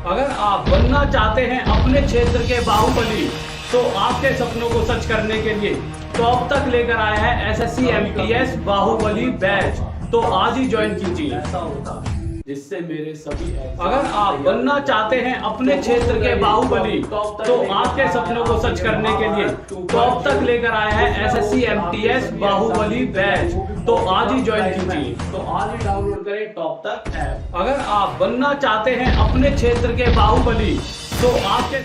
अगर आप बनना चाहते हैं अपने क्षेत्र के बाहुबली, तो आपके सपनों को सच करने के लिए टॉप तक लेकर आया है एसएससी एमटीएस बाहुबली बैच। तो आज ही ज्वाइन कीजिए। ऐसा होता जिससे मेरे सभी अगर आप बनना चाहते हैं अपने क्षेत्र के बाहुबली, तो आपके सपनों को सच करने के लिए टॉप तक लेकर आया है एसएससी एमटीएस बाहुबली बैच। तो आज ही ज्वाइन कीजिए। तो आज ही डाउनलोड करें टॉप तक ऐप। अगर आप बनना चाहते हैं अपने क्षेत्र के बाहुबली, तो आपके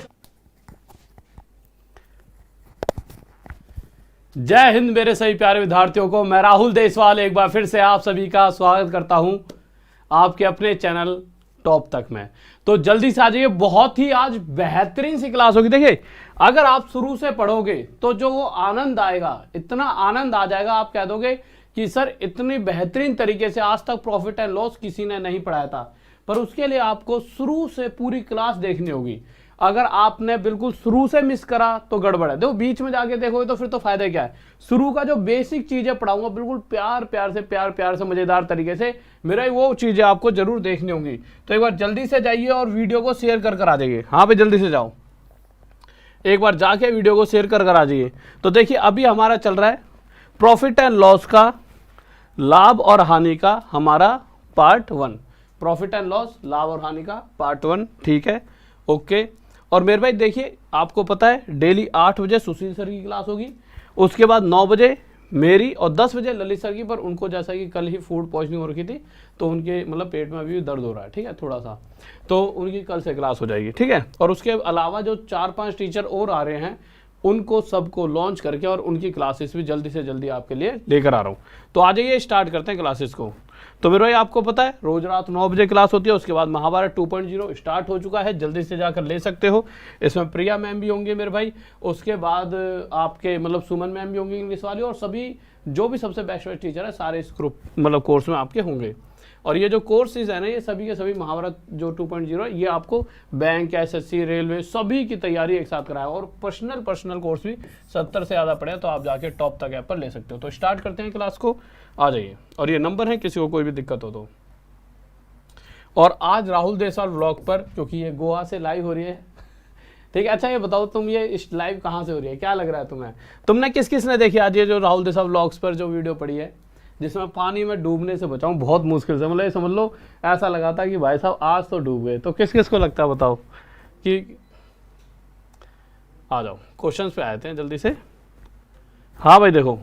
जय हिंद मेरे सभी प्यारे विद्यार्थियों को, मैं राहुल देसवाल एक बार फिर से आप सभी का स्वागत करता हूं आपके अपने चैनल टॉप तक में। तो जल्दी से आ जाइए, बहुत ही आज बेहतरीन सी क्लास होगी। देखिए, अगर आप शुरू से पढ़ोगे तो जो वो आनंद आएगा, इतना आनंद आ जाएगा, आप कह दोगे कि सर इतनी बेहतरीन तरीके से आज तक प्रॉफिट एंड लॉस किसी ने नहीं पढ़ाया था। पर उसके लिए आपको शुरू से पूरी क्लास देखनी होगी। अगर आपने बिल्कुल शुरू से मिस करा तो गड़बड़ है। देखो, बीच में जाके देखोगे तो फिर तो फायदा क्या है। शुरू का जो बेसिक चीजें पढ़ाऊंगा बिल्कुल प्यार प्यार से मजेदार तरीके से, मेरा वो चीजें आपको जरूर देखनी होंगी। तो एक बार जल्दी से जाइए और वीडियो को शेयर कर आ जाइए। हाँ भाई, जल्दी से जाओ, एक बार जाके वीडियो को शेयर कर आ जाइए। तो देखिए, अभी हमारा चल रहा है प्रॉफिट एंड लॉस का, लाभ और हानि का हमारा पार्ट 1। प्रॉफिट एंड लॉस, लाभ और हानि का पार्ट 1, ठीक है, ओके। और मेरे भाई देखिए, आपको पता है डेली 8 बजे सुशील सर की क्लास होगी, उसके बाद 9 बजे मेरी और 10 बजे ललित सर की। पर उनको जैसा कि कल ही फूड पॉइजनिंग हो रखी थी, तो उनके मतलब पेट में अभी दर्द हो रहा है, ठीक है, थोड़ा सा, तो उनकी कल से क्लास हो जाएगी, ठीक है। और उसके अलावा जो 4-5 टीचर और आ रहे हैं, उनको सबको लॉन्च करके और उनकी क्लासेस भी जल्दी से जल्दी आपके लिए लेकर आ रहा हूँ। तो आ जाइए, स्टार्ट करते हैं क्लासेस को। तो मेरे भाई आपको पता है रोज रात 9 बजे क्लास होती है। उसके बाद महाभारत 2.0 स्टार्ट हो चुका है, जल्दी से जाकर ले सकते हो। इसमें प्रिया मैम भी होंगे मेरे भाई, उसके बाद आपके मतलब सुमन मैम भी होंगे इंग्लिश वाली, और सभी जो भी सबसे बेस्ट टीचर है सारे इस ग्रुप मतलब कोर्स में आपके होंगे। और ये जो कोर्सेज है ना, ये सभी के सभी महाभारत जो 2.0 है, ये आपको बैंक, एसएससी, रेलवे सभी की तैयारी एक साथ कराया। और पर्सनल कोर्स भी 70 से ज़्यादा पड़े, तो आप जाके टॉप तक ऐप पर ले सकते हो। तो स्टार्ट करते हैं क्लास को, आ जाइए। और ये नंबर है, किसी को कोई भी दिक्कत हो तो। और आज राहुल देसवाल व्लॉग पर, क्योंकि ये गोवा से लाइव हो रही है, ठीक है। अच्छा ये बताओ, तुम ये इस लाइव कहाँ से हो रही है, क्या लग रहा है तुम्हें? तुमने किस ने देखी आज ये जो राहुल देसवाल व्लॉग्स पर जो वीडियो पड़ी है, जिसमें पानी में डूबने से बचाऊं बहुत मुश्किल से, मतलब ये समझ लो ऐसा लगा था कि भाई साहब आज तो डूब गए। तो किस को लगता है बताओ कि आ जाओ क्वेश्चंस पे आए थे जल्दी से। हाँ भाई देखो,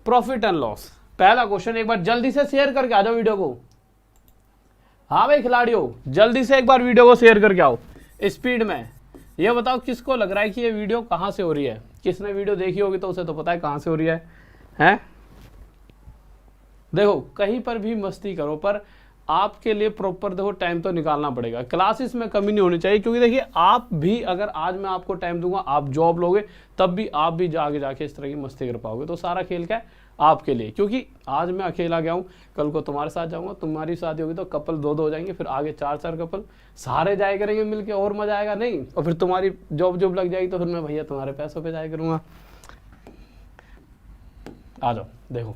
प्रॉफिट एंड लॉस पहला क्वेश्चन, एक बार जल्दी से शेयर करके आ जाओ वीडियो को। हाँ भाई खिलाड़ियों, जल्दी से एक बार वीडियो को शेयर करके आओ स्पीड में। ये बताओ किसको लग रहा है कि ये वीडियो कहाँ से हो रही है। किसने वीडियो देखी होगी तो उसे तो पता है कहाँ से हो रही है, हैं? देखो, कहीं पर भी मस्ती करो, पर आपके लिए प्रॉपर देखो टाइम तो निकालना पड़ेगा। क्लासेस में कमी नहीं होनी चाहिए, क्योंकि देखिए आप भी, अगर आज मैं आपको टाइम दूंगा, आप जॉब लोगे, तब भी आप भी आगे जाके इस तरह की मस्ती कर पाओगे। तो सारा खेल क्या है आपके लिए, क्योंकि आज मैं अकेला गया हूँ, कल को तुम्हारे साथ जाऊंगा, तुम्हारी शादी होगी तो कपल 2-2 हो जाएंगे, फिर आगे 4-4 कपल सारे जाए करेंगे मिलके, और मजा आएगा नहीं। और फिर तुम्हारी जॉब लग जाएगी, तो फिर मैं भैया तुम्हारे पैसों पर जाया करूँगा। आ जाओ देखो,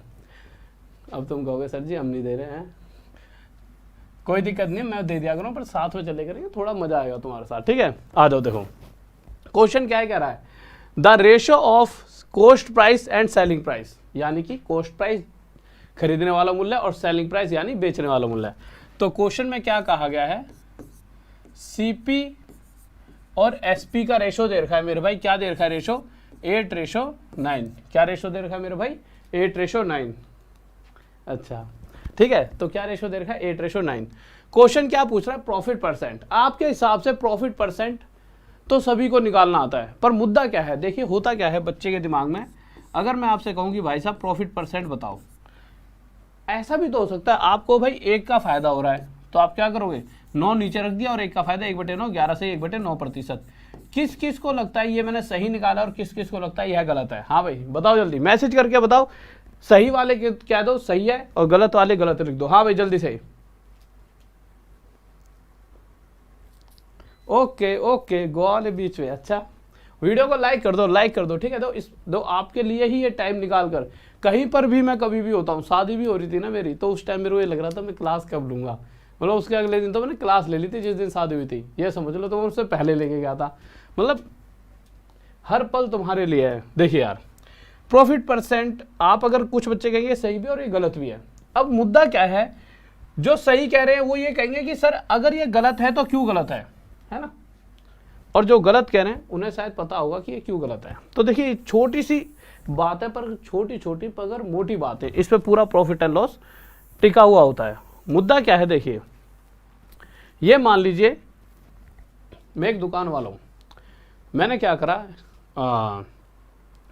अब तुम कहोगे सर जी हम नहीं दे रहे हैं, कोई दिक्कत नहीं, मैं दे दिया करूँ, पर साथ में चले करेंगे, थोड़ा मजा आएगा तुम्हारे साथ, ठीक है। आ जाओ देखो, क्वेश्चन क्या है, कह रहा है the ratio of cost price and selling price, यानी कि कॉस्ट प्राइस खरीदने वाला मूल्य और सेलिंग प्राइस यानी बेचने वाला मूल्य। तो क्वेश्चन में क्या कहा गया है, सीपी और एसपी का रेशो दे रखा है मेरे भाई। क्या दे रखा है रेशो? 8:9। क्या रेशो दे रखा है मेरे भाई? 8:9। अच्छा ठीक है, तो क्या रेशो दे रखा है? 8:9। क्वेश्चन क्या पूछ रहा है? Profit percent. आपके हिसाब से प्रॉफिट परसेंट तो सभी को निकालना आता है, पर मुद्दा क्या है, देखिए होता क्या है बच्चे के दिमाग में। अगर मैं आपसे कहूं कि भाई साहब प्रॉफिट परसेंट बताओ, ऐसा भी तो हो सकता है आपको भाई 1 का फायदा हो रहा है, तो आप क्या करोगे, 9 नीचे रख दिया और 1 का फायदा 1/9, 11 से 1/9%। किस को लगता है ये मैंने सही निकाला और किस को लगता है यह गलत है? हाँ भाई बताओ, जल्दी मैसेज करके बताओ। सही वाले कह दो सही है और गलत वाले गलत लिख दो। हाँ भाई जल्दी से। ओके गोवा वाले बीच में। अच्छा, वीडियो को लाइक कर दो, ठीक है। दो आपके लिए ही ये टाइम निकाल कर। कहीं पर भी मैं कभी भी होता हूँ, शादी भी हो रही थी ना मेरी, तो उस टाइम मेरे को ये लग रहा था मैं क्लास कब लूंगा, मतलब उसके अगले दिन तो मैंने क्लास ले ली थी जिस दिन शादी हुई थी, ये समझ लो। तो मैं उससे पहले लेके गया था। मतलब हर पल तुम्हारे लिए है। देखिए यार, प्रॉफिट परसेंट आप अगर कुछ बच्चे कहेंगे सही भी और ये गलत भी है। अब मुद्दा क्या है, जो सही कह रहे हैं वो ये कहेंगे कि सर अगर ये गलत है तो क्यों गलत है ना। और जो गलत कह रहे हैं उन्हें शायद पता होगा कि ये क्यों गलत है। तो देखिए छोटी सी बात है, पर छोटी छोटी पर मोटी बात है, इस पे पूरा प्रॉफिट एंड लॉस टिका हुआ होता है। मुद्दा क्या है, देखिए ये मान लीजिए मैं एक दुकान वाला हूँ, मैंने क्या करा,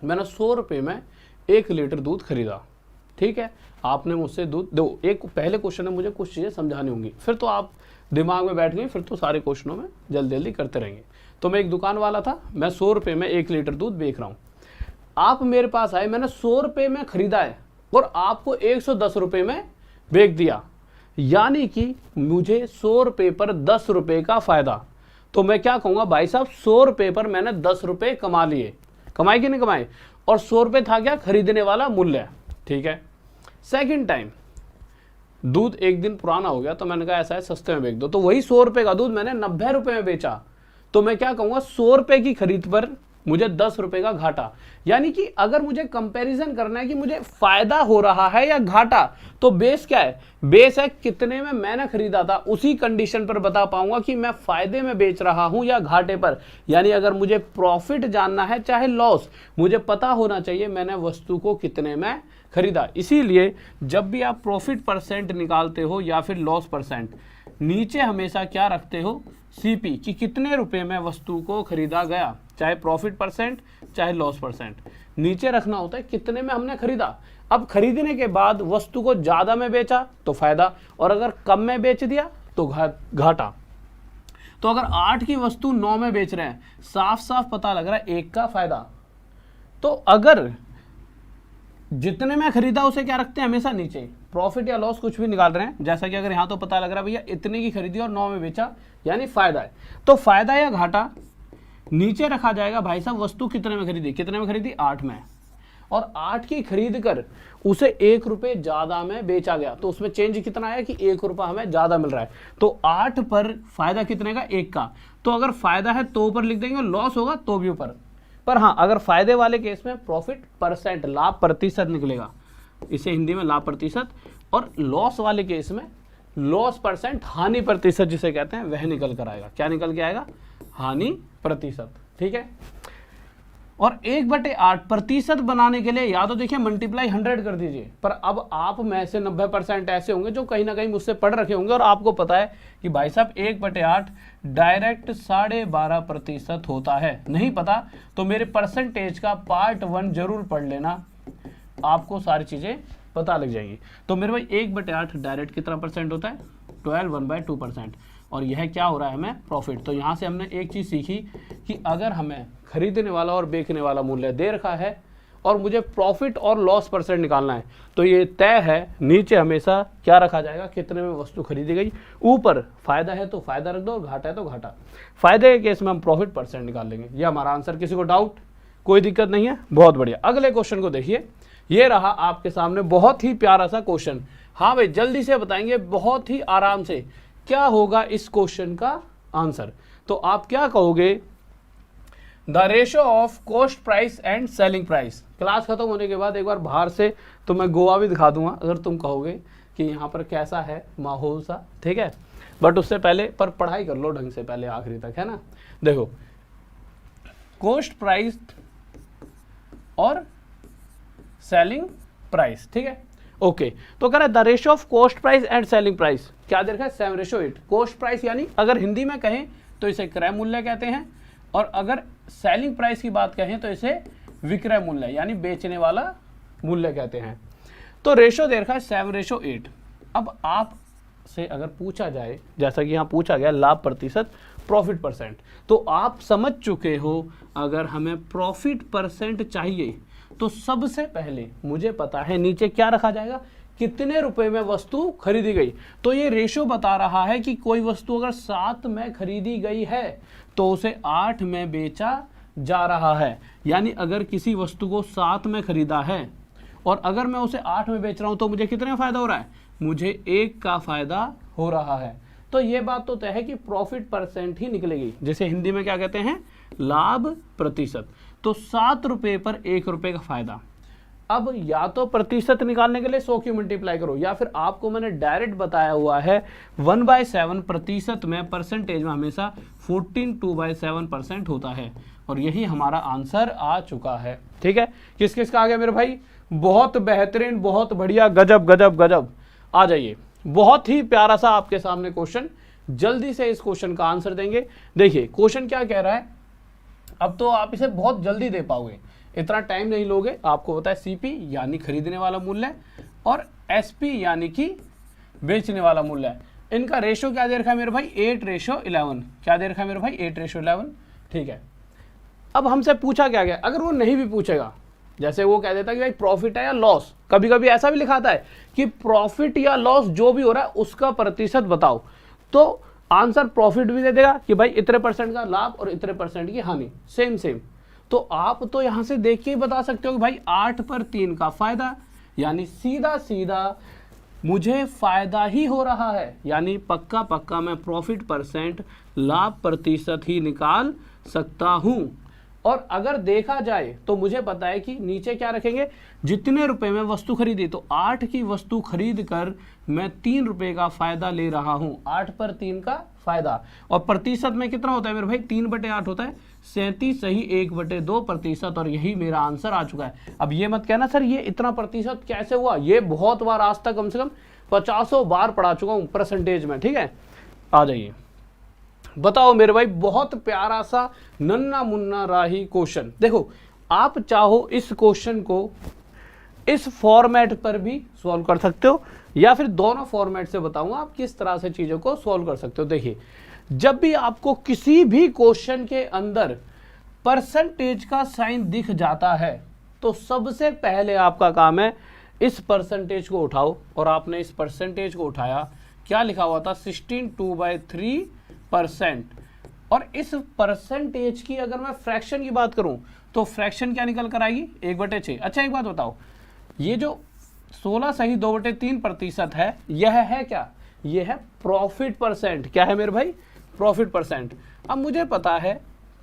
मैंने 100 रुपये में 1 लीटर दूध खरीदा। ठीक है, आपने मुझसे दूध दो। एक पहले क्वेश्चन में मुझे कुछ चीज़ें समझानी होंगी, फिर तो आप दिमाग में बैठ गई, फिर तो सारे क्वेश्चनों में जल्दी जल्दी करते रहेंगे। तो मैं एक दुकान वाला था, मैं 100 रुपये में 1 लीटर दूध बेच रहा हूँ। आप मेरे पास आए, मैंने 100 रुपये में खरीदा है और आपको 110 रुपये में बेच दिया, यानी कि मुझे 100 रुपये पर 10 रुपये का फ़ायदा। तो मैं क्या कहूँगा, भाई साहब 100 रुपये पर मैंने 10 रुपये कमा लिए। कमाए कि नहीं कमाए? और 100 रुपये था क्या, खरीदने वाला मूल्य। ठीक है, सेकंड टाइम दूध एक दिन पुराना हो गया, तो मैंने कहा ऐसा है सस्ते में बेच दो। तो वही 100 रुपये का दूध मैंने 90 रुपये में बेचा। तो मैं क्या कहूँगा, 100 रुपये की खरीद पर मुझे 10 रुपये का घाटा। यानी कि अगर मुझे कंपैरिजन करना है कि मुझे फायदा हो रहा है या घाटा, तो बेस क्या है, बेस है कितने में मैंने खरीदा था। उसी कंडीशन पर बता पाऊंगा कि मैं फायदे में बेच रहा हूं या घाटे पर। यानी अगर मुझे प्रॉफिट जानना है चाहे लॉस, मुझे पता होना चाहिए मैंने वस्तु को कितने में खरीदा। इसीलिए जब भी आप प्रॉफिट परसेंट निकालते हो या फिर लॉस परसेंट, नीचे हमेशा क्या रखते हो, सीपी, कि कितने रुपए में वस्तु को खरीदा गया, चाहे प्रॉफिट परसेंट चाहे लॉस परसेंट, नीचे रखना होता है कितने में हमने खरीदा। अब खरीदने के बाद वस्तु को ज्यादा में बेचा तो फायदा, और अगर कम में बेच दिया तो घाटा। तो अगर 8 की वस्तु 9 में बेच रहे हैं, साफ साफ पता लग रहा है 1 का फायदा। तो अगर जितने में खरीदा उसे क्या रखते हैं, हमेशा नीचे। प्रॉफिट या लॉस कुछ भी निकाल रहे हैं, जैसा कि अगर यहाँ तो पता लग रहा है भैया इतने की खरीदी और 9 में बेचा, यानी फायदा है। तो फायदा या घाटा नीचे रखा जाएगा, भाई साहब वस्तु कितने में खरीदी, कितने में खरीदी, 8 में, और 8 की खरीद कर उसे 1 रुपये ज्यादा में बेचा गया। तो उसमें चेंज कितना आया कि 1 रुपया हमें ज्यादा मिल रहा है। तो 8 पर फायदा कितने का, 1 का। तो अगर फायदा है तो ऊपर लिख देंगे, लॉस होगा तो भी ऊपर। पर हाँ, अगर फायदे वाले केस में प्रॉफिट परसेंट, लाभ प्रतिशत निकलेगा, इसे हिंदी में लाभ प्रतिशत, और लॉस वाले केस में लॉस परसेंट, हानि प्रतिशत जिसे कहते हैं, वह निकल कर आएगा। क्या निकल के आएगा, हानि प्रतिशत। ठीक है, और 1/8 प्रतिशत बनाने के लिए या तो देखिए मल्टीप्लाई 100 कर दीजिए। पर अब आप में से 90% ऐसे होंगे जो कहीं ना कहीं मुझसे पढ़ रखे होंगे और आपको पता है कि भाई साहब 1/8 डायरेक्ट 12.5% होता है। नहीं पता तो मेरे परसेंटेज का पार्ट 1 जरूर पढ़ लेना, आपको सारी चीजें पता लग जाएंगी। तो मेरे भाई 1/8 डायरेक्ट कितना परसेंट होता है, 12 1/2%। और यह क्या हो रहा है, हमें प्रॉफिट। तो यहाँ से हमने एक चीज़ सीखी कि अगर हमें खरीदने वाला और बेचने वाला मूल्य दे रखा है और मुझे प्रॉफिट और लॉस परसेंट निकालना है, तो ये तय है नीचे हमेशा क्या रखा जाएगा, कितने में वस्तु खरीदी गई, ऊपर फायदा है तो फायदा रख दो और घाटा है तो घाटा। फायदे के केस में हम प्रॉफिट परसेंट निकाल लेंगे। ये हमारा आंसर। किसी को डाउट, कोई दिक्कत नहीं है, बहुत बढ़िया। अगले क्वेश्चन को देखिए, ये रहा आपके सामने बहुत ही प्यारा सा क्वेश्चन। हाँ भाई जल्दी से बताएंगे, बहुत ही आराम से, क्या होगा इस क्वेश्चन का आंसर। तो आप क्या कहोगे, the ratio of cost price and selling price. Class खत्म होने के बाद एक बार बाहर से तो मैं गोवा भी दिखा दूंगा अगर तुम कहोगे कि यहाँ पर कैसा है माहौल सा, ठीक है। बट उससे पहले पर पढ़ाई कर लो ढंग से पहले आखिरी तक, है ना। देखो कॉस्ट प्राइस और सेलिंग प्राइस, ठीक है, ओके। तो कह रहा है the ratio of cost price and selling price, क्या दे रखा है, 7:8। कॉस्ट प्राइस यानी अगर हिंदी में कहें तो इसे क्रय मूल्य कहते हैं, और अगर सेलिंग प्राइस की बात कहें तो इसे विक्रय मूल्य यानी बेचने वाला मूल्य कहते हैं। तो रेशो दे रखा है 7:8। अब आप से अगर पूछा जाए, जैसा कि यहाँ पूछा गया लाभ प्रतिशत, प्रॉफिट परसेंट, तो आप समझ चुके हो अगर हमें प्रॉफिट परसेंट चाहिए तो सबसे पहले मुझे पता है नीचे क्या रखा जाएगा, कितने रुपए में वस्तु खरीदी गई। तो ये रेशो बता रहा है कि कोई वस्तु अगर 7 में खरीदी गई है तो उसे 8 में बेचा जा रहा है। यानी अगर किसी वस्तु को 7 में खरीदा है और अगर मैं उसे 8 में बेच रहा हूं तो मुझे कितने फायदा हो रहा है, मुझे 1 का फायदा हो रहा है। तो ये बात तो तय है कि प्रॉफिट परसेंट ही निकलेगी, जिसे हिंदी में क्या कहते हैं, लाभ प्रतिशत। तो 7 रुपए पर 1 रुपए का फायदा। अब या तो प्रतिशत निकालने के लिए 100 की मल्टीप्लाई करो, या फिर आपको मैंने डायरेक्ट बताया हुआ है 1/7 प्रतिशत में, परसेंटेज में हमेशा 14 2/7% होता है। और यही हमारा आंसर आ चुका है। ठीक है, किस किस का आ गया मेरे भाई, बहुत बेहतरीन, बहुत बढ़िया, गजब गजब गजब। आ जाइए, बहुत ही प्यारा सा आपके सामने क्वेश्चन, जल्दी से इस क्वेश्चन का आंसर देंगे। देखिए क्वेश्चन क्या कह रहा है, अब तो आप इसे बहुत जल्दी दे पाओगे, इतना टाइम नहीं लोगे। आपको पता है सीपी यानी खरीदने वाला मूल्य और एसपी यानी कि बेचने वाला मूल्य है। इनका रेशो क्या दे रखा है मेरे भाई, 8:11। क्या दे रखा है मेरे भाई, 8:11। ठीक है, अब हमसे पूछा क्या गया, अगर वो नहीं भी पूछेगा, जैसे वो कह देता कि भाई प्रॉफिट है या लॉस, कभी कभी ऐसा भी लिखा आता है कि प्रॉफिट या लॉस जो भी हो रहा है उसका प्रतिशत बताओ, तो आंसर प्रॉफिट भी दे देगा कि भाई इतने परसेंट का लाभ और इतने परसेंट की हानि, सेम सेम। तो आप तो यहां से देख के ही बता सकते हो कि भाई 8/3 का फायदा, यानी सीधा सीधा मुझे फायदा ही हो रहा है, यानी पक्का पक्का मैं प्रॉफिट परसेंट, लाभ प्रतिशत ही निकाल सकता हूं। और अगर देखा जाए तो मुझे पता है कि नीचे क्या रखेंगे, जितने रुपए में वस्तु खरीदी, तो 8 की वस्तु खरीद कर मैं 3 रुपए का फायदा ले रहा हूं, 8/3 का फायदा। और प्रतिशत में कितना होता है मेरे भाई, 3/8 होता है, 37 सही 1/2%। और यही मेरा आंसर आ चुका है। अब ये मत कहना सर ये इतना प्रतिशत कैसे हुआ, ये बहुत बार आज तक कम से कम 50 बार पढ़ा चुका हूं परसेंटेज में। ठीक है, आ जाइए, बताओ मेरे भाई, बहुत प्यारा सा नन्ना मुन्ना राही क्वेश्चन। देखो आप चाहो इस क्वेश्चन को इस फॉर्मेट पर भी सॉल्व कर सकते हो, या फिर दोनों फॉर्मेट से बताऊंगा आप किस तरह से चीजों को सॉल्व कर सकते हो। देखिए, जब भी आपको किसी भी क्वेश्चन के अंदर परसेंटेज का साइन दिख जाता है, तो सबसे पहले आपका काम है इस परसेंटेज को उठाओ। और आपने इस परसेंटेज को उठाया, क्या लिखा हुआ था, 16 2/3%। और इस परसेंटेज की अगर मैं फ्रैक्शन की बात करूं, तो फ्रैक्शन क्या निकल कर आएगी, 1/6। अच्छा एक बात बताओ, ये जो 16 सही 2/3% है, यह है क्या, यह है प्रॉफिट परसेंट। क्या है मेरे भाई, प्रॉफिट परसेंट। अब मुझे पता है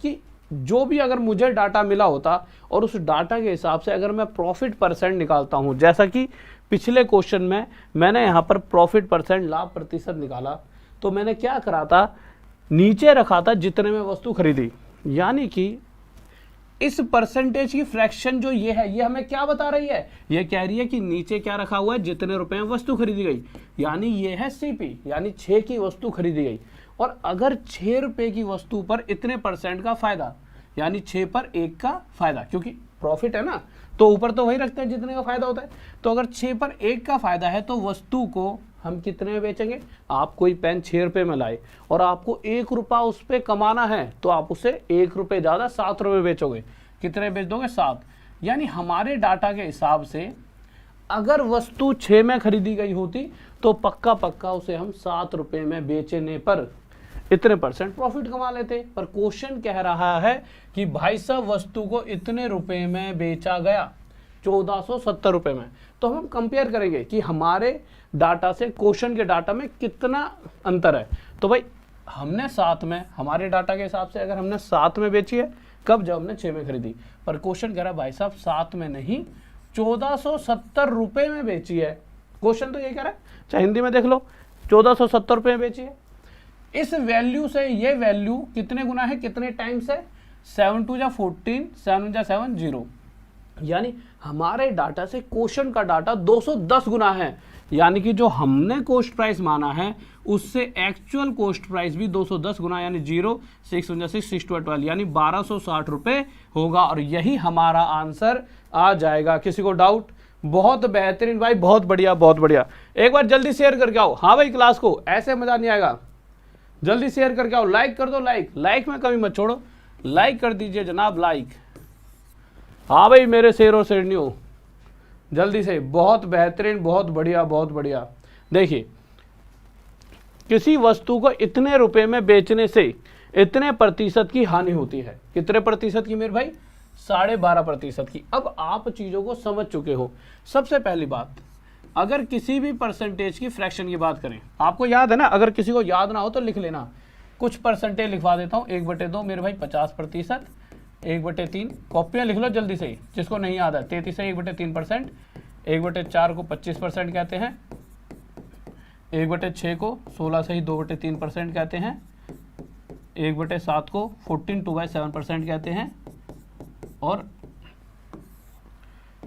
कि जो भी अगर मुझे डाटा मिला होता और उस डाटा के हिसाब से अगर मैं प्रॉफिट परसेंट निकालता हूं, जैसा कि पिछले क्वेश्चन में मैंने यहां पर प्रॉफिट परसेंट, लाभ प्रतिशत निकाला, तो मैंने क्या करा था, नीचे रखा था जितने में वस्तु खरीदी, यानी कि इस परसेंटेज की फ्रैक्शन जो ये है, ये हमें क्या बता रही है, ये कह रही है कि नीचे क्या रखा हुआ है, जितने रुपए में वस्तु खरीदी गई, यानी ये है सीपी, यानी 6 की वस्तु खरीदी गई। और अगर 6 रुपए की वस्तु पर इतने परसेंट का फायदा, यानी 6 पर 1 का फायदा, क्योंकि प्रॉफिट है ना, तो ऊपर तो वही रखते हैं जितने का फायदा होता है। तो अगर 6 पर 1 का फायदा है, तो वस्तु को हम कितने में बेचेंगे, आप कोई पेन 6 रुपए में लाए और आपको 1 रुपया उस पर कमाना है, तो आप उसे 1 रुपये ज़्यादा 7 रुपये बेचोगे। कितने बेच दोगे, 7। यानी हमारे डाटा के हिसाब से अगर वस्तु 6 में खरीदी गई होती, तो पक्का पक्का उसे हम 7 रुपये में बेचने पर इतने परसेंट प्रॉफिट कमा लेते। पर क्वेश्चन कह रहा है कि भाई साहब वस्तु को इतने रुपए में बेचा गया, 1470 रुपये में। तो हम कंपेयर करेंगे कि हमारे डाटा से क्वेश्चन के डाटा में कितना अंतर है। तो भाई हमने 7 में, हमारे डाटा के हिसाब से अगर हमने 7 में बेची है, कब, जब हमने 6 में खरीदी। पर क्वेश्चन कह रहा है भाई साहब 7 में नहीं, 1470 रुपये में बेची है। क्वेश्चन तो ये कह रहा है, चाहे हिंदी में देख लो, 1470 रुपये में बेची है। इस वैल्यू से ये वैल्यू कितने गुना है, कितने टाइम्स है, 7 2 जा 14, 7 जा 7 0। यानी हमारे डाटा से क्वेश्चन का डाटा 210 गुना है। यानी कि जो हमने कॉस्ट प्राइस माना है उससे एक्चुअल कॉस्ट प्राइस भी 210 गुना, यानी 0 6 6 6 12, यानी 1260 रुपये होगा। और यही हमारा आंसर आ जाएगा। किसी को डाउट? बहुत बेहतरीन भाई, बहुत बढ़िया बहुत बढ़िया। एक बार जल्दी शेयर करके आओ। हाँ भाई, क्लास को ऐसे मजा नहीं आएगा, जल्दी शेयर करके आओ। लाइक कर दो, लाइक में कमी मत छोड़ो, लाइक कर दीजिए जनाब, लाइक। हाँ भाई मेरे शेरों शेरनियों, जल्दी से। बहुत बेहतरीन, बहुत बढ़िया बहुत बढ़िया। देखिए, किसी वस्तु को इतने रुपए में बेचने से इतने प्रतिशत की हानि होती है। कितने प्रतिशत की मेरे भाई? 12.5% की। अब आप चीजों को समझ चुके हो। सबसे पहली बात, अगर किसी भी परसेंटेज की फ्रैक्शन की बात करें, आपको याद है ना, अगर किसी को याद ना हो तो लिख लेना, कुछ परसेंटेज लिखवा देता हूँ। 1/2 मेरे भाई 50%, 1/3 कॉपियाँ लिख लो जल्दी से ही, जिसको नहीं याद है। 33 है 1/3%, 1/4 को 25% कहते हैं, 1/6 को 16 से ही 2/3% कहते हैं, 1/7 को 14 2/7% कहते हैं, और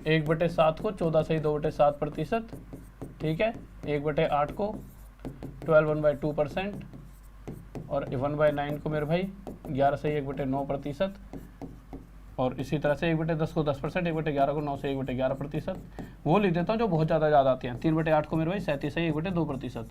1/7 को 14 से ही 2/7%, ठीक है। 1/8 को 12 1/2%, और 1/9 को मेरे भाई 11 से 1/9%, और इसी तरह से 1/10 को 10%, 1/11 को 9 से 1/11%। वो लिख देता हूँ जो बहुत ज़्यादा याद आती हैं। 3/8 को मेरे भाई 37 से 1/2%।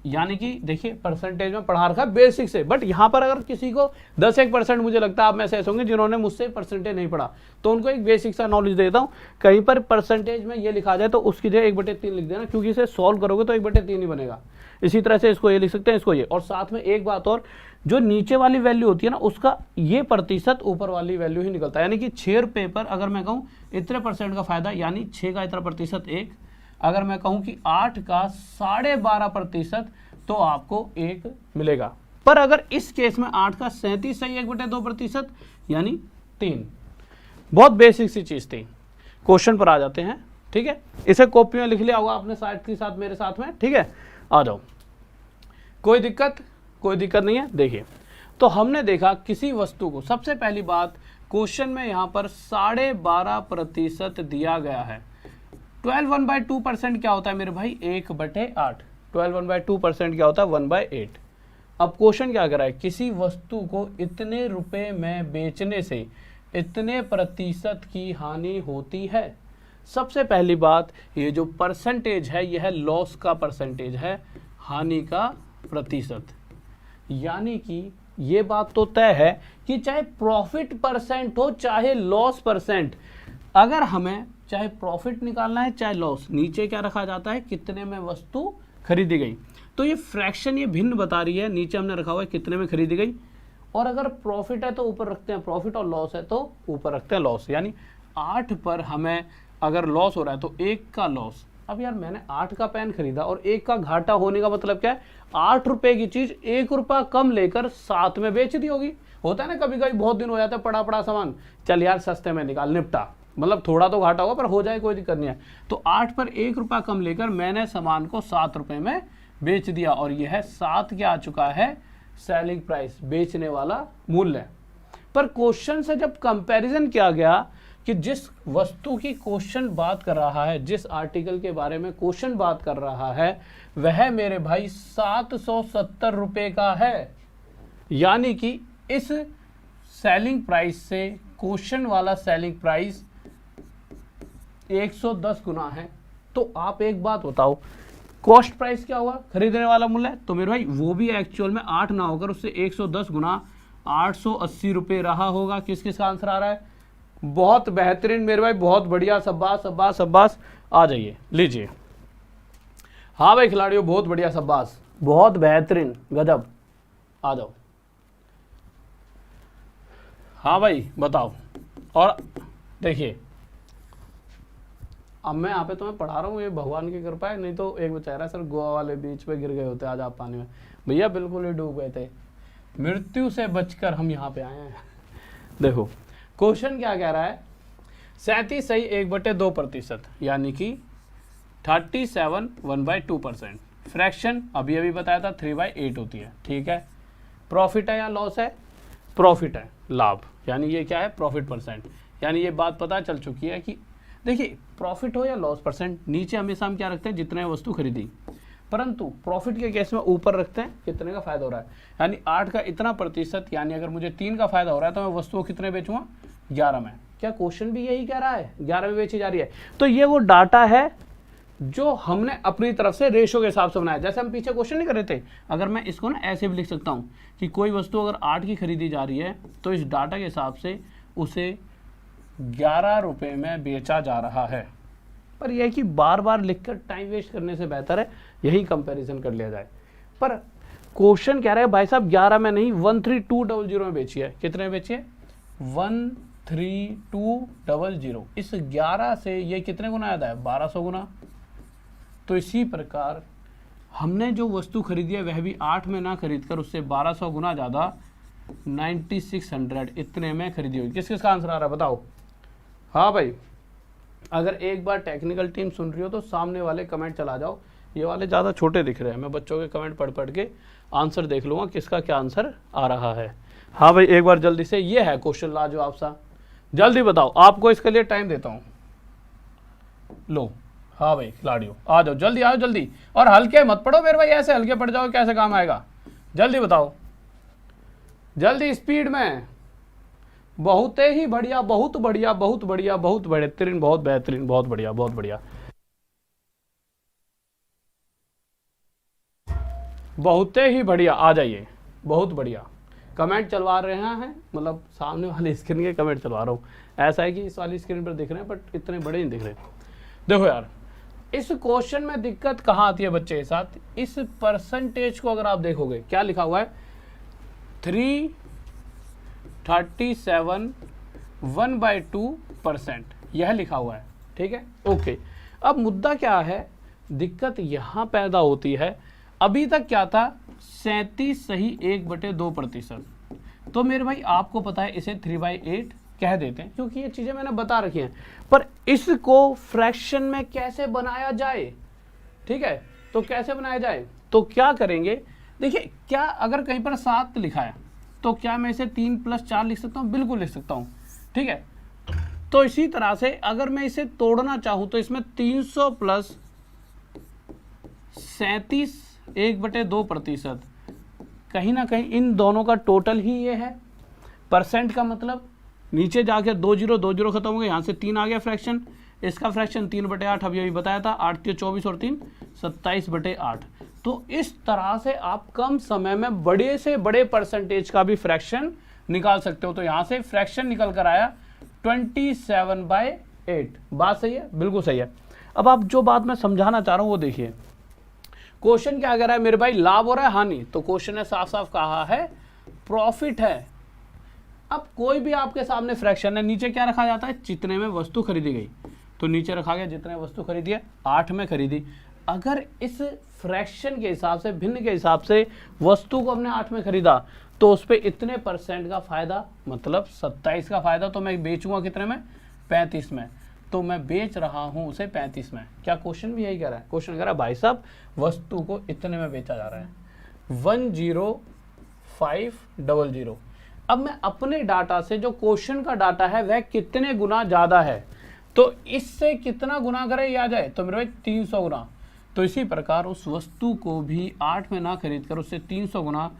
यानी कि देखिए परसेंटेज में पढ़ा रखा है बेसिक से, बट यहाँ पर अगर किसी को 10-1% मुझे लगता है आप में से ऐसे होंगे जिन्होंने मुझसे परसेंटेज नहीं पढ़ा, तो उनको एक बेसिक सा नॉलेज देता हूँ। कहीं पर परसेंटेज में ये लिखा जाए तो उसकी जगह 1/3 लिख देना, क्योंकि इसे सॉल्व करोगे तो 1/3 ही बनेगा। इसी तरह से इसको ये लिख सकते हैं, इसको ये। और साथ में एक बात और, जो नीचे वाली वैल्यू होती है ना, उसका ये प्रतिशत ऊपर वाली वैल्यू ही निकलता है। यानी कि 6 रुपये पर अगर मैं कहूँ इतने % का फायदा, यानी 6 का इतना प्रतिशत 1, अगर मैं कहूँ कि 8 का 12.5%, तो आपको 1 मिलेगा। पर अगर इस केस में 8 का 37 सही 1/2%, यानी 3। बहुत बेसिक सी चीज थी। क्वेश्चन पर आ जाते हैं, ठीक है। इसे कॉपी में लिख लिया होगा आपने साथ के साथ मेरे साथ में, ठीक है। आ जाओ, कोई दिक्कत नहीं है। देखिए, तो हमने देखा किसी वस्तु को, सबसे पहली बात क्वेश्चन में यहाँ पर 12.5% दिया गया है। 12 1/2% क्या होता है मेरे भाई? 1/8। 12 1/2% क्या होता है? 1/8। अब क्वेश्चन क्या कर रहा है? किसी वस्तु को इतने रुपए में बेचने से इतने प्रतिशत की हानि होती है। सबसे पहली बात, ये जो परसेंटेज है यह लॉस का परसेंटेज है, हानि का प्रतिशत। यानी कि ये बात तो तय है कि चाहे प्रॉफिट परसेंट हो चाहे लॉस परसेंट, अगर हमें चाहे प्रॉफिट निकालना है चाहे लॉस, नीचे क्या रखा जाता है? कितने में वस्तु खरीदी गई। तो ये फ्रैक्शन ये भिन्न बता रही है, नीचे हमने रखा हुआ है कितने में खरीदी गई, और अगर प्रॉफिट है तो ऊपर रखते हैं प्रॉफिट, और लॉस है तो ऊपर रखते हैं लॉस। यानी 8 पर हमें अगर लॉस हो रहा है तो 1 का लॉस। अब यार मैंने 8 का पेन खरीदा और 1 का घाटा होने का मतलब क्या है? 8 रुपए की चीज 1 रुपया कम लेकर 7 में बेच दी होगी। होता है ना कभी कभी, बहुत दिन हो जाता है पड़ा सामान, चल यार सस्ते में निकाल निपटा, मतलब थोड़ा तो घाटा होगा पर हो जाए, कोई दिक्कत नहीं है। तो 8 पर 1 रुपया कम लेकर मैंने सामान को 7 रुपए में बेच दिया, और यह है 7 क्या आ चुका है? सेलिंग प्राइस, बेचने वाला मूल्य। पर क्वेश्चन से जब कंपैरिजन किया गया कि जिस वस्तु की क्वेश्चन बात कर रहा है, जिस आर्टिकल के बारे में क्वेश्चन बात कर रहा है, वह मेरे भाई 770 रुपए का है। यानी कि इस सेलिंग प्राइस से क्वेश्चन वाला सेलिंग प्राइस 110 गुना है। तो आप एक बात बताओ, कॉस्ट प्राइस क्या हुआ? खरीदने वाला मूल्य। तो मेरे भाई वो भी एक्चुअल में 8 ना होकर उससे 110 गुना 880 रुपये रहा होगा। किस किस का आंसर आ रहा है? बहुत बेहतरीन मेरे भाई, बहुत बढ़िया, शाबाश शाबाश शाबाश। आ जाइए, लीजिए। हाँ भाई खिलाड़ियों, बहुत बढ़िया, शाबाश, बहुत बेहतरीन, गजब। आ जाओ। हाँ भाई बताओ। और देखिए, अब मैं यहाँ पे तुम्हें पढ़ा रहा हूँ, ये भगवान की कृपा है, नहीं तो एक बेचारा सर गोवा वाले बीच पे गिर गए होते आज आप पानी में। भैया बिल्कुल ही डूब गए थे, मृत्यु से बचकर हम यहाँ पे आए हैं। देखो क्वेश्चन क्या कह रहा है? 37 सही 1/2%, यानी कि 37 1/2%। फ्रैक्शन अभी अभी बताया था 3/8 होती है, ठीक है। प्रॉफिट है या लॉस है? प्रॉफिट है, लाभ, यानी ये क्या है? Profit percent. यानी ये बात पता चल चुकी है कि देखिए प्रॉफिट हो या लॉस परसेंट, नीचे हमेशा हम क्या रखते हैं? जितने वस्तु खरीदी, परंतु प्रॉफिट के केस में ऊपर रखते हैं कितने का फायदा हो रहा है। यानी 8 का इतना प्रतिशत, यानी अगर मुझे 3 का फायदा हो रहा है तो मैं वस्तु को कितने बेचूंगा? 11 में। क्या क्वेश्चन भी यही कह रहा है? 11 में बेची जा रही है। तो ये वो डाटा है जो हमने अपनी तरफ से रेशो के हिसाब से बनाया। जैसे हम पीछे क्वेश्चन नहीं कर रहे थे, अगर मैं इसको ना ऐसे भी लिख सकता हूँ कि कोई वस्तु अगर 8 की खरीदी जा रही है तो इस डाटा के हिसाब से उसे 11 रुपये में बेचा जा रहा है। पर यह कि बार बार लिखकर टाइम वेस्ट करने से बेहतर है यही कंपैरिजन कर लिया जाए। पर क्वेश्चन कह रहा है भाई साहब 11 में नहीं 13200 में बेची है। कितने में बेची है? 3200। इस 11 से ये कितने गुना आता है? 1200 गुना। तो इसी प्रकार हमने जो वस्तु खरीदी है वह भी 8 में ना खरीद कर उससे 1200 गुना ज़्यादा 9600 इतने में खरीदी हुई। किस किस का आंसर आ रहा है बताओ? हाँ भाई, अगर एक बार टेक्निकल टीम सुन रही हो तो सामने वाले कमेंट चला जाओ। ये वाले ज़्यादा छोटे दिख रहे हैं, मैं बच्चों के कमेंट पढ़ पढ़ के आंसर देख लूँगा किसका क्या आंसर आ रहा है। हाँ भाई, एक बार जल्दी से, ये है क्वेश्चन लाजवाब सा, जल्दी बताओ, आपको इसके लिए टाइम देता हूँ। लो, हाँ भाई खिलाड़ियों आ जाओ, जल्दी आओ जल्दी, और हल्के मत पढ़ो मेरे भाई, ऐसे हल्के पढ़ जाओ कैसे काम आएगा? जल्दी बताओ, जल्दी स्पीड में। बहुत ही बढ़िया, बहुत बढ़िया, बहुत बढ़िया, बहुत बेहतरीन, बहुत बेहतरीन, बहुत बढ़िया, बहुत बढ़िया, बहुत ही बढ़िया। आ जाइए, बहुत बढ़िया। कमेंट चलवा रहे हैं, मतलब सामने वाली स्क्रीन के कमेंट चलवा रहा हूँ। ऐसा है कि इस वाली स्क्रीन पर दिख रहे हैं बट इतने बड़े नहीं दिख रहे। देखो यार, इस क्वेश्चन में दिक्कत कहाँ आती है बच्चे के साथ? इस परसेंटेज को अगर आप देखोगे, क्या लिखा हुआ है? 337 1/2%, यह लिखा हुआ है। ठीक है, ओके। अब मुद्दा क्या है, दिक्कत यहाँ पैदा होती है। अभी तक क्या था? 37 सही 1/2%। तो मेरे भाई आपको पता है इसे 3/8 कह देते हैं, क्योंकि ये चीज़ें मैंने बता रखी हैं। पर इसको फ्रैक्शन में कैसे बनाया जाए? ठीक है, तो कैसे बनाया जाए? तो क्या करेंगे, देखिए, क्या अगर कहीं पर 7 लिखा है तो क्या मैं इसे 3 + 4 लिख सकता हूँ? बिल्कुल लिख सकता हूँ। ठीक है, तो इसी तरह से अगर मैं इसे तोड़ना चाहूँ तो इसमें 300 + 37 1/2%, कहीं ना कहीं इन दोनों का टोटल ही ये है। परसेंट का मतलब नीचे जाके 2 0 2 0 खत्म हो गए, यहाँ से 3 आ गया फ्रैक्शन, इसका फ्रैक्शन 3/8 अभी अभी बताया था, 8 × 24 और 3 27/8। तो इस तरह से आप कम समय में बड़े से बड़े परसेंटेज का भी फ्रैक्शन निकाल सकते हो। तो यहाँ से फ्रैक्शन निकल कर आया 27/8। बात सही है? बिल्कुल सही है। अब आप जो बात मैं समझाना चाह रहा हूँ वो देखिए, क्वेश्चन क्या कह रहा है मेरे भाई? लाभ हो रहा है हानि? तो क्वेश्चन ने साफ साफ कहा है प्रॉफिट है। अब कोई भी आपके सामने फ्रैक्शन है, नीचे क्या रखा जाता है? जितने में वस्तु खरीदी गई, तो नीचे रखा गया जितने वस्तु खरीदी है, 8 में खरीदी। अगर इस फ्रैक्शन के हिसाब से, भिन्न के हिसाब से वस्तु को हमने 8 में खरीदा तो उस पर इतने % का फायदा, मतलब 27 का फायदा, तो मैं बेचूंगा कितने में? 35 में। तो मैं बेच रहा हूं उसे 35 में। क्या क्वेश्चन भी यही कह रहा है? क्वेश्चन कह रहा है भाई साहब वस्तु को इतने में बेचा जा रहा है, 10500। अब मैं अपने डाटा से, जो क्वेश्चन का डाटा है वह कितने गुना ज्यादा है, तो इससे कितना गुना करें या जाए? तो मेरे भाई 300 गुना। तो इसी प्रकार उस वस्तु को भी 8 में ना खरीद कर उससे 300 गुना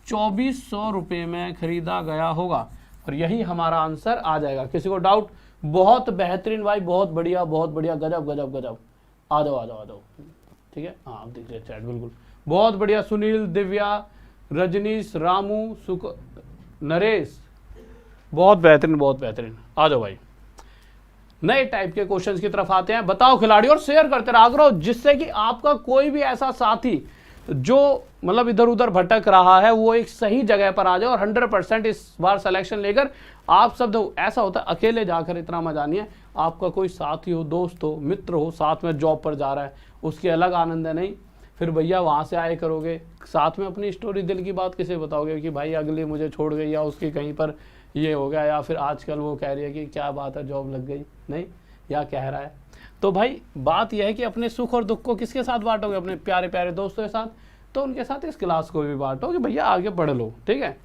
2400 रुपये में खरीदा गया होगा, और यही हमारा आंसर आ जाएगा। किसी को डाउट? बहुत बेहतरीन भाई, बहुत बढ़िया, बहुत बढ़िया, गजब गजब गजब। आ जाओ आ जाओ आ जाओ। ठीक है, हाँ आप देख रहे चैट, बिल्कुल बहुत बढ़िया। सुनील, दिव्या, रजनीश, रामू, नरेश, बहुत बेहतरीन, बहुत बेहतरीन। आ जाओ भाई, नए टाइप के क्वेश्चंस की तरफ आते हैं। बताओ खिलाड़ियों, और शेयर करते रहा करो, जिससे कि आपका कोई भी ऐसा साथी जो मतलब इधर उधर भटक रहा है वो एक सही जगह पर आ जाए और 100% इस बार सिलेक्शन लेकर आप सब दो। ऐसा होता है अकेले जाकर इतना मजा नहीं है, आपका कोई साथी हो, दोस्त हो, मित्र हो, साथ में जॉब पर जा रहा है, उसकी अलग आनंद है। नहीं फिर भैया वहाँ से आए करोगे, साथ में अपनी स्टोरी, दिल की बात किसे बताओगे कि भाई अगली मुझे छोड़ गई, या उसकी कहीं पर ये हो गया, या फिर आजकल वो कह रही है कि क्या बात है जॉब लग गई, नहीं, या कह रहा है। तो भाई बात यह है कि अपने सुख और दुख को किसके साथ बांटोगे? अपने प्यारे प्यारे दोस्तों के साथ। तो उनके साथ इस क्लास को भी बांटो कि भैया आगे पढ़ लो। ठीक है,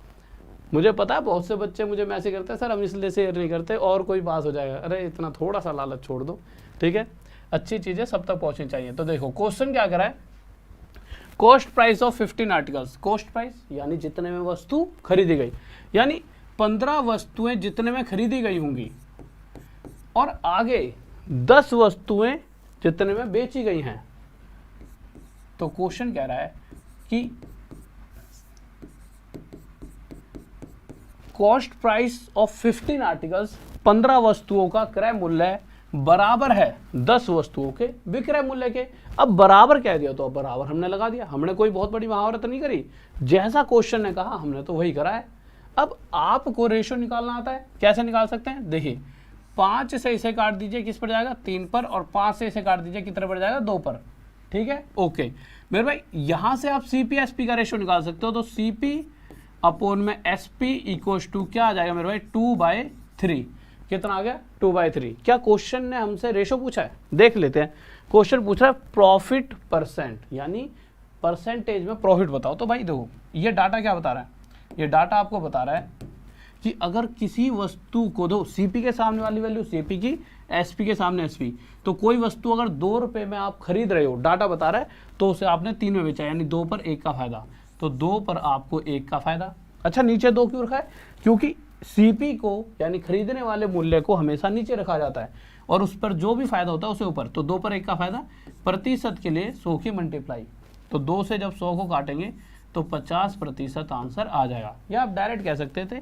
मुझे पता है बहुत से बच्चे मुझे मैसेज करते हैं, सर हम इसलिए शेयर नहीं करते और कोई बात हो जाएगा। अरे इतना थोड़ा सा लालच छोड़ दो। ठीक है, अच्छी चीज़ें सब तक पहुँचनी चाहिए। तो देखो क्वेश्चन क्या करा है, cost price of 15 articles. Cost price यानी जितने में वस्तु खरीदी गई, यानी 15 वस्तुएं जितने में खरीदी गई होंगी, और आगे 10 वस्तुएं जितने में बेची गई हैं। तो क्वेश्चन कह रहा है कि कॉस्ट प्राइस ऑफ 15 आर्टिकल्स, 15 वस्तुओं का क्रय मूल्य बराबर है 10 वस्तुओं के विक्रय मूल्य के। अब बराबर कह दिया तो अब बराबर हमने लगा दिया, हमने कोई बहुत बड़ी महावरत नहीं करी, जैसा क्वेश्चन ने कहा हमने तो वही करा है। अब आपको रेशियो निकालना आता है, कैसे निकाल सकते हैं? देखिए 5 से इसे काट दीजिए, किस पर जाएगा? 3 पर, और 5 से इसे काट दीजिए, कितने पर जाएगा? 2 पर। ठीक है, ओके मेरे भाई, यहां से आप सीपी एसपी का रेशियो निकाल सकते हो। तो सीपी अपॉन में एसपी इक्वल्स टू क्या आ जाएगा मेरे भाई? 2/3। कितना आ गया? 2/3। क्या क्वेश्चन ने हमसे रेशियो पूछा है? देख लेते हैं। क्वेश्चन पूछ रहा है प्रॉफिट परसेंट, यानी परसेंटेज में प्रॉफिट बताओ। तो भाई देखो ये डाटा क्या बता रहा है? ये डाटा आपको बता रहा है कि अगर किसी वस्तु को दो, सीपी के सामने वाली वैल्यू सीपी की, एसपी के सामने एसपी, तो कोई वस्तु अगर 2 रुपए में आप खरीद रहे हो, डाटा बता रहा है, तो उसे आपने 3 में बेचा, यानी 2 पर 1 का फायदा। तो 2 पर आपको 1 का फायदा। अच्छा नीचे 2 क्यों रखा है? क्योंकि सीपी को यानी खरीदने वाले मूल्य को हमेशा नीचे रखा जाता है और उस पर जो भी फायदा होता है उसे ऊपर। तो 2 पर 1 का फायदा, प्रतिशत के लिए 100 की मल्टीप्लाई। तो 2 से जब 100 को काटेंगे तो 50% आंसर आ जाएगा। या आप डायरेक्ट कह सकते थे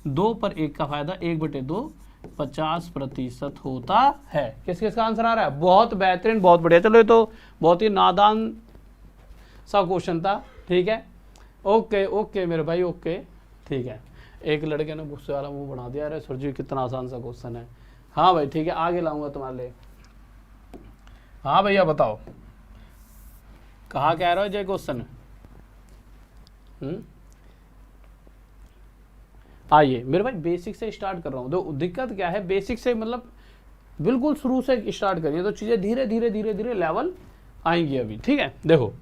2 पर 1 का फायदा 1/2 50% होता है। किस किस का आंसर आ रहा है? बहुत बेहतरीन, बहुत बढ़िया। चलो ये तो बहुत ही नादान सा क्वेश्चन था। ठीक है, ओके ओके मेरे भाई, ओके ठीक है। एक लड़के ने गुस्से वाला मुंह बना दिया, अरे सर जी कितना आसान सा क्वेश्चन है। हाँ भाई ठीक है, आगे लाऊंगा तुम्हारे लिए। हाँ भैया बताओ, कहाँ कह रहे हो ये क्वेश्चन? आइए मेरे भाई, बेसिक से स्टार्ट कर रहा हूँ। तो दिक्कत क्या है, बेसिक से मतलब बिल्कुल शुरू से स्टार्ट करिए तो चीजें धीरे धीरे धीरे धीरे लेवल आएंगी अभी। ठीक है, देखो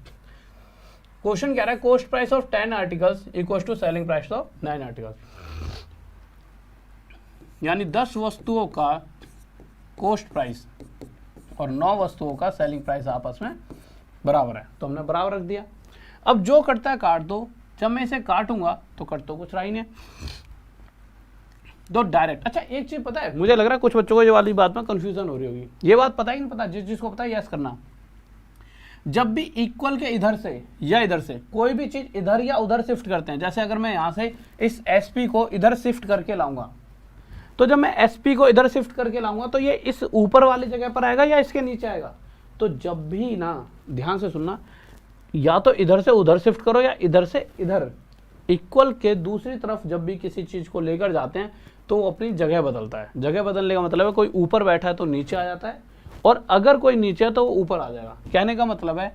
क्वेश्चन कह रहा है cost price of 10 articles equals to selling price of 9 articles, यानी 10 वस्तुओं का कॉस्ट प्राइस और 9 वस्तुओं का सेलिंग प्राइस आपस में बराबर है। तो हमने बराबर रख दिया। अब जो कटता है काट दो। जब मैं इसे काटूंगा तो कट तो कुछ रहा ही नहीं, तो डायरेक्ट। अच्छा एक चीज पता है, मुझे लग रहा है कुछ बच्चों को ये वाली बात में कंफ्यूजन हो रही होगी। ये बात पता ही नहीं पता? जिसको पता है यस करना। जब भी इक्वल के इधर से या इधर से कोई भी चीज इधर या उधर शिफ्ट करते हैं, जैसे अगर मैं यहां से इस एसपी को इधर शिफ्ट करके लाऊंगा, तो जब मैं एसपी को इधर शिफ्ट करके लाऊंगा तो ये इस ऊपर वाली जगह पर आएगा या इसके नीचे आएगा? तो जब भी ना, ध्यान से सुनना, या तो इधर से उधर शिफ्ट करो या इधर से इधर। इक्वल के दूसरी तरफ जब भी किसी चीज को लेकर जाते हैं तो वो अपनी जगह बदलता है। जगह बदलने का मतलब है कोई ऊपर बैठा है तो नीचे आ जाता है, और अगर कोई नीचे है तो वो ऊपर आ जाएगा। कहने का मतलब है,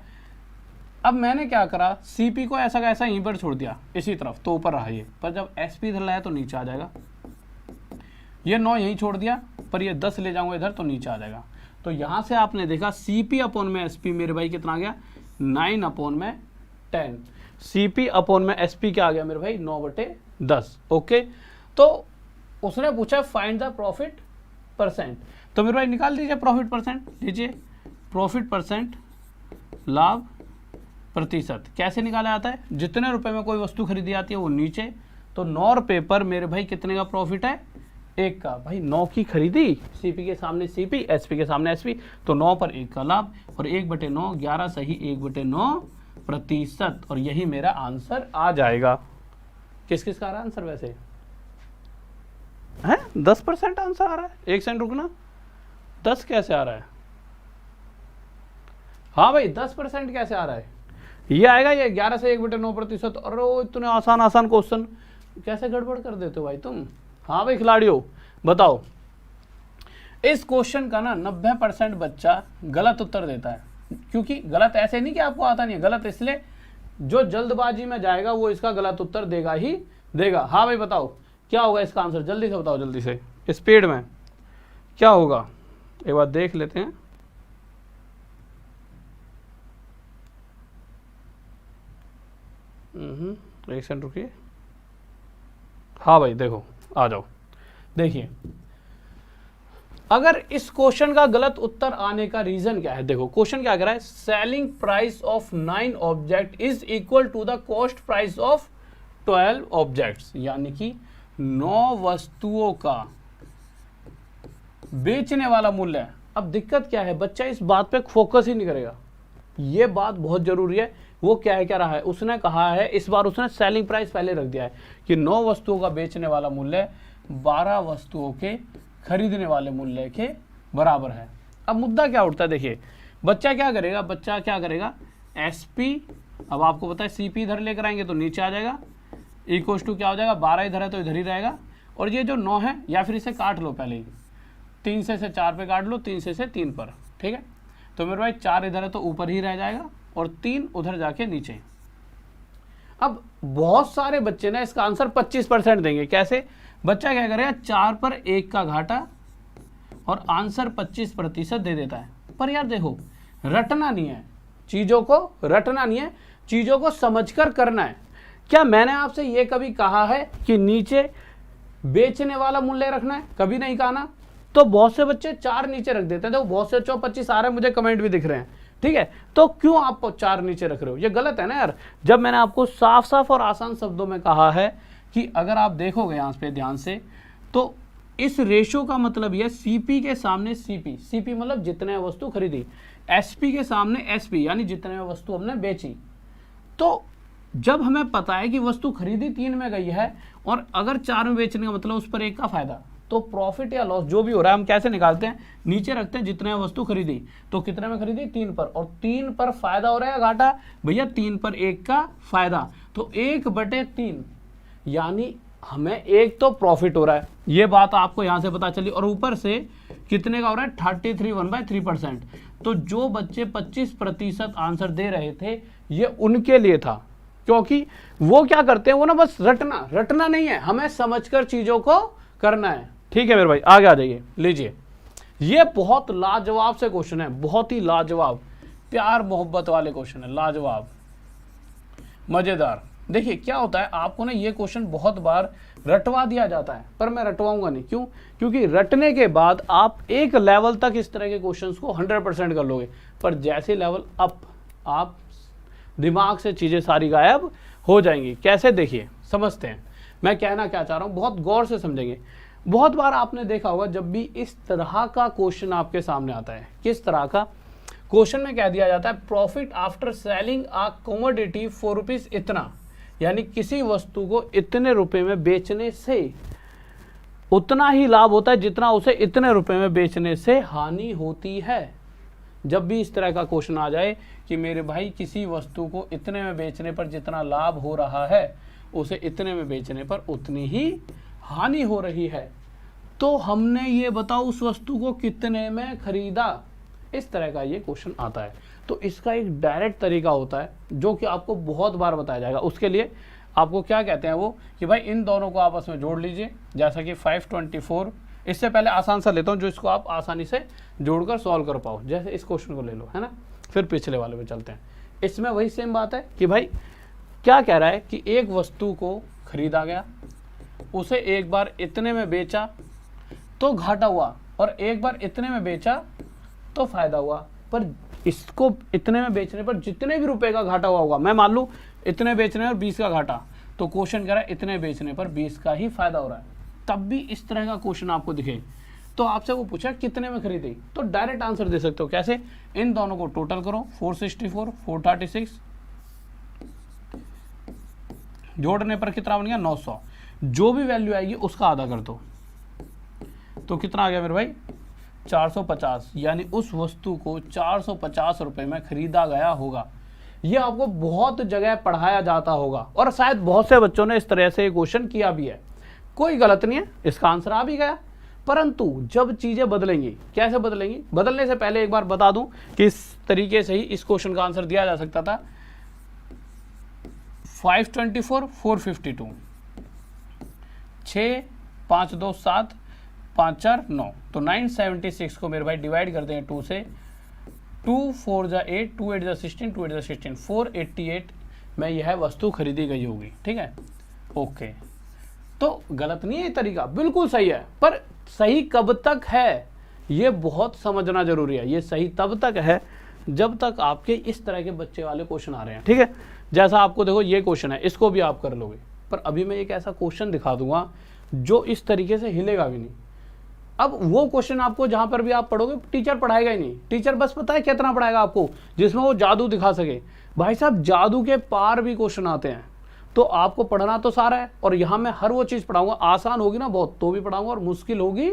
अब मैंने क्या करा, सीपी को ऐसा का ऐसा यहीं पर छोड़ दिया इसी तरफ, तो ऊपर रहा ये, पर जब एसपी इधर लाया तो नीचे आ जाएगा। ये 9 यहीं छोड़ दिया, पर ये 10 ले जाऊंगा इधर तो नीचे आ जाएगा। तो यहां से आपने देखा सीपी अपॉन में एसपी मेरे भाई कितना आ गया? 9 अपॉन में 10। सीपी अपॉन में एसपी क्या आ गया मेरे भाई? 9/10। ओके, तो उसने पूछा फाइंड द प्रॉफिट परसेंट, तो मेरे भाई निकाल दीजिए प्रॉफिट परसेंट। लीजिए प्रॉफिट परसेंट, लाभ प्रतिशत कैसे निकाला जाता है? जितने रुपए में कोई वस्तु खरीदी जाती है वो नीचे, तो 9 रुपए पर मेरे भाई कितने का प्रॉफिट है? 1 का। भाई 9 की खरीदी, सीपी के सामने सीपी, एसपी के सामने एसपी, तो 9 पर 1 का लाभ, और 1/9 11 सही 1/9%, और यही मेरा आंसर आ जाएगा। किस किस का आ रहा है आंसर वैसे? है 10% आंसर आ रहा है। एक सेकंड रुकना, 10 कैसे आ रहा है? हाँ भाई 10% कैसे आ रहा है? ये आएगा ये 11 से 1/9%। और इतने आसान आसान क्वेश्चन कैसे गड़बड़ कर देते हो भाई तुम? हाँ भाई खिलाड़ियों बताओ, इस क्वेश्चन का ना 90% बच्चा गलत उत्तर देता है। क्योंकि गलत ऐसे नहीं कि आपको आता नहीं है, गलत इसलिए जो जल्दबाजी में जाएगा वो इसका गलत उत्तर देगा ही देगा। हाँ भाई बताओ क्या होगा इसका आंसर? जल्दी से बताओ, जल्दी से, स्पीड में क्या होगा एक बार देख लेते हैं। एक सेकंड रुकिए। हाँ भाई देखो, आ जाओ। देखिए अगर इस क्वेश्चन का गलत उत्तर आने का रीजन क्या है, देखो क्वेश्चन क्या कह रहा है, selling price of 9 object is equal to the cost price of 12 objects, यानी कि 9 वस्तुओं का बेचने वाला मूल्य है। अब दिक्कत क्या है, बच्चा इस बात पे फोकस ही नहीं करेगा। ये बात बहुत जरूरी है। वो क्या रहा है, उसने कहा है, इस बार उसने सेलिंग प्राइस पहले रख दिया है कि 9 वस्तुओं का बेचने वाला मूल्य 12 वस्तुओं के खरीदने वाले मूल्य के बराबर है। अब मुद्दा क्या उठता है, देखिए बच्चा क्या करेगा, एसपी, अब आपको पता है सीपी इधर लेकर आएंगे तो नीचे आ जाएगा, इक्वल टू क्या हो जाएगा, 12 इधर है तो इधर ही रहेगा, और ये जो 9 है, या फिर इसे काट लो पहले ही, 3 से 4 पे काट लो, 3 से 3 पर, ठीक है। तो मेरे भाई 4 इधर है तो ऊपर ही रह जाएगा, और 3 उधर जाके नीचे। अब बहुत सारे बच्चे ना इसका आंसर 25% देंगे। कैसे? बच्चा क्या करेगा, 4 पर 1 का घाटा और आंसर 25% दे देता है। पर यार देखो, रटना नहीं है चीज़ों को, रटना नहीं है, चीज़ों को समझकर करना है। क्या मैंने आपसे ये कभी कहा है कि नीचे बेचने वाला मूल्य रखना है? कभी नहीं कहा ना। तो बहुत से बच्चे 4 नीचे रख देते हैं। देखो बहुत से 25 आ रहे हैं, मुझे कमेंट भी दिख रहे हैं, ठीक है। तो क्यों आप 4 नीचे रख रहे हो? ये गलत है ना यार। जब मैंने आपको साफ साफ और आसान शब्दों में कहा है कि अगर आप देखोगे यहाँ पे ध्यान से, तो इस रेशो का मतलब यह सीपी के सामने सीपी, सीपी मतलब जितने वस्तु खरीदी, एसपी के सामने एसपी यानी जितने वस्तु हमने बेची। तो जब हमें पता है कि वस्तु खरीदी 3 में गई है और अगर 4 में बेचने का मतलब उस पर 1 का फायदा, तो प्रॉफिट या लॉस जो भी हो रहा है हम कैसे निकालते हैं, नीचे रखते हैं जितने वस्तु खरीदी, तो कितने में खरीदी, 3 पर, और 3 पर फायदा हो रहा है घाटा, भैया 3 पर 1 का फायदा, तो 1/3 यानी हमें 1 तो प्रॉफिट हो रहा है। ये बात आपको यहां से पता चली, और ऊपर से कितने का हो रहा है, 33 1/3%। तो जो बच्चे 25% आंसर दे रहे थे ये उनके लिए था, क्योंकि वो क्या करते हैं, वो ना बस रटना नहीं है, हमें समझकर चीजों को करना है। ठीक है मेरे भाई, आगे आ जाइए। लीजिए, ये बहुत लाजवाब से क्वेश्चन है, बहुत ही लाजवाब, प्यार मोहब्बत वाले क्वेश्चन है, लाजवाब मजेदार। देखिए क्या होता है, आपको ना ये क्वेश्चन बहुत बार रटवा दिया जाता है, पर मैं रटवाऊंगा नहीं। क्यों? क्योंकि रटने के बाद आप एक लेवल तक इस तरह के क्वेश्चंस को 100% कर लोगे, पर जैसे लेवल अप, आप दिमाग से चीजें सारी गायब हो जाएंगी। कैसे? देखिए, समझते हैं मैं कहना क्या चाह रहा हूं, बहुत गौर से समझेंगे। बहुत बार आपने देखा होगा जब भी इस तरह का क्वेश्चन आपके सामने आता है, किस तरह का क्वेश्चन में कह दिया जाता है, profit after selling a commodity ₹4 इतना, यानी किसी वस्तु को इतने रुपए में बेचने से उतना ही लाभ होता है जितना उसे इतने रुपए में बेचने से हानि होती है। जब भी इस तरह का क्वेश्चन आ जाए कि मेरे भाई किसी वस्तु को इतने में बेचने पर जितना लाभ हो रहा है उसे इतने में बेचने पर उतनी ही हानि हो रही है, तो हमने ये बताओ उस वस्तु को कितने में खरीदा। इस तरह का ये क्वेश्चन आता है। तो इसका एक डायरेक्ट तरीका होता है जो कि आपको बहुत बार बताया जाएगा। उसके लिए आपको क्या कहते हैं वो, कि भाई इन दोनों को आपस में जोड़ लीजिए, जैसा कि 524। इससे पहले आसान सा लेता हूँ जो इसको आप आसानी से जोड़कर सॉल्व कर पाओ। जैसे इस क्वेश्चन को ले लो, है ना, फिर पिछले वाले पे चलते हैं। इसमें वही सेम बात है कि भाई क्या कह रहा है कि एक वस्तु को खरीदा गया, उसे एक बार इतने में बेचा तो घाटा हुआ, और एक बार इतने में बेचा तो फायदा हुआ। पर इसको इतने में बेचने पर जितने भी रुपए का घाटा हुआ होगा, मैं मान लूं इतने बेचने पर 20 का घाटा, तो क्वेश्चन कह रहा है इतने बेचने पर 20 का ही फायदा हो रहा है। तब भी इस तरह का क्वेश्चन आपको दिखे तो आपसे वो पूछा कितने में खरीदी, तो डायरेक्ट आंसर दे सकते हो। कैसे? इन दोनों को टोटल करो, 464 436, जोड़ने पर कितना बन गया, 900। जो भी वैल्यू आएगी उसका आधा कर दो, तो कितना आ गया मेरे भाई, 450। यानी उस वस्तु को 450 रुपए में खरीदा गया होगा। ये आपको बहुत जगह पढ़ाया जाता होगा, और शायद बहुत से बच्चों ने इस तरह से क्वेश्चन किया भी है। कोई गलत नहीं है, इसका आंसर आ भी गया। परंतु जब चीजें बदलेंगी, कैसे बदलेंगी, बदलने से पहले एक बार बता दूं कि इस तरीके से ही इस क्वेश्चन का आंसर दिया जा सकता था। 524 452, 6 5 2 7 5 4 9, तो 976 को मेरे भाई डिवाइड कर दें 2 से, 2 4 जा 8, 2 8 जा 16, 2 8 जा 16, 488 में यह वस्तु खरीदी गई होगी। ठीक है, ओके। तो गलत नहीं है ये तरीका, बिल्कुल सही है। पर सही कब तक है ये बहुत समझना जरूरी है। ये सही तब तक है जब तक आपके इस तरह के बच्चे वाले क्वेश्चन आ रहे हैं। ठीक है, जैसा आपको देखो ये क्वेश्चन है, इसको भी आप कर लोगे, पर अभी मैं एक ऐसा क्वेश्चन दिखा दूंगा जो इस तरीके से हिलेगा भी नहीं। अब वो क्वेश्चन आपको जहां पर भी आप पढ़ोगे टीचर पढ़ाएगा ही नहीं। टीचर बस पता है कितना पढ़ाएगा आपको, जिसमें वो जादू दिखा सके। भाई साहब, जादू के पार भी क्वेश्चन आते हैं, तो आपको पढ़ना तो सारा है, और यहाँ मैं हर वो चीज़ पढ़ाऊंगा। आसान होगी ना बहुत तो भी पढ़ाऊंगा, और मुश्किल होगी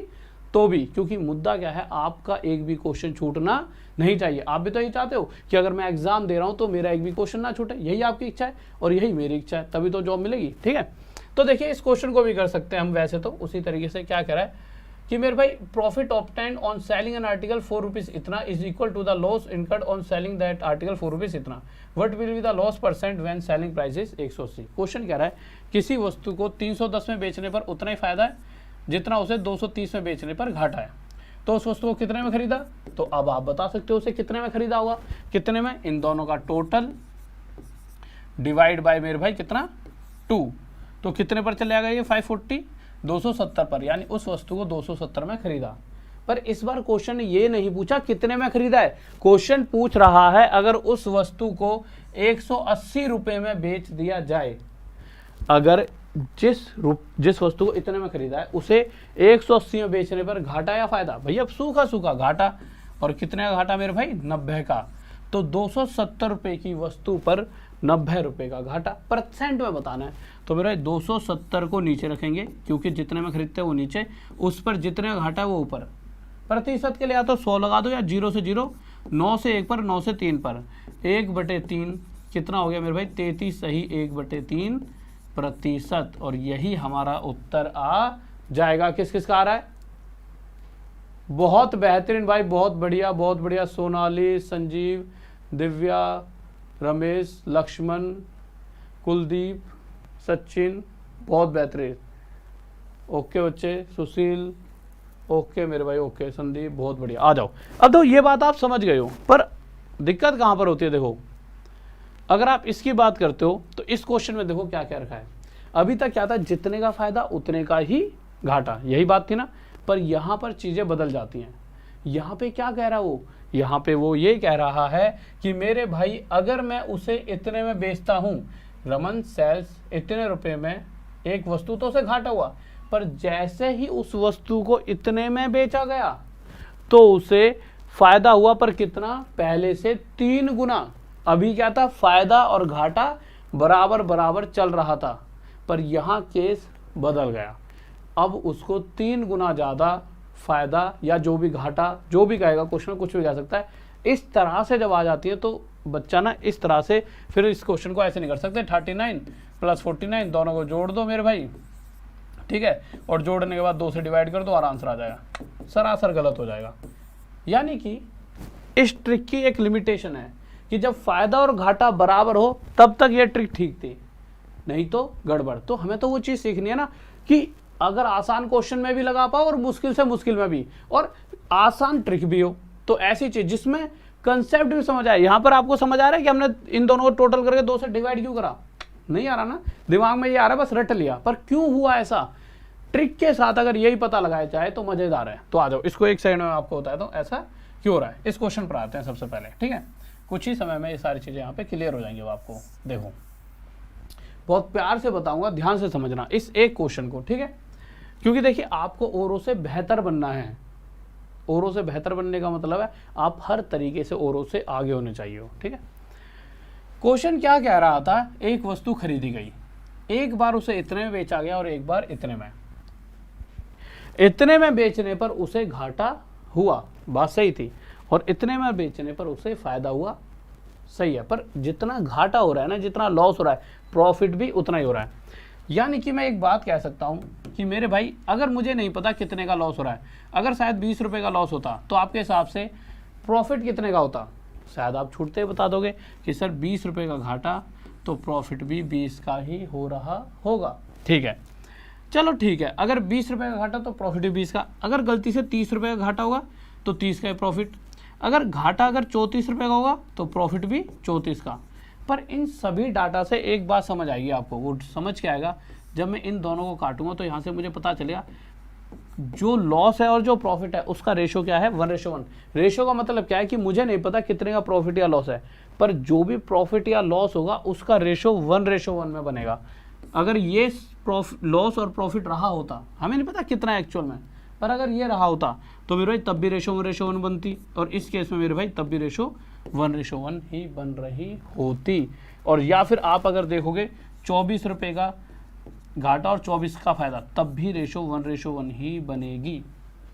तो भी, क्योंकि मुद्दा क्या है, आपका एक भी क्वेश्चन छूटना नहीं चाहिए। आप भी तो यही चाहते हो कि अगर मैं एग्जाम दे रहा हूं तो मेरा एक भी क्वेश्चन ना छूटे, यही आपकी इच्छा है और यही मेरी इच्छा है, तभी तो जॉब मिलेगी। ठीक है, तो देखिए इस क्वेश्चन को भी कर सकते हैं हम वैसे तो उसी तरीके से। क्या कह रहा है कि मेरे भाई profit obtained on selling an article 4 rupees इतना is equal to the loss incurred on selling that article 4 rupees इतना, what will be the loss percent when selling price is 180। Question कह रहा है किसी वस्तु को 310 में बेचने पर उतना ही फायदा है जितना उसे 230 में बेचने पर घाटा है, तो उस वस्तु को कितने में खरीदा। तो अब आप बता सकते हो उसे कितने में खरीदा होगा, कितने में, इन दोनों का टोटल डिवाइड बाय मेरे भाई कितना 2, तो कितने पर चले आएगा ये 540, 270 पर, यानी उस वस्तु को 270 में खरीदा। पर इस बार क्वेश्चन ने ये नहीं पूछा कितने में खरीदा है, क्वेश्चन पूछ रहा है अगर उस वस्तु को 180 रुपए में बेच दिया जाए, अगर जिस वस्तु को इतने में खरीदा है उसे 180 में बेचने पर घाटा या फायदा। भैया सूखा सूखा घाटा, और कितने का घाटा मेरे भाई 90 का, तो 270 रुपए की वस्तु पर 90 रुपए का घाटा, परसेंट में बताना है। तो मेरा 270 को नीचे रखेंगे क्योंकि जितने में खरीदते हैं वो नीचे, उस पर जितने का घाटा है वो ऊपर। प्रतिशत के लिए या तो 100 लगा दो या 0 से 0, 9 से 1 पर, 9 से 3 पर, 1/3 कितना हो गया मेरे भाई 33 सही 1/3 प्रतिशत, और यही हमारा उत्तर आ जाएगा। किस किस का आ रहा है, बहुत बेहतरीन भाई, बहुत बढ़िया बहुत बढ़िया। सोनाली, संजीव, दिव्या, रमेश, लक्ष्मण, कुलदीप, सचिन, बहुत बेहतरीन। ओके बच्चे, सुशील, ओके मेरे भाई, ओके संदीप, बहुत बढ़िया। आ जाओ, अब तो ये बात आप समझ गए हो, पर दिक्कत कहाँ पर होती है, देखो अगर आप इसकी बात करते हो तो इस क्वेश्चन में देखो क्या क्या रखा है। अभी तक क्या था, जितने का फायदा उतने का ही घाटा, यही बात थी ना, पर यहाँ पर चीजें बदल जाती हैं। यहाँ पे क्या कह रहा है वो, यहाँ पे वो ये कह रहा है कि मेरे भाई अगर मैं उसे इतने में बेचता हूँ, रमन सेल्स इतने रुपए में एक वस्तु, तो उसे घाटा हुआ, पर जैसे ही उस वस्तु को इतने में बेचा गया तो उसे फायदा हुआ, पर कितना, पहले से 3 गुना। अभी क्या था, फायदा और घाटा बराबर बराबर चल रहा था, पर यहाँ केस बदल गया, अब उसको 3 गुना ज़्यादा फायदा या जो भी घाटा, जो भी कहेगा क्वेश्चन में कुछ भी कह सकता है। इस तरह से जब आ जाती है तो बच्चा ना इस तरह से, फिर इस क्वेश्चन को ऐसे नहीं कर सकते 39 + 49 दोनों को जोड़ दो मेरे भाई, ठीक है, और जोड़ने के बाद 2 से डिवाइड कर दो और आंसर आ जाएगा, सरासर गलत हो जाएगा। यानी कि इस ट्रिक की एक लिमिटेशन है कि जब फायदा और घाटा बराबर हो तब तक ये ट्रिक ठीक थी, नहीं तो गड़बड़। तो हमें तो वो चीज़ सीखनी है ना कि अगर आसान क्वेश्चन में भी लगा पाओ और मुश्किल से मुश्किल में भी, और आसान ट्रिक भी हो, तो ऐसी चीज जिसमें कंसेप्ट भी समझ आए। यहाँ पर आपको समझ आ रहा है कि हमने इन दोनों को टोटल करके 2 से डिवाइड क्यों करा, नहीं आ रहा ना, दिमाग में ये आ रहा है, बस रट लिया, पर क्यों हुआ ऐसा, ट्रिक के साथ अगर यही पता लगाया जाए तो मजेदार है। तो आ जाओ, इसको एक सेकंड में आपको बताया तो ऐसा क्यों हो रहा है। इस क्वेश्चन पर आते हैं सबसे पहले, ठीक है, कुछ ही समय में ये सारी चीजें यहाँ पे क्लियर हो जाएंगी। वो आपको देखो बहुत प्यार से बताऊंगा, ध्यान से समझना इस एक क्वेश्चन को, ठीक है, क्योंकि देखिए आपको औरों से बेहतर बनना है। औरों से बेहतर बनने का मतलब है आप हर तरीके से औरों से आगे होने चाहिए हो, ठीक है। क्वेश्चन क्या कह रहा था, एक वस्तु खरीदी गई, एक बार उसे इतने में बेचा गया और एक बार इतने में। इतने में बेचने पर उसे घाटा हुआ, बात सही थी, और इतने में बेचने पर उसे फायदा हुआ, सही है, पर जितना घाटा हो रहा है ना, जितना लॉस हो रहा है, प्रॉफिट भी उतना ही हो रहा है। यानी कि मैं एक बात कह सकता हूं कि मेरे भाई अगर मुझे नहीं पता कितने का लॉस हो रहा है, अगर शायद 20 रुपए का लॉस होता तो आपके हिसाब से प्रॉफिट कितने का होता, शायद आप छूटते ही बता दोगे कि सर 20 रुपए का घाटा, तो प्रॉफिट भी 20 का ही हो रहा होगा, ठीक है। चलो ठीक है, अगर 20 रुपए का घाटा तो प्रॉफिट भी 20 का, अगर गलती से 30 रुपए का घाटा होगा तो 30 का ही प्रॉफिट, अगर घाटा अगर 34 रुपए का होगा तो प्रॉफिट भी 34 का। पर इन सभी डाटा से एक बात समझ आएगी आपको, वो समझ के आएगा जब मैं इन दोनों को काटूंगा, तो यहाँ से मुझे पता चलेगा जो लॉस है और जो प्रॉफिट है उसका रेशो क्या है, 1:1। रेशो का मतलब क्या है कि मुझे नहीं पता कितने का प्रॉफिट या लॉस है, पर जो भी प्रॉफिट या लॉस होगा उसका रेशो 1:1 में बनेगा। अगर ये लॉस और प्रॉफिट रहा होता, हमें नहीं पता कितना एक्चुअल में, पर अगर ये रहा होता तो मेरे भाई तब भी रेशो 1:1 बनती, और इस केस में मेरे भाई तब भी रेशो 1:1 ही बन रही होती। और या फिर आप अगर देखोगे 24 रुपए का घाटा और 24 का फायदा, तब भी रेशो 1:1 ही बनेगी।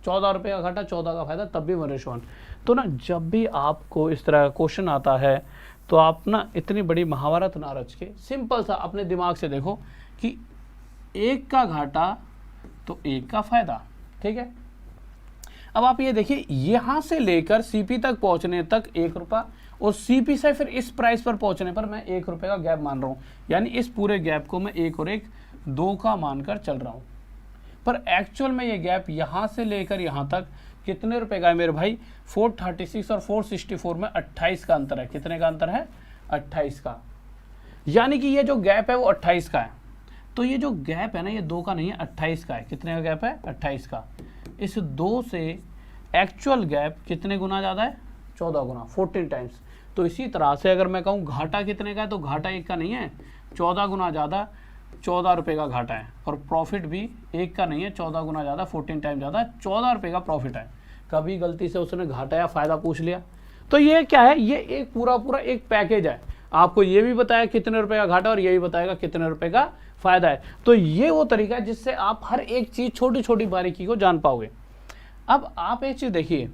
14 रुपये का घाटा, 14 का फायदा, तब भी 1:1। तो ना जब भी आपको इस तरह का क्वेश्चन आता है तो आप ना इतनी बड़ी महाभारत ना रच के सिंपल सा अपने दिमाग से देखो कि 1 का घाटा तो 1 का फायदा, ठीक है। अब आप ये देखिए, यहाँ से लेकर सीपी तक पहुँचने तक 1 रुपया, और सीपी से फिर इस प्राइस पर पहुँचने पर मैं 1 रुपये का गैप मान रहा हूँ, यानी इस पूरे गैप को मैं 1 और 1 2 का मानकर चल रहा हूँ। पर एक्चुअल में ये गैप यहाँ से लेकर यहाँ तक कितने रुपए का है मेरे भाई? 436 और 464 में 28 का अंतर है। कितने का अंतर है? 28 का। यानी कि ये जो गैप है वो 28 का है। तो ये जो गैप है ना, ये 2 का नहीं है, 28 का है। कितने का गैप है? 28 का। इस 2 से एक्चुअल गैप कितने गुना ज़्यादा है? 14 गुना, 14 टाइम्स। तो इसी तरह से अगर मैं कहूँ घाटा कितने का है, तो घाटा 1 का नहीं है, 14 गुना ज़्यादा, 14 रुपये का घाटा है। और प्रॉफिट भी 1 का नहीं है, 14 गुना ज़्यादा, 14 टाइम ज़्यादा, 14 रुपये का प्रॉफिट है। कभी गलती से उसने घाटा या फ़ायदा पूछ लिया तो ये क्या है? ये एक पूरा एक पैकेज है। आपको ये भी बताया कितने रुपए का घाटा और ये भी बताएगा कितने रुपए का फ़ायदा है। तो ये वो तरीका है जिससे आप हर एक चीज़, छोटी छोटी बारीकी को जान पाओगे। अब आप एक चीज़ देखिए,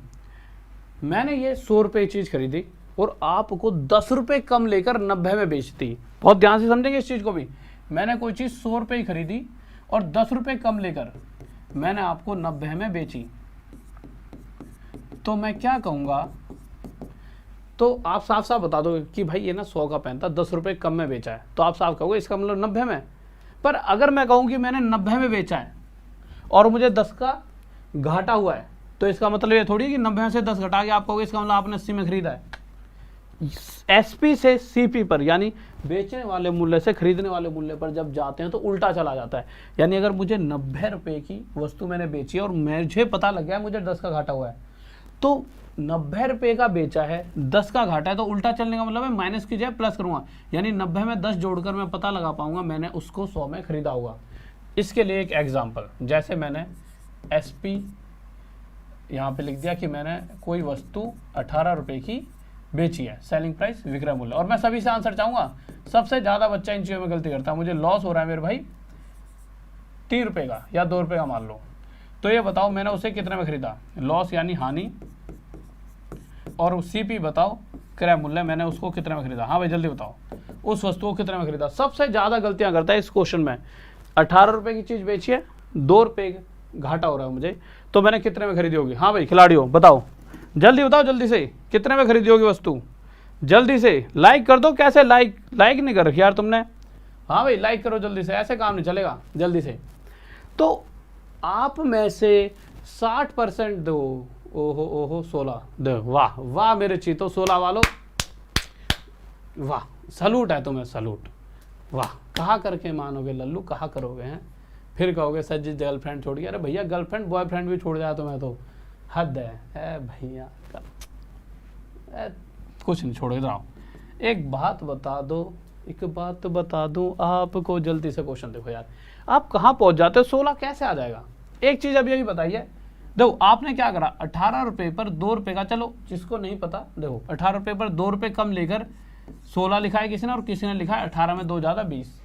मैंने ये 100 रुपये चीज़ खरीदी और आपको 10 रुपये कम लेकर 90 में बेचती। बहुत ध्यान से समझेंगे इस चीज़ को भी। मैंने कोई चीज़ 100 रुपये खरीदी और 10 रुपये कम लेकर मैंने आपको 90 में बेची, तो मैं क्या कहूँगा? तो आप साफ साफ बता दो कि भाई ये ना 100 का पेन था, 10 रुपये कम में बेचा है, तो आप साफ कहोगे इसका मतलब 90 में। पर अगर मैं कहूँ कि मैंने 90 में बेचा है और मुझे 10 का घाटा हुआ है, तो इसका मतलब ये थोड़ी कि 90 में से 10 घटा के आप कहोगे इसका मतलब आपने 80 में खरीदा है। एसपी से सीपी पर, यानी बेचने वाले मूल्य से खरीदने वाले मूल्य पर जब जाते हैं तो उल्टा चला जाता है। यानी अगर मुझे 90 रुपये की वस्तु मैंने बेची और मुझे पता लग गया मुझे 10 का घाटा हुआ है, तो 90 रुपये का बेचा है, 10 का घाटा है, तो उल्टा चलने का मतलब है माइनस की जगह प्लस करूँगा। यानी 90 में 10 जोड़कर मैं पता लगा पाऊंगा मैंने उसको 100 में खरीदा होगा। इसके लिए एक एग्जाम्पल, जैसे मैंने एसपी यहाँ पे लिख दिया कि मैंने कोई वस्तु 18 रुपये की बेची है, सेलिंग प्राइस विक्रय मूल्य, और मैं सभी से आंसर चाहूँगा। सबसे ज़्यादा बच्चा इन चीज़ों में गलती करता है। मुझे लॉस हो रहा है मेरे भाई 3 रुपये का या 2 रुपये का मान लो, तो ये बताओ मैंने उसे कितने में खरीदा? लॉस यानी हानि, और सीपी बताओ क्रय मूल्य, मैंने उसको कितने में खरीदा? हाँ भाई जल्दी बताओ, उस वस्तु को कितने में खरीदा? सबसे ज़्यादा गलतियाँ करता है इस क्वेश्चन में। 18 रुपये की चीज़ बेची है, 2 रुपये घाटा हो रहा है मुझे, तो मैंने कितने में खरीदी होगी? हाँ भाई खिलाड़ियों बताओ, जल्दी बताओ, जल्दी से, कितने में खरीदी होगी वस्तु? जल्दी से लाइक कर दो। कैसे लाइक नहीं कर रखी यार तुमने? हाँ भाई लाइक करो जल्दी से, ऐसे काम नहीं चलेगा, जल्दी से। तो आप में से 60% दो, ओहो 16 दो। वाह वाह मेरे चीतो 16 वालों, वाह, सलूट है तुम्हें, सलूट। वाह, कहा करके मानोगे लल्लू, कहा करोगे हैं, फिर कहोगे सर जी गर्लफ्रेंड छोड़ गया। अरे भैया गर्लफ्रेंड बॉयफ्रेंड भी छोड़ जाए तो मैं तो हद है भैया। कुछ नहीं, छोड़ो इधर आओ। एक बात बता दूं आपको, जल्दी से क्वेश्चन देखो यार, आप कहाँ पहुँच जाते हो? 16 कैसे आ जाएगा? एक चीज़ अभी बताइए। देखो आपने क्या करा, 18 रुपये पर 2 रुपये का, चलो जिसको नहीं पता देखो, 18 रुपये पर 2 रुपये कम लेकर 16 लिखा है किसी ने, और किसी ने लिखा है 18 में 2 ज़्यादा 20।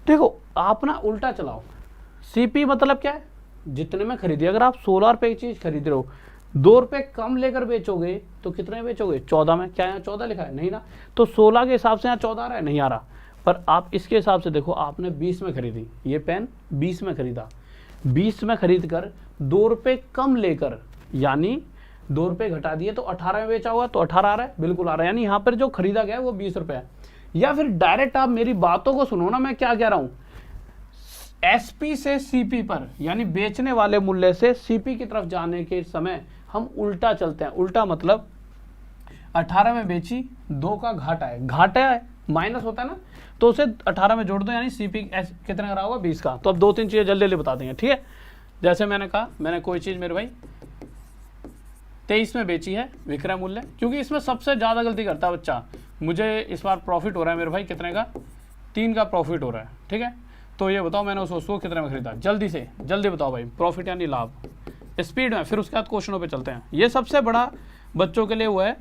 देखो आप ना उल्टा चलाओ। सीपी मतलब क्या है? जितने में खरीदी। अगर आप 16 रुपये की चीज़ खरीद रहे हो, 2 रुपये कम लेकर बेचोगे तो कितने में बेचोगे? 14 में। क्या यहाँ 14 लिखा है? नहीं ना। तो 16 के हिसाब से यहाँ 14 आ रहा है? नहीं आ रहा। पर आप इसके हिसाब से देखो, आपने 20 में खरीदी, ये पेन 20 में खरीदा, 20 में खरीद कर 2 रुपये कम लेकर, यानी 2 रुपये घटा दिए तो 18 में बेचा हुआ, तो 18 आ रहा है? बिल्कुल आ रहा है। यानी यहाँ पर जो खरीदा गया है वो 20 रुपये है। या फिर डायरेक्ट आप मेरी बातों को सुनो ना, मैं क्या कह रहा हूँ। एसपी से सीपी पर, यानी बेचने वाले मूल्य से सीपी की तरफ जाने के समय हम उल्टा चलते हैं। उल्टा मतलब 18 में बेची, 2 का घाटा है, घाटा है माइनस होता है ना, तो उसे 18 में जोड़ दो, यानी सीपी कितने का रहा होगा? 20 का। तो अब 2-3 चीज़ें जल्दी जल्दी बता देंगे, ठीक है। जैसे मैंने कहा, मैंने कोई चीज़ मेरे भाई 23 में बेची है, विक्रय मूल्य, क्योंकि इसमें सबसे ज़्यादा गलती करता है बच्चा। मुझे इस बार प्रॉफिट हो रहा है मेरे भाई, कितने का? 3 का प्रॉफिट हो रहा है, ठीक है। तो ये बताओ मैंने उस वस्तु को कितने में खरीदा? जल्दी से जल्दी बताओ भाई, प्रॉफिट यानी लाभ, स्पीड में। फिर उसके बाद क्वेश्चनों पे चलते हैं। ये सबसे बड़ा बच्चों के लिए वो है,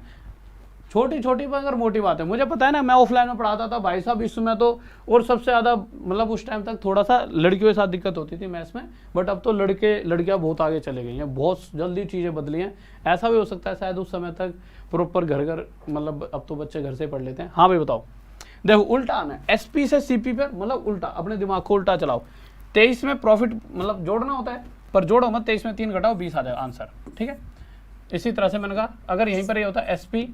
छोटी छोटी मगर मोटी बात है। मुझे पता है ना, मैं ऑफलाइन में पढ़ाता था भाई साहब, इसमें तो और सबसे ज़्यादा मतलब उस टाइम तक थोड़ा सा लड़कियों के साथ दिक्कत होती थी मैथ्स में, बट अब तो लड़के लड़कियां बहुत आगे चले गई हैं, बहुत जल्दी चीज़ें बदली हैं। ऐसा भी हो सकता है शायद उस समय तक प्रॉपर घर घर, मतलब अब तो बच्चे घर से पढ़ लेते हैं। हाँ भाई बताओ, देखो उल्टा आना है SP से CP पर, मतलब उल्टा, अपने दिमाग को उल्टा चलाओ। 23 में प्रॉफिट मतलब जोड़ना होता है, पर जोड़ो मत, 23 में 3 घटाओ 20 आ जाएगा आंसर, ठीक है। इसी तरह से मैंने कहा अगर यहीं पर ये होता है SP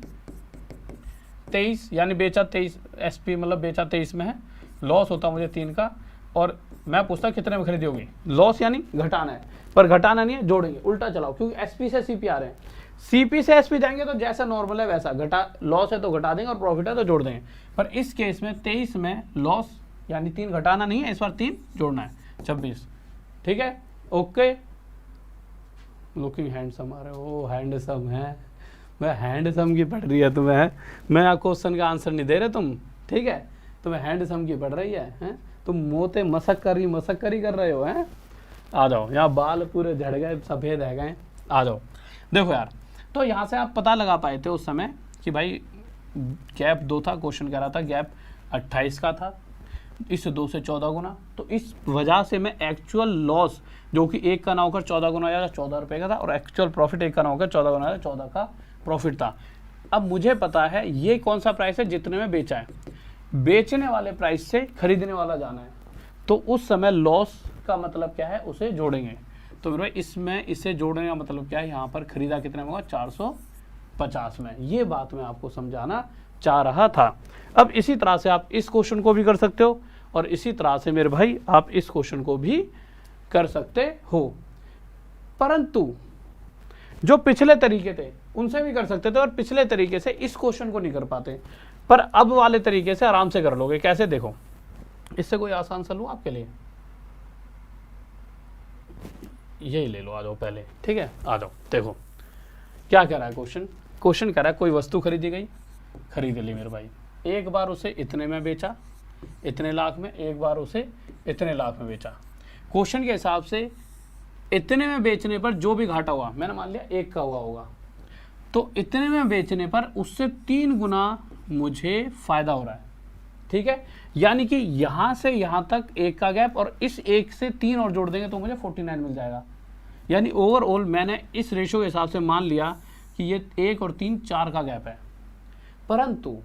23 यानी बेचा 23, SP मतलब बेचा 23 में है, लॉस होता मुझे 3 का, और मैं पूछता कितने में खरीदी होगी, लॉस यानी घटाना है, पर घटाना नहीं है, जोड़ेंगे, उल्टा चलाओ, क्योंकि SP से CP आ रहे हैं। CP से SP जाएंगे तो जैसा नॉर्मल है वैसा, घटा लॉस है तो घटा देंगे और प्रॉफिट है तो जोड़ देंगे, पर इस केस में 23 में लॉस यानी 3 घटाना नहीं है, इस बार 3 जोड़ना है, 26, ठीक है। ओके, लुकिंग हैंडसम आ रहे हो, हैंडसम है, मैं हैंडसम की पढ़ रही है तुम्हें, मैं क्वेश्चन का आंसर नहीं दे रहे तुम, ठीक है, तुम्हें हैंडसम की पढ़ रही है? तुम मोते मसक करी कर रहे हो, हैं? आ जाओ, यहाँ बाल पूरे झड़ गए, सफ़ेद है गए, आ जाओ। देखो यार, तो यहाँ से आप पता लगा पाए थे उस समय कि भाई गैप 2 था, क्वेश्चन कह रहा था गैप 28 का था, इस 2 से 14 गुना, तो इस वजह से मैं एक्चुअल लॉस जो कि 1 का ना होकर 14 गुना आया, 14 रुपये का था, और एक्चुअल प्रॉफिट 1 का ना होकर 14 गुना आया, 14 का प्रॉफिट था। अब मुझे पता है ये कौन सा प्राइस है जितने में बेचा है, बेचने वाले प्राइस से खरीदने वाला जाना है, तो उस समय लॉस का मतलब क्या है, उसे जोड़ेंगे। तो मेरे भाई इसमें इसे जोड़ने का मतलब क्या है, यहाँ पर खरीदा कितने में होगा, 450 में। ये बात मैं आपको समझाना चाह रहा था। अब इसी तरह से आप इस क्वेश्चन को भी कर सकते हो, और इसी तरह से मेरे भाई आप इस क्वेश्चन को भी कर सकते हो, परंतु जो पिछले तरीके थे उनसे भी कर सकते थे, और पिछले तरीके से इस क्वेश्चन को नहीं कर पाते, पर अब वाले तरीके से आराम से कर लोगे। कैसे, देखो, इससे कोई आसान सा लूं आपके लिए, यही ले लो, आ जाओ पहले, ठीक है, आ जाओ। देखो क्या कह रहा है क्वेश्चन कह रहा है कोई वस्तु खरीदी गई, खरीद ली मेरे भाई, एक बार उसे इतने में बेचा, इतने लाख में, एक बार उसे इतने लाख में बेचा। क्वेश्चन के हिसाब से इतने में बेचने पर जो भी घाटा हुआ, मैंने मान लिया 1 का हुआ होगा, तो इतने में बेचने पर उससे 3 गुना मुझे फायदा हो रहा है, ठीक है। यानी कि यहाँ से यहाँ तक 1 का गैप, और इस 1 से 3 और जोड़ देंगे तो मुझे 49 मिल जाएगा। यानी ओवरऑल मैंने इस रेशो के हिसाब से मान लिया कि ये 1 और 3 4 का गैप है, परंतु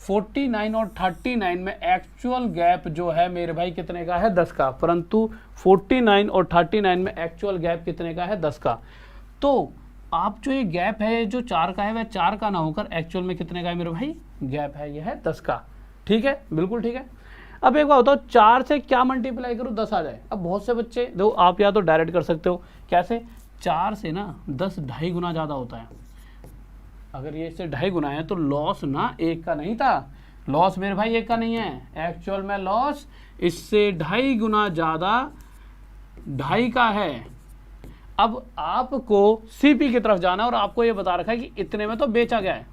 49 और 39 में एक्चुअल गैप जो है मेरे भाई कितने का है, 10 का, परंतु 49 और 39 में एक्चुअल गैप कितने का है, 10 का। तो आप जो ये गैप है जो 4 का है, वह 4 का ना होकर एक्चुअल में कितने का है मेरे भाई, गैप है ये है 10 का, ठीक है, बिल्कुल ठीक है। अब एक बात बताओ, 4 से क्या मल्टीप्लाई करूँ 10 आ जाए। अब बहुत से बच्चे देखो, आप या तो डायरेक्ट कर सकते हो, कैसे, 4 से ना 10 2.5 गुना ज़्यादा होता है, अगर ये इससे 2.5 गुना है तो लॉस ना 1 का नहीं था, लॉस मेरे भाई 1 का नहीं है, एक्चुअल में लॉस इससे 2.5 गुना ज़्यादा 2.5 का है। अब आपको CP की तरफ जाना, और आपको ये बता रखा है कि इतने में तो बेचा गया है,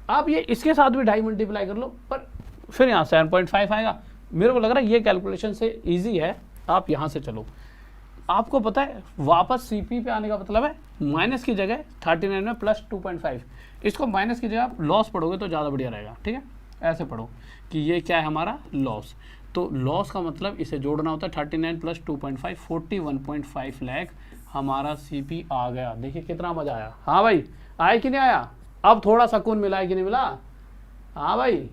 आप ये इसके साथ भी 2.5 मल्टीप्लाई कर लो, पर फिर यहाँ 7.5 आएगा। मेरे को लग रहा है ये कैलकुलेशन से इजी है, आप यहाँ से चलो। आपको पता है वापस CP पे आने का मतलब है माइनस की जगह 39 में प्लस 2.5, इसको माइनस की जगह आप लॉस पढ़ोगे तो ज़्यादा बढ़िया रहेगा, ठीक है। ऐसे पढ़ो कि ये क्या है हमारा लॉस, तो लॉस का मतलब इसे जोड़ना होता है 39 प्लस 2.5, 41.5 लाख हमारा CP आ गया। देखिए कितना मजा आया, हाँ भाई आया कि नहीं आया, अब थोड़ा सुकून मिला है कि नहीं मिला, हाँ भाई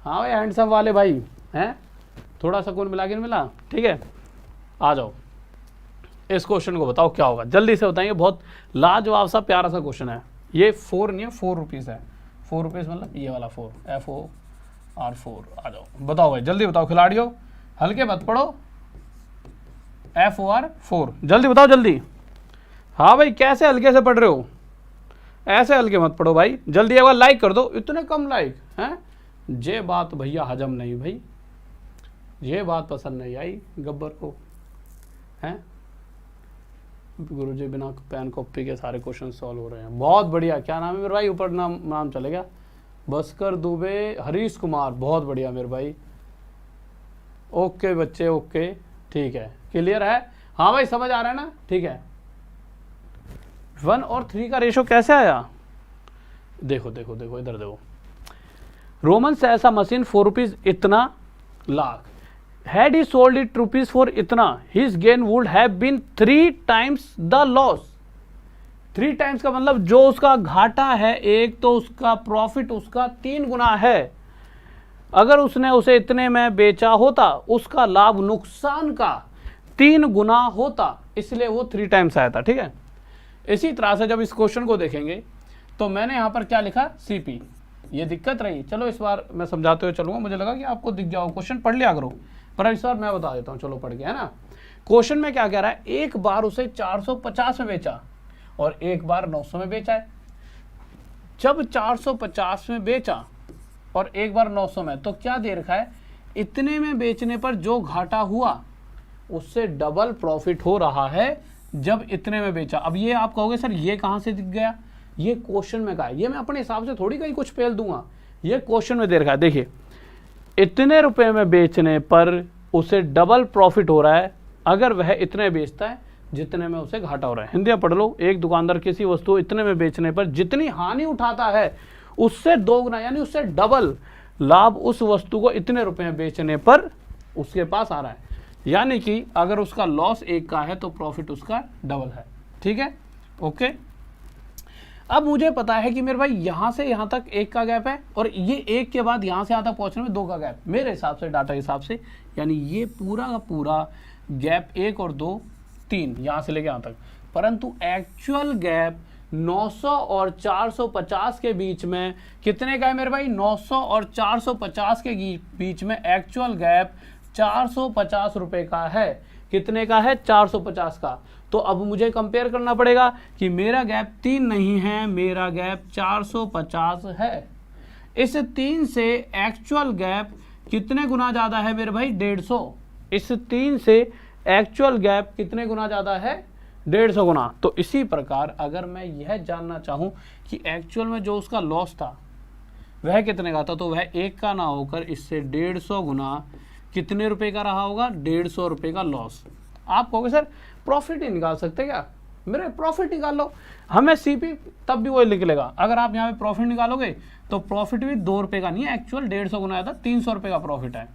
हैंडसम वाले भाई हैं, थोड़ा सुकून मिला कि नहीं मिला, ठीक है। आ जाओ, इस क्वेश्चन को बताओ क्या होगा, जल्दी से बताएंगे, बहुत लाजवाब सा प्यारा सा क्वेश्चन है। ये 4 नहीं है, 4 रुपीज़ है, 4 रुपीज़ मतलब ये वाला 4, FOR4। आ जाओ बताओ भाई, जल्दी बताओ खिलाड़ियों, हल्के मत पढ़ो, FOR4 जल्दी बताओ जल्दी। हाँ भाई कैसे हल्के से पढ़ रहे हो, ऐसे हल्के मत पढ़ो भाई, जल्दी एक बार लाइक कर दो, इतने कम लाइक हैं, ये बात भैया हजम नहीं भाई, ये बात पसंद नहीं आई गब्बर को, हैं। गुरुजी बिना पेन कॉपी के सारे क्वेश्चन सॉल्व हो रहे हैं, बहुत बढ़िया। क्या नाम है मेरे भाई, ऊपर नाम चलेगा, बस्कर दुबे, हरीश कुमार, बहुत बढ़िया मेरे भाई। ओके बच्चे ओके, ठीक है, क्लियर है, हाँ भाई समझ आ रहा है ना, ठीक है। 1 और 3 का रेशो कैसे आया, देखो देखो देखो इधर देखो, रोमन से ऐसा मशीन 4 रुपीज इतना lakh, had he sold it rupees for इतना, his gain would have been 3 times the loss. 3 times का मतलब जो उसका घाटा है एक, तो उसका प्रॉफिट उसका 3 गुना है। अगर उसने उसे इतने में बेचा होता, उसका लाभ नुकसान का 3 गुना होता, इसलिए वो 3 टाइम्स आया था। ठीक है, इसी तरह से जब इस क्वेश्चन को देखेंगे तो मैंने यहां पर क्या लिखा, सीपी, ये दिक्कत रही। चलो इस बार मैं समझाते हुए चलूंगा, मुझे लगा कि आपको दिख जाओ, क्वेश्चन पढ़ लिया करो, पर इस बार मैं बता देता हूं, चलो पढ़ के, है ना। क्वेश्चन में क्या कह रहा है, एक बार उसे 450 में बेचा और एक बार 900 में बेचा है। जब 450 में बेचा और एक बार 900 में, तो क्या दे रखा है, इतने में बेचने पर जो घाटा हुआ उससे डबल प्रॉफिट हो रहा है जब इतने में बेचा। अब ये आप कहोगे सर ये कहां से दिख गया, ये क्वेश्चन में कहा है, ये मैं अपने हिसाब से थोड़ी कहीं कुछ पेल दूंगा, ये क्वेश्चन में दे रखा है। देखिए, इतने रुपए में बेचने पर उसे डबल प्रॉफिट हो रहा है अगर वह इतने बेचता है जितने में उसे घाटा हो रहा है। हिंदी में पढ़ लो, एक दुकानदार किसी वस्तु इतने में बेचने पर जितनी हानि उठाता है उससे 2 गुना यानी उससे डबल लाभ उस वस्तु को इतने रुपए में बेचने पर उसके पास आ रहा है। यानी कि अगर उसका लॉस 1 का है तो प्रॉफिट उसका डबल है। ठीक है, ओके। अब मुझे पता है कि मेरे भाई यहां से यहां तक 1 का गैप है और ये 1 के बाद यहां से यहां तक पहुंचने में 2 का गैप, मेरे हिसाब से, डाटा के हिसाब से, यानी ये पूरा का पूरा गैप 1 और 2 3 यहां से लेके यहां तक। परंतु एक्चुअल गैप 900 और 450 के बीच में कितने का है मेरे भाई, 900 और 450 के बीच में एक्चुअल गैप 450 रुपए का है। कितने का है, 450 का। तो अब मुझे कंपेयर करना पड़ेगा कि मेरा गैप 3 नहीं है, मेरा गैप 450 है। इस 3 से एक्चुअल गैप कितने गुना ज्यादा है मेरे भाई, 150। इस 3 से एक्चुअल गैप कितने गुना ज्यादा है, 150 गुना। तो इसी प्रकार अगर मैं यह जानना चाहूं कि एक्चुअल में जो उसका लॉस था वह कितने का था, तो वह 1 का ना होकर इससे 150 गुना कितने रुपए का रहा होगा, 150 रुपए का लॉस। आप कहोगे सर प्रॉफिट ही निकाल सकते क्या, मेरे प्रॉफिट निकाल लो, हमें सीपी तब भी वही निकलेगा। अगर आप यहाँ पे प्रॉफिट निकालोगे तो प्रॉफिट भी 2 रुपए का नहीं है, एक्चुअल 150 गुना था, 300 रुपए का प्रॉफिट है।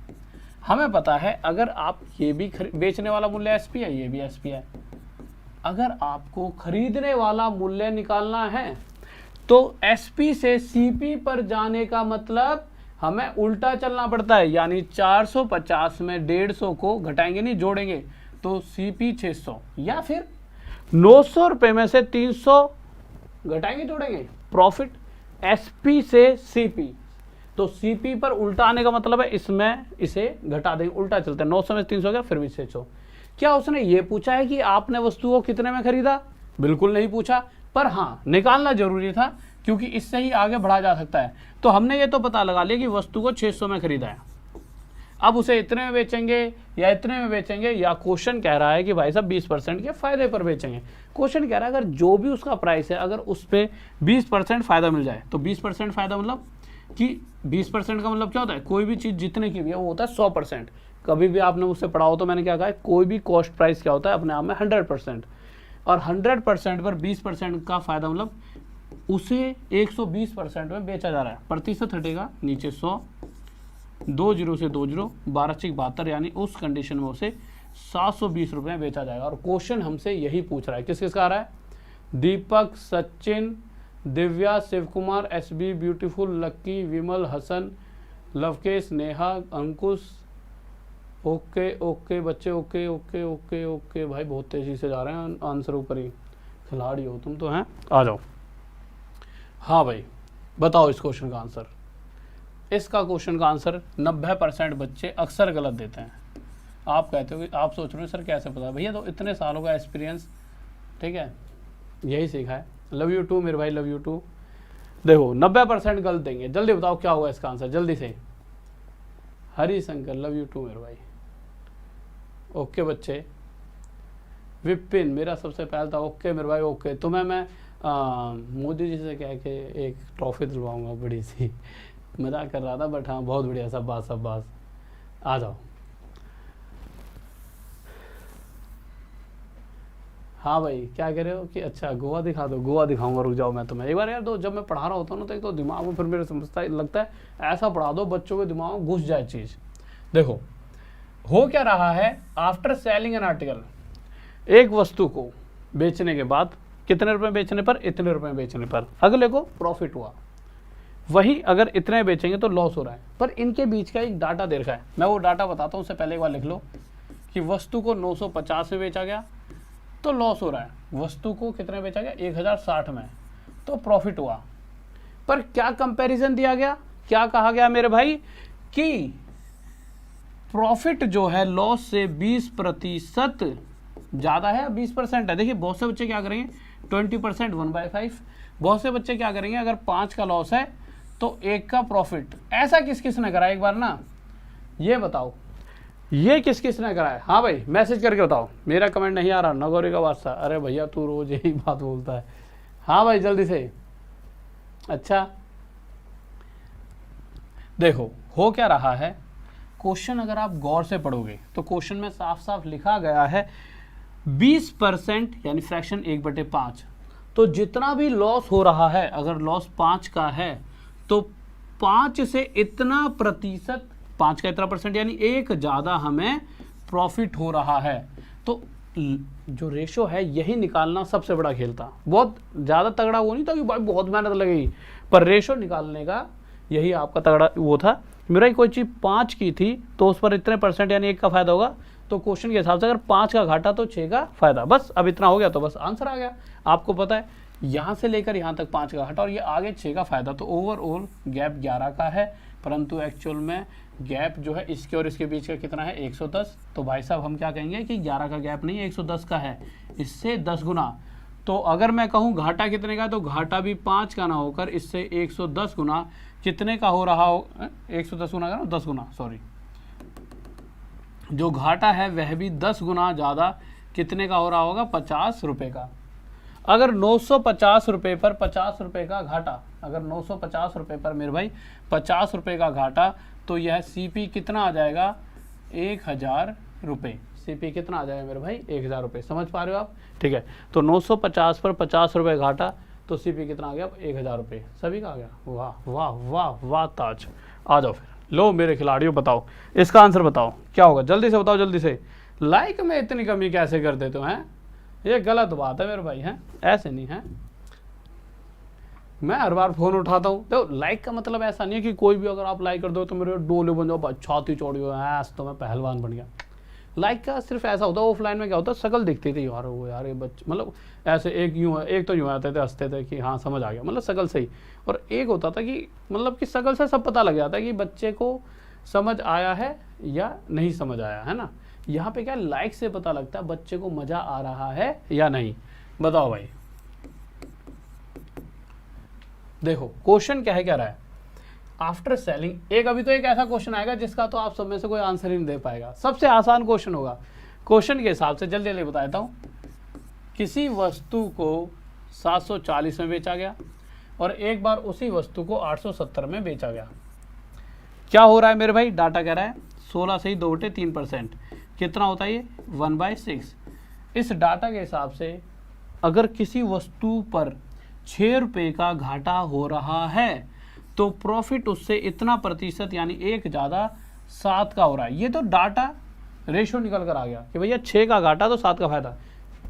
हमें पता है अगर आप ये भी बेचने वाला मूल्य एसपी है, ये भी एसपी है। अगर आपको खरीदने वाला मूल्य निकालना है तो एसपी से सीपी पर जाने का मतलब हमें उल्टा चलना पड़ता है, यानी 450 में 150 को घटाएंगे नहीं, जोड़ेंगे, तो सीपी 600, या फिर 900 रुपए में से 300 घटाएंगे जोड़ेंगे, प्रॉफिट एसपी से सीपी। तो सीपी पर उल्टा आने का मतलब है इसमें इसे घटा देंगे, उल्टा चलता है, 900 में 300 गया फिर भी 600। क्या उसने ये पूछा है कि आपने वस्तु को कितने में खरीदा, बिल्कुल नहीं पूछा, पर हाँ निकालना जरूरी था क्योंकि इससे ही आगे बढ़ा जा सकता है। तो हमने ये तो पता लगा लिया कि वस्तु को 600 में खरीदा है, अब उसे इतने में बेचेंगे या इतने में बेचेंगे, या क्वेश्चन कह रहा है कि भाई साहब 20% के फायदे पर बेचेंगे। क्वेश्चन कह रहा है अगर जो भी उसका प्राइस है अगर उस पर 20% फायदा मिल जाए, तो 20% फायदा मतलब कि 20% का मतलब क्या होता है, कोई भी चीज़ जितने की भी है वो होता है 100%। कभी भी आपने मुझसे पढ़ा हो तो मैंने क्या कहा है, कोई भी कॉस्ट प्राइस क्या होता है अपने आप में 100%, और 100% पर 20% का फायदा मतलब उसे 120% में बेचा जा रहा है। प्रतिशत हटेगा नीचे 100, 2 जीरो से 2 जीरो, 12×72, यानी उस कंडीशन में उसे 720 रुपये में बेचा जाएगा। और क्वेश्चन हमसे यही पूछ रहा है, किस किस का आ रहा है, दीपक, सचिन, दिव्या, शिव कुमार, एसबी, ब्यूटीफुल, लक्की, विमल, हसन, लवकेश, नेहा, अंकुश। ओके ओके बच्चे, ओके ओके ओके ओके भाई, बहुत तेजी से जा रहे हैं आंसर ऊपर ही, खिलाड़ी हो तुम तो, हैं, आ जाओ। हाँ भाई बताओ इस क्वेश्चन का आंसर। इसका क्वेश्चन का आंसर 90% बच्चे अक्सर गलत देते हैं। आप कहते हो कि आप सोच रहे हो सर कैसे पता, भैया तो इतने सालों का एक्सपीरियंस, ठीक है, यही सीखा है। लव यू टू मेरे भाई, लव यू टू। देखो 90% गलत देंगे, जल्दी बताओ क्या होगा इसका आंसर, जल्दी से। हरी शंकर, लव यू टू मेरे भाई। ओके बच्चे, विपिन मेरा सबसे पहला था, ओके मेरे भाई, ओके। तुम्हें मैं मोदी जी से कह के एक ट्रॉफी दिलवाऊंगा बड़ी सी, मजाक कर रहा था, बट हाँ बहुत बढ़िया, सब बात आ जाओ। हाँ भाई क्या कह रहे हो कि अच्छा गोवा दिखा दो, गोवा दिखाऊंगा, रुक जाओ मैं तुम्हें एक बार यार। तो जब मैं पढ़ा रहा होता हूँ ना तो एक तो दिमाग में फिर मेरे समझता लगता है ऐसा पढ़ा दो बच्चों के दिमाग में घुस जाए चीज़। देखो हो क्या रहा है, आफ्टर सेलिंग एन आर्टिकल, एक वस्तु को बेचने के बाद कितने रुपए बेचने पर, इतने रुपए बेचने पर अगले को प्रॉफिट हुआ, वही अगर इतने बेचेंगे तो लॉस हो रहा है। पर इनके बीच का एक डाटा दे रखा है, मैं वो डाटा बताता हूँ। उससे पहले एक बार लिख लो कि वस्तु को 950 में बेचा गया तो लॉस हो रहा है, वस्तु को कितने बेचा गया 1060 में तो प्रॉफिट हुआ। पर क्या कंपैरिजन दिया गया, क्या कहा गया मेरे भाई कि प्रॉफिट जो है लॉस से 20% ज़्यादा है, 20% है। देखिए बहुत से बच्चे क्या करेंगे 20% 1/5, बहुत से बच्चे क्या करेंगे अगर 5 का लॉस है तो 1 का प्रॉफिट। ऐसा किस किस ने करा एक बार ना, ये बताओ ये किस किस ने करा है। हाँ भाई मैसेज करके बताओ, मेरा कमेंट नहीं आ रहा, नगौरी का वास्ता। अरे भैया तू रोज यही बात बोलता है। हाँ भाई जल्दी से। अच्छा देखो हो क्या रहा है, क्वेश्चन अगर आप गौर से पढ़ोगे तो क्वेश्चन में साफ साफ लिखा गया है 20% यानी फ्रैक्शन 1/5। तो जितना भी लॉस हो रहा है, अगर लॉस 5 का है तो 5 से इतना प्रतिशत, 5 का इतना परसेंट यानी 1 ज़्यादा हमें प्रॉफिट हो रहा है। तो जो रेशो है यही निकालना सबसे बड़ा खेल था। बहुत ज़्यादा तगड़ा वो नहीं था कि भाई बहुत मेहनत लगेगी, पर रेशो निकालने का यही आपका तगड़ा वो था। मेरा ही कोई चीज़ 5 की थी तो उस पर इतने परसेंट यानी 1 का फ़ायदा होगा, तो क्वेश्चन के हिसाब से अगर 5 का घाटा तो 6 का फ़ायदा। बस अब इतना हो गया तो बस आंसर आ गया। आपको पता है यहाँ से लेकर यहाँ तक 5 का घाटा और ये आगे 6 का फ़ायदा, तो ओवरऑल गैप 11 का है। परंतु एक्चुअल में गैप जो है इसके और इसके बीच का कितना है 110। तो भाई साहब हम क्या कहेंगे कि 11 का गैप नहीं 110 का है, इससे 10 गुना। तो अगर मैं कहूँ घाटा कितने का, तो घाटा भी 5 का ना होकर इससे 110 गुना कितने का हो रहा हो, 110 गुना का 10 गुना सॉरी, जो घाटा है वह भी 10 गुना ज़्यादा कितने का हो रहा होगा 50 रुपये का। अगर 950 रुपये पर 50 रुपये का घाटा, अगर 950 रुपये पर मेरे भाई 50 रुपये का घाटा, तो यह सीपी कितना आ जाएगा 1000 रुपये। सीपी कितना आ जाएगा मेरे भाई 1000 रुपये। समझ पा रहे हो आप? ठीक है, तो 950 पर 50 रुपये घाटा तो सीपी कितना आ गया 1000 रुपये। सभी का आ गया। वाह वाह वाह वाह ताज। आ जाओ फिर, लो मेरे खिलाड़ियों बताओ इसका आंसर बताओ क्या होगा, जल्दी से बताओ जल्दी से। लाइक में इतनी कमी कैसे कर देते हो हैं, ये गलत बात है मेरे भाई, हैं ऐसे नहीं है। मैं हर बार फोन उठाता हूँ। देखो लाइक का मतलब ऐसा नहीं है कि कोई भी अगर आप लाइक कर दो तो मेरे डोले बन जाओ, छाती चौड़ी हो ऐसा तो मैं पहलवान बन गया। लाइक का सिर्फ ऐसा होता है, ऑफलाइन में क्या होता है शकल दिखती थी यार, वो यार ये बच्चे मतलब ऐसे एक यूँ है, एक तो यूँ आते थे हंसते थे कि हाँ समझ आ गया, मतलब शकल से ही। और एक होता था कि मतलब कि शकल से सब पता लग जाता है कि बच्चे को समझ आया है या नहीं समझ आया है ना। यहाँ पे क्या लाइक से पता लगता है बच्चे को मज़ा आ रहा है या नहीं। बताओ भाई, देखो क्वेश्चन क्या है, क्या रहा है आफ्टर सेलिंग। एक अभी तो एक ऐसा क्वेश्चन आएगा जिसका तो आप सब में से कोई आंसर ही नहीं दे पाएगा, सबसे आसान क्वेश्चन होगा। क्वेश्चन के हिसाब से जल्दी जल्दी बता देता हूँ। किसी वस्तु को 740 में बेचा गया और एक बार उसी वस्तु को 870 में बेचा गया। क्या हो रहा है मेरे भाई, डाटा कह रहा है 16 से ही 2/3% कितना होता है ये 1/6। इस डाटा के हिसाब से अगर किसी वस्तु पर 6 रुपये का घाटा हो रहा है तो प्रॉफिट उससे इतना प्रतिशत यानी 1 ज़्यादा 7 का हो रहा है। ये तो डाटा रेशो निकल कर आ गया कि भैया 6 का घाटा तो 7 का फायदा।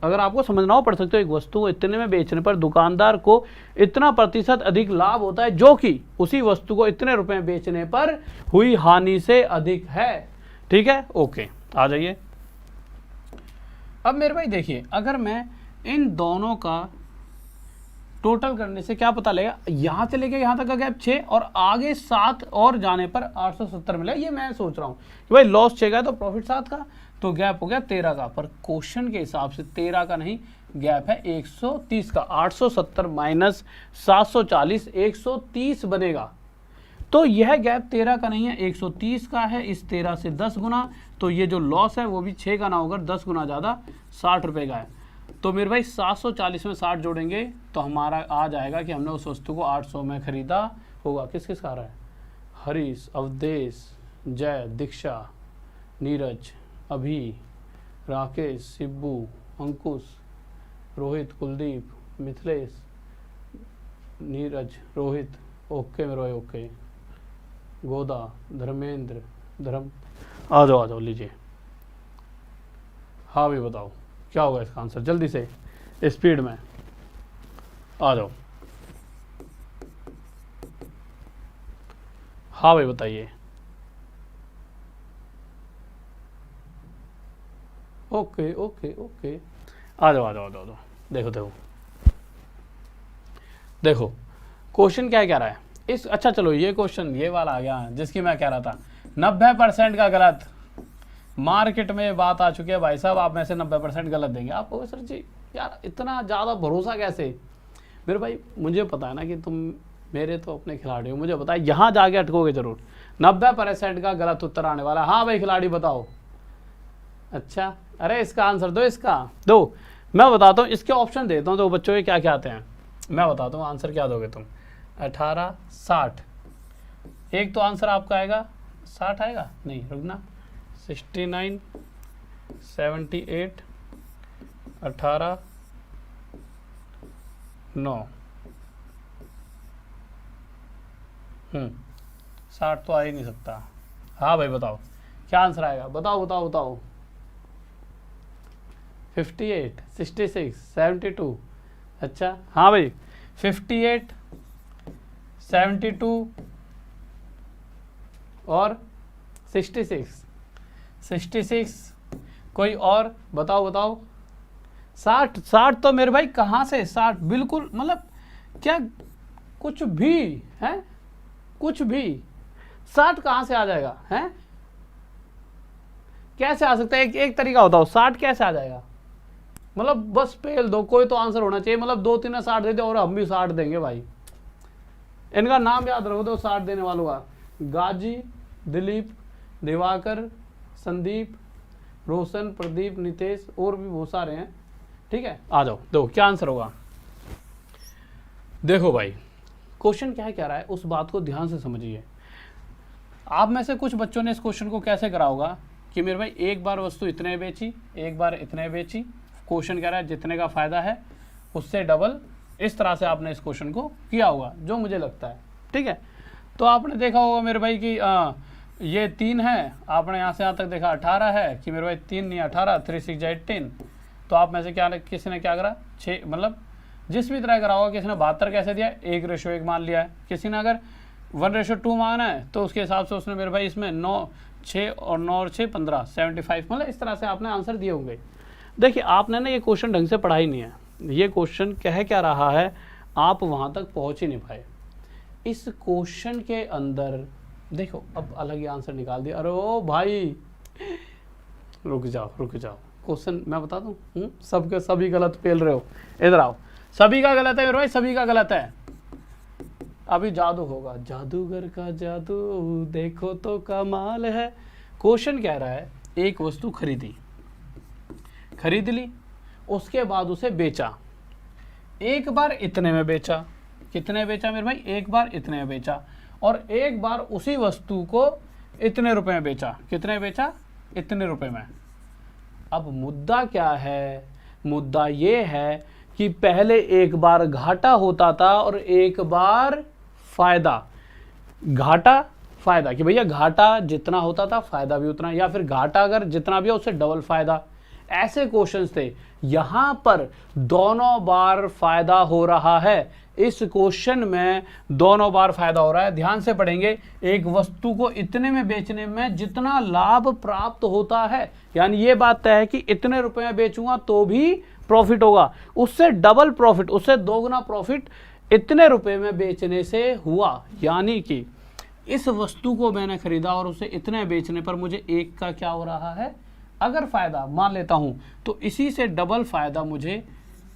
अगर आपको समझना हो पढ़ सकते हो, एक वस्तु को इतने में बेचने पर दुकानदार को इतना प्रतिशत अधिक लाभ होता है जो कि उसी वस्तु को इतने रुपए में बेचने पर हुई हानि से अधिक है। ठीक है, ओके आ जाइए। अब मेरे भाई देखिए, अगर मैं इन दोनों का टोटल करने से क्या पता लगेगा, यहाँ से लेके यहाँ तक का गैप 6 और आगे 7 और जाने पर 870 मिला। ये मैं सोच रहा हूँ कि भाई लॉस 6 का है तो प्रॉफिट 7 का, तो गैप हो गया 13 का। पर क्वेश्चन के हिसाब से 13 का नहीं, गैप है 130 का। 870 माइनस 740 130 बनेगा। तो यह गैप 13 का नहीं है 130 का है। इस 13 से 10 गुना, तो ये जो लॉस है वो भी 6 का ना होकर 10 गुना ज़्यादा 60 रुपये का है। तो मेरे भाई 740 में 60 जोड़ेंगे तो हमारा आ जाएगा कि हमने उस वस्तु को 800 में खरीदा होगा। किस किस का आ रहा है, हरीश, अवधेश, जय, दीक्षा, नीरज, अभी, राकेश, शिब्बू, अंकुश, रोहित, कुलदीप, मिथिलेश, नीरज, रोहित, ओके में रोए, ओके, गोदा, धर्मेंद्र, आ जाओ लीजिए। हाँ भाई बताओ क्या होगा इसका आंसर, जल्दी से स्पीड में आ जाओ। हाँ भाई बताइए। ओके ओके ओके, आ जाओ। देखो क्वेश्चन क्या कह रहा है इस, अच्छा चलो ये क्वेश्चन ये वाला आ गया जिसकी मैं कह रहा था 90% का गलत। मार्केट में बात आ चुकी है भाई साहब, आप में से 90% गलत देंगे। आप सर जी यार इतना ज़्यादा भरोसा कैसे? मेरे भाई मुझे पता है ना कि तुम मेरे तो अपने खिलाड़ी हो, मुझे पता है यहाँ जाके अटकोगे जरूर। 90% का गलत उत्तर आने वाला। हाँ भाई खिलाड़ी बताओ। अच्छा अरे इसका आंसर दो, इसका दो। मैं बताता हूँ, इसके ऑप्शन देता हूँ तो बच्चों के क्या क्या आते हैं मैं बताता हूँ। आंसर क्या दोगे तुम? 18, 60। एक तो आंसर आपका आएगा 60 आएगा, नहीं रुकना, 69, 78, 18, 9। 60 तो आ ही नहीं सकता। हाँ भाई बताओ क्या आंसर आएगा, बताओ। 58, 66, 72। अच्छा हाँ भाई 58, 72 और 66। कोई और बताओ। 60 तो मेरे भाई कहाँ से 60, बिल्कुल मतलब क्या कुछ भी है, कुछ भी 60 कहाँ से आ जाएगा है? कैसे आ सकता है? एक तरीका बताओ 60 कैसे आ जाएगा? मतलब बस पेल दो, कोई तो आंसर होना चाहिए। मतलब 2-3 ने 60 दे दे और हम भी 60 देंगे भाई। इनका नाम याद रखो दो 60 देने वालों का, गाजी, दिलीप, दिवाकर, संदीप, रोशन, प्रदीप, नितेश और भी बहुत सारे हैं। ठीक है आ जाओ, देखो क्या आंसर होगा। देखो भाई क्वेश्चन क्या कह रहा है उस बात को ध्यान से समझिए। आप में से कुछ बच्चों ने इस क्वेश्चन को कैसे करा होगा कि मेरे भाई एक बार वस्तु इतने बेची, एक बार इतने बेची। क्वेश्चन कह रहा है जितने का फायदा है उससे डबल। इस तरह से आपने इस क्वेश्चन को किया होगा जो मुझे लगता है। ठीक है तो आपने देखा होगा मेरे भाई कि ये 3 है, आपने यहाँ से यहाँ तक देखा 18 है कि मेरे भाई 3 नहीं 18, 3 6 18। तो आप में से क्या किसी ने क्या करा 6, मतलब जिस भी तरह करा होगा। किसी ने 72 कैसे दिया, 1:1 मान लिया है। किसी ने अगर 1:2 माना है तो उसके हिसाब से उसने मेरे भाई इसमें 9, 6 और 9 और 6 15, 75। मतलब इस तरह से आपने आंसर दिए होंगे। देखिए आपने ना ये क्वेश्चन ढंग से पढ़ा ही नहीं है। ये क्वेश्चन कह क्या रहा है, आप वहाँ तक पहुँच ही नहीं पाए। इस क्वेश्चन के अंदर देखो अब अलग ही आंसर निकाल दिया। अरे ओ भाई रुक जाओ। क्वेश्चन मैं बता दूं, सबके सभी गलत पेल रहे हो। इधर आओ, सभी का गलत है मेरे भाई, सभी का गलत है। अभी जादू होगा, जादूगर का जादू देखो तो कमाल है। क्वेश्चन कह रहा है एक वस्तु खरीद ली, उसके बाद उसे बेचा। एक बार इतने में बेचा, कितने बेचा मेरे भाई? एक बार इतने में बेचा। और एक बार उसी वस्तु को इतने रुपए में बेचा। कितने बेचा? इतने रुपए में। अब मुद्दा क्या है? मुद्दा ये है कि पहले एक बार घाटा होता था और एक बार फायदा। घाटा फायदा कि भैया घाटा जितना होता था फायदा भी उतना, या फिर घाटा अगर जितना भी हो उससे डबल फायदा। ऐसे क्वेश्चंस थे। यहां पर दोनों बार फायदा हो रहा है। इस क्वेश्चन में दोनों बार फायदा हो रहा है। ध्यान से पढ़ेंगे। एक वस्तु को इतने में बेचने में जितना लाभ प्राप्त होता है, यानी ये बात तय है कि इतने रुपए में बेचूंगा तो भी प्रॉफिट होगा, उससे डबल प्रॉफिट, उससे दोगुना प्रॉफिट इतने रुपए में बेचने से हुआ। यानी कि इस वस्तु को मैंने खरीदा और उसे इतने बेचने पर मुझे एक का क्या हो रहा है, अगर फायदा मान लेता हूं तो इसी से डबल फायदा मुझे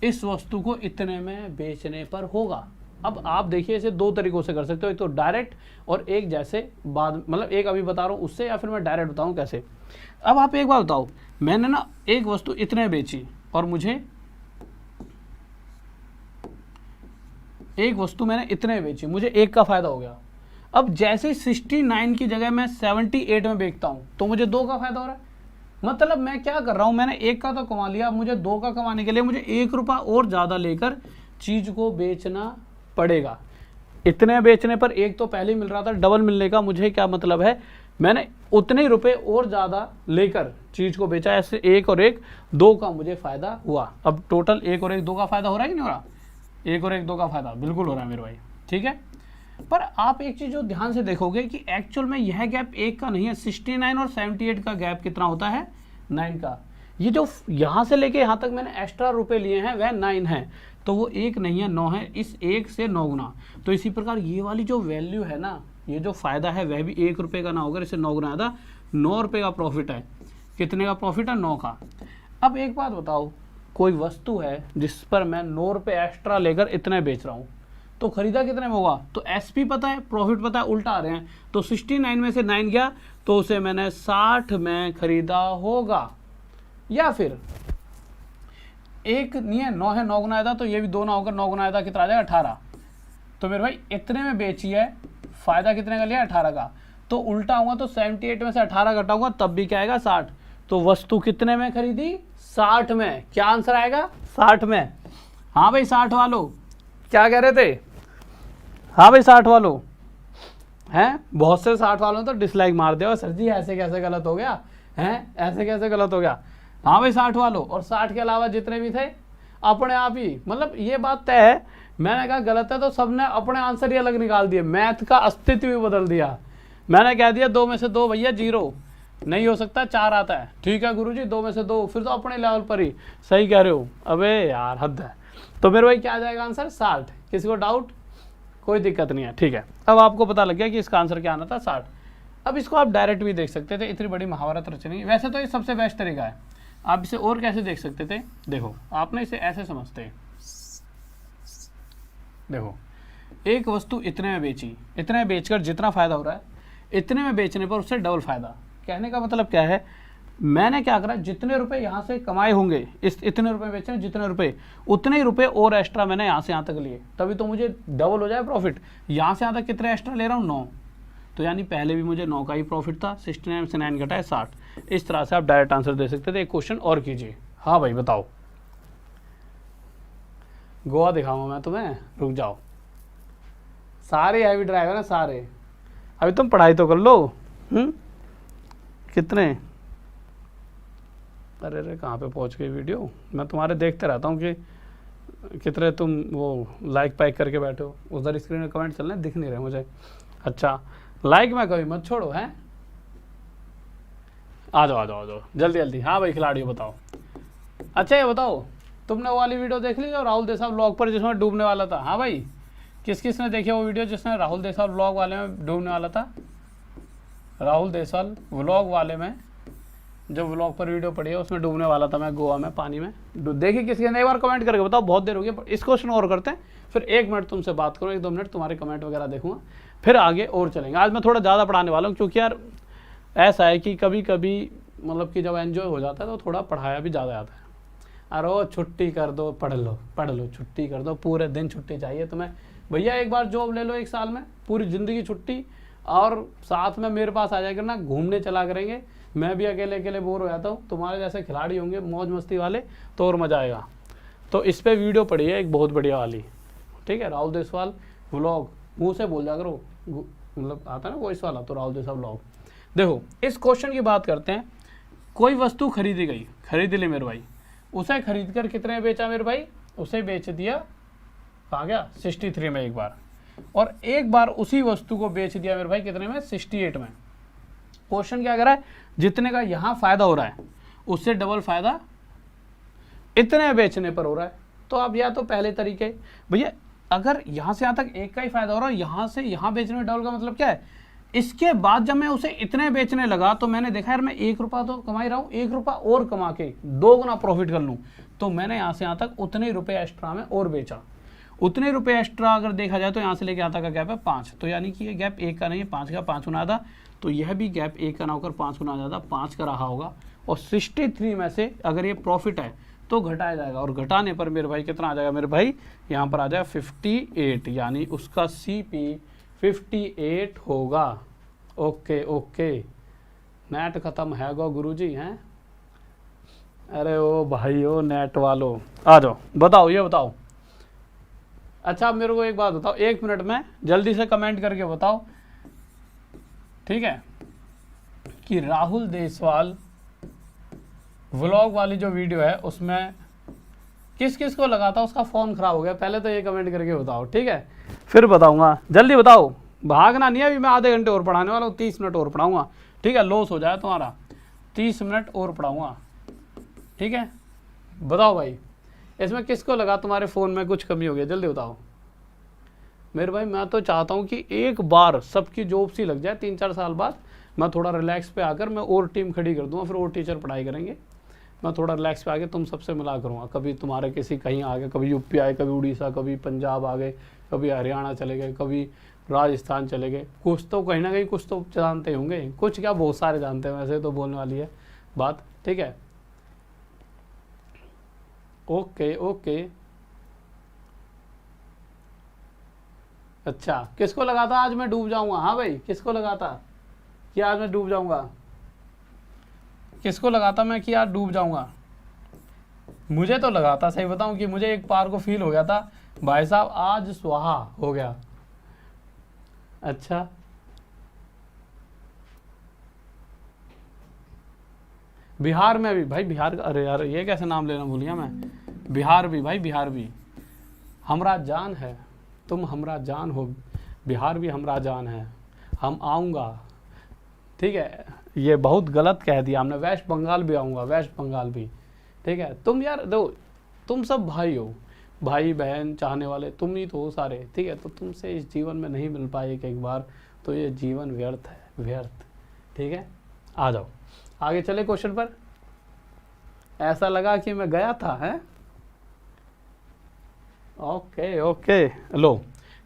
इस वस्तु को इतने में बेचने पर होगा। अब आप देखिए इसे दो तरीकों से कर सकते हो, एक तो डायरेक्ट और एक जैसे बाद, मतलब एक अभी बता रहा हूं उससे, या फिर मैं डायरेक्ट बताऊं कैसे। अब आप एक बार बताओ, मैंने ना एक वस्तु इतने बेची और मुझे एक वस्तु मैंने इतने बेची, मुझे एक का फायदा हो गया। अब जैसे 69 की जगह मैं 78 में बेचता हूं तो मुझे 2 का फायदा हो रहा है। मतलब मैं क्या कर रहा हूँ, मैंने 1 का तो कमा लिया, मुझे 2 का कमाने के लिए मुझे 1 रुपया और ज़्यादा लेकर चीज़ को बेचना पड़ेगा। इतने बेचने पर 1 तो पहले ही मिल रहा था, डबल मिलने का मुझे क्या मतलब है, मैंने उतने ही रुपए और ज़्यादा लेकर चीज़ को बेचा, ऐसे 1 और 1 2 का मुझे फ़ायदा हुआ। अब टोटल 1 और 1 2 का फ़ायदा हो रहा है कि नहीं हो रहा? 1 और 1 2 का फ़ायदा बिल्कुल हो रहा है मेरे भाई, ठीक है। पर आप एक चीज़ जो ध्यान से देखोगे कि एक्चुअल में यह गैप 1 का नहीं है, 69 और 78 का गैप कितना होता है? 9 का। ये जो यहाँ से लेके यहाँ तक मैंने एक्स्ट्रा रुपए लिए हैं वह 9 है, तो वो 1 नहीं है 9 है, इस 1 से 9 गुना। तो इसी प्रकार ये वाली जो वैल्यू है ना, ये जो फ़ायदा है वह भी 1 रुपये का ना होकर इसे 9 गुना था, 9 रुपये का प्रॉफिट है। कितने का प्रॉफिट है? 9 का। अब एक बात बताओ, कोई वस्तु है जिस पर मैं 9 रुपये एक्स्ट्रा लेकर इतने बेच रहा हूँ, तो खरीदा कितने में होगा? तो एसपी पता है, प्रॉफिट पता है, उल्टा आ रहे हैं। तो 69 में से 9 गया तो उसे मैंने 60 में खरीदा होगा। या फिर 1 नहीं है, 9 है, 9 गुना आया था, तो ये भी 2 ना होकर 9 गुना आया था, कितना आ जाएगा? 18। तो मेरे भाई इतने में बेची है, फ़ायदा कितने का लिया? 18 का। तो उल्टा होगा तो 78 में से 18 घटाऊंगा तब भी क्या आएगा? 60। तो वस्तु कितने में खरीदी? 60 में। क्या आंसर आएगा? 60 में। हाँ भाई 60 वालों, क्या कह रहे थे? हाँ भाई 60 वालों हैं, बहुत से 60 वालों ने तो डिसलाइक मार दिया, सर जी ऐसे कैसे गलत हो गया हैं, ऐसे कैसे गलत हो गया। हाँ भाई 60 वालों, और 60 के अलावा जितने भी थे अपने आप ही, मतलब ये बात तय है, मैंने कहा गलत है तो सबने अपने आंसर ही अलग निकाल दिए, मैथ का अस्तित्व भी बदल दिया। मैंने कह दिया 2 में से 2 भैया 0 नहीं हो सकता, 4 आता है। ठीक है गुरुजी 2 में से 2, फिर तो अपने लेवल पर ही सही कह रहे हो। अबे यार हद है। तो मेरे भाई क्या आ जाएगा आंसर? 60। किसी को डाउट? कोई दिक्कत नहीं है, ठीक है। अब आपको पता लग गया कि इसका आंसर क्या आना था? 60। अब इसको आप डायरेक्ट भी देख सकते थे, इतनी बड़ी महाभारत रचनी। वैसे तो ये सबसे बेस्ट तरीका है। आप इसे और कैसे देख सकते थे? देखो आपने इसे ऐसे समझते हैं, देखो एक वस्तु इतने में बेची, इतने में बेचकर जितना फ़ायदा हो रहा है, इतने में बेचने पर उससे डबल फ़ायदा। कहने का मतलब क्या है, मैंने क्या करा, जितने रुपए यहाँ से कमाए होंगे, इस इतने रुपए बेचे, जितने रुपए उतने ही रुपए और एक्स्ट्रा मैंने यहाँ से यहाँ तक लिए, तभी तो मुझे डबल हो जाए प्रॉफिट। यहाँ से यहाँ तक कितने एक्स्ट्रा ले रहा हूँ? 9। तो यानी पहले भी मुझे 9 का ही प्रॉफिट था, 69 से 9 घटा है 60। इस तरह से आप डायरेक्ट आंसर दे सकते थे। एक क्वेश्चन और कीजिए। हाँ भाई बताओ। गोवा दिखाऊंगा मैं तुम्हें, रुक जाओ। सारे हैवी ड्राइवर हैं सारे। अभी तुम पढ़ाई तो कर लो। कितने, अरे अरे कहाँ पे पहुँच गई वीडियो? मैं तुम्हारे देखते रहता हूँ कि कितने तुम वो लाइक पैक करके बैठे हो। उधर स्क्रीन में कमेंट चल रहे हैं, दिख नहीं रहे मुझे। अच्छा लाइक में कभी मत छोड़ो हैं। आ जाओ आ जाओ आ जाओ जल्दी जल्दी। हाँ भाई खिलाड़ियों बताओ। अच्छा ये बताओ, तुमने वो वाली वीडियो देख ली जो राहुल देसाई व्लॉग पर जिसमें डूबने वाला था? हाँ भाई किस किस ने देखी वो वीडियो जिसने राहुल देसाई व्लॉग वाले में डूबने वाला था? राहुल देसाई व्लॉग वाले में जो व्लॉग पर वीडियो पड़ी है उसमें डूबने वाला था मैं गोवा में पानी में। देखिए किसी ने एक बार कमेंट करके बताओ, बहुत देर हो गई। इस क्वेश्चन और करते हैं, फिर 1 मिनट तुमसे बात करो, 1-2 मिनट तुम्हारे कमेंट वगैरह देखूंगा, फिर आगे और चलेंगे। आज मैं थोड़ा ज़्यादा पढ़ाने वाला हूँ, क्योंकि यार ऐसा है कि कभी कभी मतलब कि जब एंजॉय हो जाता है तो थोड़ा पढ़ाया भी ज़्यादा आता है। अरे छुट्टी कर दो, पढ़ लो, छुट्टी कर दो, पूरे दिन छुट्टी चाहिए तुम्हें भैया। एक बार जॉब ले लो 1 साल में, पूरी ज़िंदगी छुट्टी, और साथ में मेरे पास आ जाएगा ना, घूमने चला करेंगे। मैं भी अकेले अकेले बोर हो जाता हूँ, तुम्हारे जैसे खिलाड़ी होंगे मौज मस्ती वाले तो और मज़ा आएगा। तो इस पर वीडियो पड़ी है एक बहुत बढ़िया वाली, ठीक है, राहुल देसवाल व्लॉग। मुँह से बोल जा करो, मतलब आता है ना वॉइस वाला, तो राहुल देसवाल व्लॉग। देखो इस क्वेश्चन की बात करते हैं। कोई वस्तु खरीदी गई, खरीद ली मेरे भाई, उसे खरीद कर कितने बेचा मेरे भाई? उसे बेच दिया कहाँ गया? 63 में एक बार, और एक बार उसी वस्तु को बेच दिया मेरे भाई कितने में? 68 में। क्वेश्चन क्या कर रहा है, जितने का यहाँ फायदा हो रहा है उससे डबल फायदा इतने बेचने पर हो रहा है। तो अब या तो पहले तरीके, भैया अगर यहाँ से यहाँ तक 1 का ही फायदा हो रहा है, यहाँ से यहाँ बेचने में डबल का मतलब क्या है? इसके बाद जब मैं उसे इतने बेचने लगा तो मैंने देखा यार मैं 1 रुपया तो कमा ही रहा हूँ, 1 रुपया और कमा के 2 गुना प्रॉफिट कर लूँ। तो मैंने यहाँ से यहाँ तक उतने रुपये एक्स्ट्रा में और बेचा। उतने रुपये एक्स्ट्रा अगर देखा जाए तो यहाँ से लेके आता का गैप है 5। तो यानी कि ये गैप 1 का नहीं है, 5 का 5 गुना आधा। तो यह भी गैप 1 का ना होकर 5 गुना ज़्यादा 5 का रहा होगा। और 63 में से अगर ये प्रॉफिट है तो घटाया जाएगा, और घटाने पर मेरे भाई कितना आ जाएगा मेरे भाई? यहाँ पर आ जाएगा 58, यानी उसका CP 58 होगा। ओके ओके, नेट खत्म है गो गुरुजी हैं। अरे ओ भाई ओ नेट वालों, आ जाओ बताओ, ये बताओ। अच्छा अब मेरे को एक बात बताओ, 1 मिनट में जल्दी से कमेंट करके बताओ, ठीक है, कि राहुल देसवाल व्लॉग वाली जो वीडियो है उसमें किस किस को लगा था उसका फ़ोन ख़राब हो गया। पहले तो ये कमेंट करके बताओ, ठीक है, फिर बताऊंगा। जल्दी बताओ, भागना नहीं है अभी, मैं आधे घंटे और पढ़ाने वाला हूँ, 30 मिनट और पढ़ाऊंगा, ठीक है, लॉस हो जाए तुम्हारा। 30 मिनट और पढ़ाऊंगा, ठीक है। बताओ भाई, इसमें किसको लगा तुम्हारे फ़ोन में कुछ कमी हो गई, जल्दी बताओ मेरे भाई। मैं तो चाहता हूँ कि एक बार सबकी जॉब सी लग जाए, 3-4 साल बाद मैं थोड़ा रिलैक्स पे आकर मैं और टीम खड़ी कर दूंगा, फिर और टीचर पढ़ाई करेंगे। मैं थोड़ा रिलैक्स पे आके तुम सबसे मिला करूँगा, कभी तुम्हारे किसी कहीं आ गए, कभी यूपी आए, कभी उड़ीसा, कभी पंजाब आ गए, कभी हरियाणा चले गए, कभी राजस्थान चले गए। कुछ तो कहीं ना कहीं कुछ तो जानते होंगे, कुछ क्या बहुत सारे जानते हैं, वैसे तो बोलने वाली है बात, ठीक है। ओके ओके, अच्छा किसको लगा था आज मैं डूब जाऊंगा? हाँ भाई, किसको लगा था कि आज मैं डूब जाऊंगा? किसको लगा था मैं कि आज डूब जाऊंगा? मुझे तो लगा था, सही बताऊं कि मुझे एक बार को फील हो गया था भाई साहब आज सुहा हो गया। अच्छा बिहार में भी भाई, बिहार का, अरे यार ये कैसे नाम लेना भूल गया मैं। बिहार भी भाई, बिहार भी हमरा जान है, तुम हमरा जान हो, बिहार भी हमरा जान है, हम आऊँगा, ठीक है। ये बहुत गलत कह दिया हमने, वेस्ट बंगाल भी आऊँगा, वेस्ट बंगाल भी, ठीक है। तुम यार दो, तुम सब भाई हो, भाई बहन चाहने वाले तुम ही तो हो सारे, ठीक है। तो तुमसे इस जीवन में नहीं मिल पाए एक बार तो ये जीवन व्यर्थ है, व्यर्थ, ठीक है। आ जाओ आगे चले क्वेश्चन पर। ऐसा लगा कि मैं गया था, है ओके ओके। लो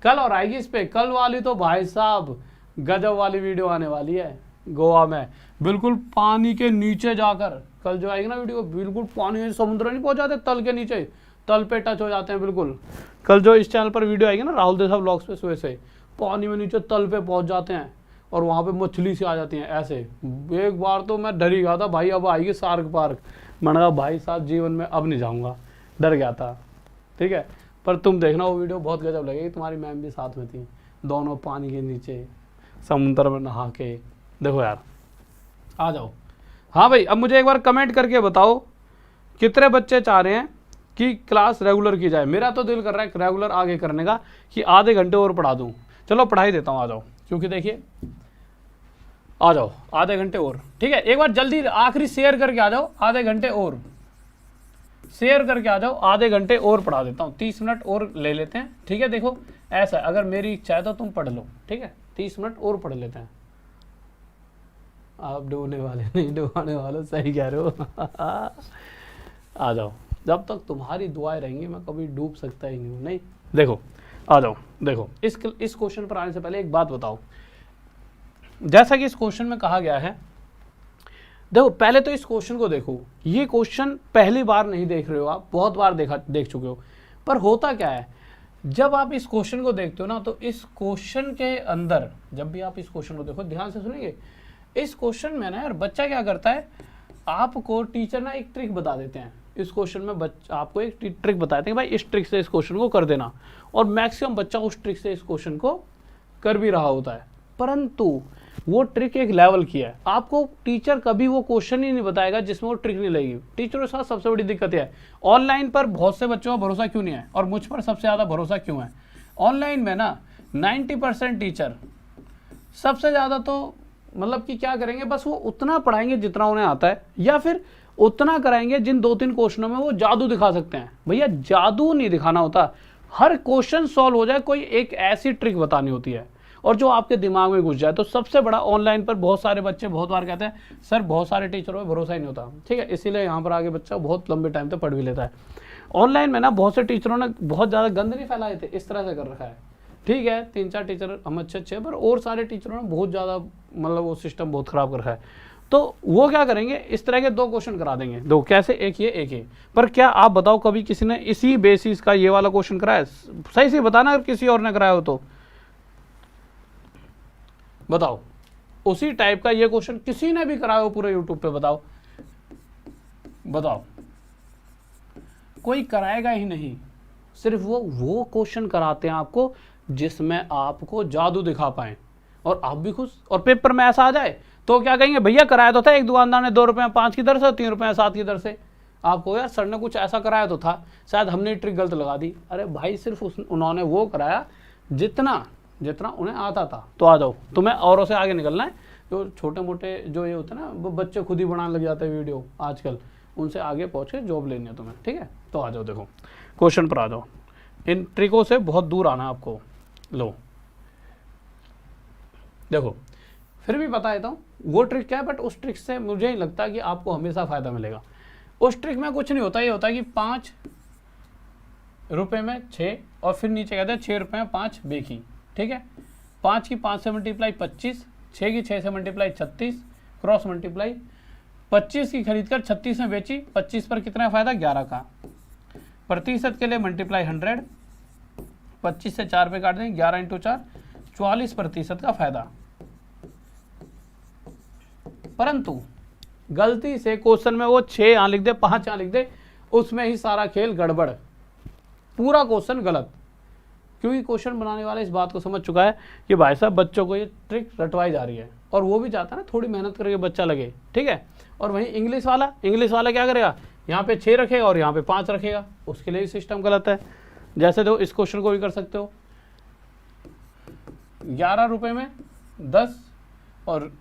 कल और आएगी इस पे, कल वाली तो भाई साहब गजब वाली वीडियो आने वाली है। गोवा में बिल्कुल पानी के नीचे जाकर, कल जो आएगी ना वीडियो, बिल्कुल पानी में, समुद्र नहीं पहुंच जाते, तल के नीचे, तल पे टच हो जाते हैं बिल्कुल। कल जो इस चैनल पर वीडियो आएगी ना राहुल देसाई व्लॉग्स पे, सुबह से पानी में नीचे तल पे पहुंच जाते हैं और वहाँ पे मछली सी आ जाती हैं ऐसे। एक बार तो मैं डर ही गया था भाई, अब आएगी सार्क पार्क, मैंने कहा भाई साहब जीवन में अब नहीं जाऊँगा, डर गया था, ठीक है। पर तुम देखना वो वीडियो बहुत गजब लगेगी, तुम्हारी मैम भी साथ में थी, दोनों पानी के नीचे समुद्र में नहा के, देखो यार। आ जाओ, हाँ भाई अब मुझे एक बार कमेंट करके बताओ कितने बच्चे चाह रहे हैं कि क्लास रेगुलर की जाए। मेरा तो दिल कर रहा है रेगुलर आगे करने का, कि आधे घंटे और पढ़ा दूँ। चलो पढ़ाई देता हूँ, आ जाओ, क्योंकि देखिए आ जाओ आधे घंटे और, ठीक है। एक बार जल्दी आखिरी शेयर करके आ जाओ, आधे घंटे और शेयर करके आ जाओ, आधे घंटे और पढ़ा देता हूँ, 30 मिनट और ले लेते हैं, ठीक है। देखो ऐसा अगर मेरी इच्छा है तो तुम पढ़ लो, ठीक है, 30 मिनट और पढ़ लेते हैं। आप डूबने वाले नहीं, डुबाने वाले, सही कह रहे हो। आ जाओ, जब तक तुम्हारी दुआएं रहेंगी मैं कभी डूब सकता ही नहीं हूँ, नहीं। देखो आ जाओ, देखो इस क्वेश्चन पर आने से पहले एक बात बताओ, जैसा कि इस क्वेश्चन में कहा गया है, देखो पहले तो इस क्वेश्चन को देखो, ये क्वेश्चन पहली बार नहीं देख रहे हो आप, बहुत बार देख चुके हो। पर होता क्या है, जब आप इस क्वेश्चन को देखते हो ना, तो इस क्वेश्चन के अंदर, जब भी आप इस क्वेश्चन को देखो ध्यान से सुनेंगे, इस क्वेश्चन में ना यार बच्चा क्या करता है, आपको टीचर ना एक ट्रिक बता देते हैं। इस क्वेश्चन में बच्चा आपको एक ट्रिक बताते हैं, भाई इस ट्रिक से इस क्वेश्चन को कर देना, और मैक्सिमम बच्चा उस ट्रिक से इस क्वेश्चन को कर भी रहा होता है। परंतु वो ट्रिक एक लेवल की है, आपको टीचर कभी वो क्वेश्चन ही नहीं बताएगा जिसमें वो ट्रिक नहीं लगेगी। टीचरों के साथ सबसे बड़ी दिक्कत है, ऑनलाइन पर बहुत से बच्चों का भरोसा क्यों नहीं है, और मुझ पर सबसे ज़्यादा भरोसा क्यों है। ऑनलाइन में ना 90% टीचर सबसे ज़्यादा तो मतलब कि क्या करेंगे, बस वो उतना पढ़ाएंगे जितना उन्हें आता है, या फिर उतना कराएंगे जिन 2-3 क्वेश्चनों में वो जादू दिखा सकते हैं। भैया जादू नहीं दिखाना होता, हर क्वेश्चन सॉल्व हो जाए, कोई एक ऐसी ट्रिक बतानी होती है और जो आपके दिमाग में घुस जाए। तो सबसे बड़ा ऑनलाइन पर बहुत सारे बच्चे बहुत बार कहते हैं सर बहुत सारे टीचरों में भरोसा ही नहीं होता, ठीक है, इसीलिए यहाँ पर आगे बच्चा बहुत लंबे टाइम तक पढ़ भी लेता है। ऑनलाइन में ना बहुत से टीचरों ने बहुत ज़्यादा गंद नहीं फैलाए थे, इस तरह से कर रखा है, ठीक है। 3-4 टीचर हम अच्छे पर और सारे टीचरों ने बहुत ज़्यादा मतलब वो सिस्टम बहुत ख़राब कर रखा है। तो वो क्या करेंगे, इस तरह के 2 क्वेश्चन करा देंगे, 2 कैसे, एक ये एक ये। पर क्या आप बताओ कभी किसी ने इसी बेसिस का ये वाला क्वेश्चन कराया? सही से बताना अगर किसी और ने कराया हो तो बताओ, उसी टाइप का ये क्वेश्चन किसी ने भी कराया हो पूरे यूट्यूब पे, बताओ। बताओ, कोई कराएगा ही नहीं। सिर्फ वो क्वेश्चन कराते हैं आपको जिसमें आपको जादू दिखा पाए और आप भी खुश, और पेपर में ऐसा आ जाए तो क्या कहेंगे, भैया कराया तो था एक दुकानदार ने 2 रुपये 5 की दर से, 3 रुपये 7 की दर से। आपको यार सर ने कुछ ऐसा कराया तो था, शायद हमने ट्रिक गलत लगा दी। अरे भाई सिर्फ उन्होंने वो कराया जितना जितना उन्हें आता था। तो आ जाओ, तुम्हें औरों से आगे निकलना है। जो छोटे मोटे जो ये होते हैं ना, वो बच्चे खुद ही बनाने लग जाते हैं वीडियो आजकल, उनसे आगे पहुँच के जॉब लेनी है तुम्हें, ठीक है। तो आ जाओ, देखो क्वेश्चन पर आ जाओ, इन ट्रिकों से बहुत दूर आना है आपको। लो देखो, फिर भी बता देता हूँ वो ट्रिक क्या है, बट उस ट्रिक से मुझे नहीं लगता कि आपको हमेशा फ़ायदा मिलेगा। उस ट्रिक में कुछ नहीं होता, ये होता है कि 5 रुपये में 6 और फिर नीचे कहते हैं 6 रुपये में 5 बेकी, ठीक है। 5 की 5 से मल्टीप्लाई 25, 6 की 6 से मल्टीप्लाई 36, क्रॉस मल्टीप्लाई 25 की खरीद कर 36 में बेची, 25 पर कितना फ़ायदा, 11 का। प्रतिशत के लिए मल्टीप्लाई 100, 25 से 4 पे काट दें, 11 इंटू 4, 44% का फ़ायदा। परंतु गलती से क्वेश्चन में वो 6 यहाँ लिख दे, 5 यहाँ लिख दे, उसमें ही सारा खेल गड़बड़, पूरा क्वेश्चन गलत। क्योंकि क्वेश्चन बनाने वाला इस बात को समझ चुका है कि भाई साहब बच्चों को ये ट्रिक रटवाई जा रही है, और वो भी चाहता है ना थोड़ी मेहनत करके बच्चा लगे, ठीक है। और वहीं इंग्लिश वाला क्या करेगा, यहाँ पे 6 रखेगा और यहाँ पे 5 रखेगा, उसके लिए सिस्टम गलत है। जैसे तो इस क्वेश्चन को भी कर सकते हो, 11 रुपये में 10 और,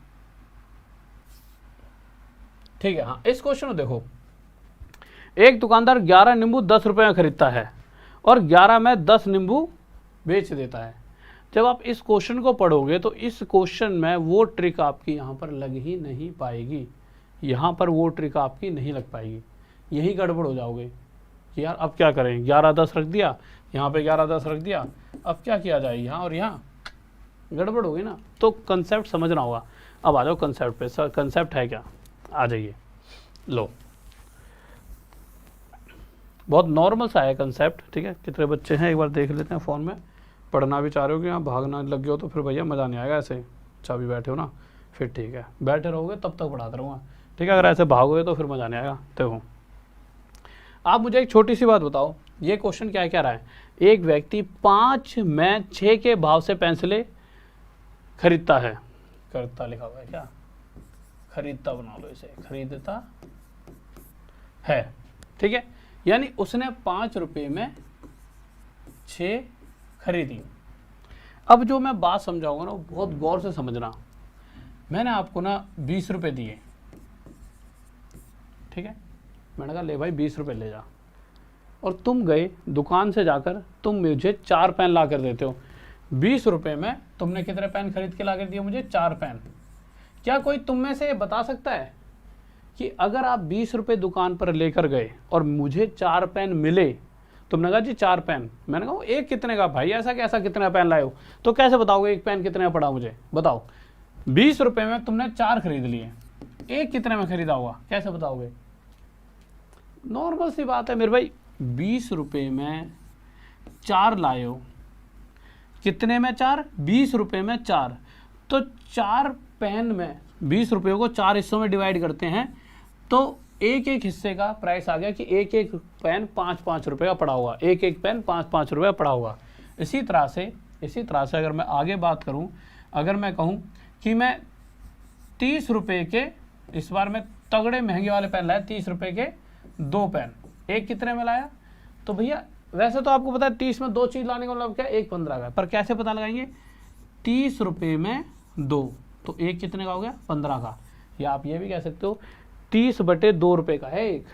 ठीक है। हाँ, इस क्वेश्चन को देखो, एक दुकानदार 11 नींबू 10 रुपये में खरीदता है और 11 में 10 नींबू बेच देता है। जब आप इस क्वेश्चन को पढ़ोगे तो इस क्वेश्चन में वो ट्रिक आपकी यहाँ पर लग ही नहीं पाएगी, यहाँ पर वो ट्रिक आपकी नहीं लग पाएगी, यही गड़बड़ हो जाओगे कि यार अब क्या करें, 11-10 रख दिया, यहाँ पे 11-10 रख दिया, अब क्या किया जाए, यहाँ और यहाँ गड़बड़ होगी ना। तो कंसेप्ट समझना होगा। अब आ जाओ कंसेप्ट पे, सर कंसेप्ट है क्या, आ जाइए। लो, बहुत नॉर्मल सा है कंसेप्ट, ठीक है। कितने बच्चे हैं एक बार देख लेते हैं, फ़ोन में पढ़ना भी चाह रहे हो कि यहाँ भागना लग गए हो तो फिर भैया मज़ा नहीं आएगा। ऐसे अच्छा भी बैठे हो ना, फिर ठीक है, बैठे रहोगे तब तक पढ़ाता रहूँगा, ठीक है। अगर ऐसे भागोगे तो फिर मज़ा नहीं आएगा। देखो, आप मुझे एक छोटी सी बात बताओ, ये क्वेश्चन क्या कह रहा है, एक व्यक्ति 5 में 6 के भाव से पेंसिलें खरीदता है, करता लिखा हुआ है क्या, खरीदता बना लो इसे, खरीदता है, ठीक है। यानी उसने 5 रुपये में 6 खरीदी। अब जो मैं बात समझाऊंगा ना, बहुत गौर से समझना। मैंने आपको ना 20 रुपये दिए, ठीक है। मैंने कहा ले भाई 20 रुपये ले जा, और तुम गए दुकान से जाकर तुम मुझे 4 पेन ला कर देते हो। 20 रुपये में तुमने कितने पेन खरीद के ला कर दिए मुझे, 4 पेन। क्या कोई तुम में से बता सकता है कि अगर आप 20 रुपये दुकान पर लेकर गए और मुझे 4 पेन मिले, तुमने कहा जी 4 पेन, मैंने कहा एक कितने का भाई, ऐसा कैसा कितना पेन लाए हो, तो कैसे बताओगे एक पेन कितने का पड़ा मुझे, बताओ। 20 रुपये में तुमने 4 खरीद लिए, एक कितने में खरीदा होगा, कैसे बताओगे। नॉर्मल सी बात है मेरे भाई, 20 रुपये में 4 लाए हो, कितने में 4, 20 रुपये में 4, तो 4 पेन में 20 रुपये को 4 हिस्सों में डिवाइड करते हैं, तो एक एक हिस्से का प्राइस आ गया कि एक एक पेन 5-5 रुपये का पड़ा हुआ, एक एक पेन 5-5 रुपये का पड़ा हुआ। इसी तरह से अगर मैं आगे बात करूं, अगर मैं कहूं कि मैं 30 रुपये के, इस बार मैं तगड़े महंगे वाले पेन लाया, 30 रुपये के 2 पेन, एक कितने में लाया, तो भैया वैसे तो आपको पता है 30 में 2 चीज़ लाने का मतलब क्या, एक 15 का, पर कैसे पता लगाएंगे, 30 रुपये में 2, तो एक कितने का हो गया, 15 का। या आप ये भी कह सकते हो 30/2 रुपये का है एक,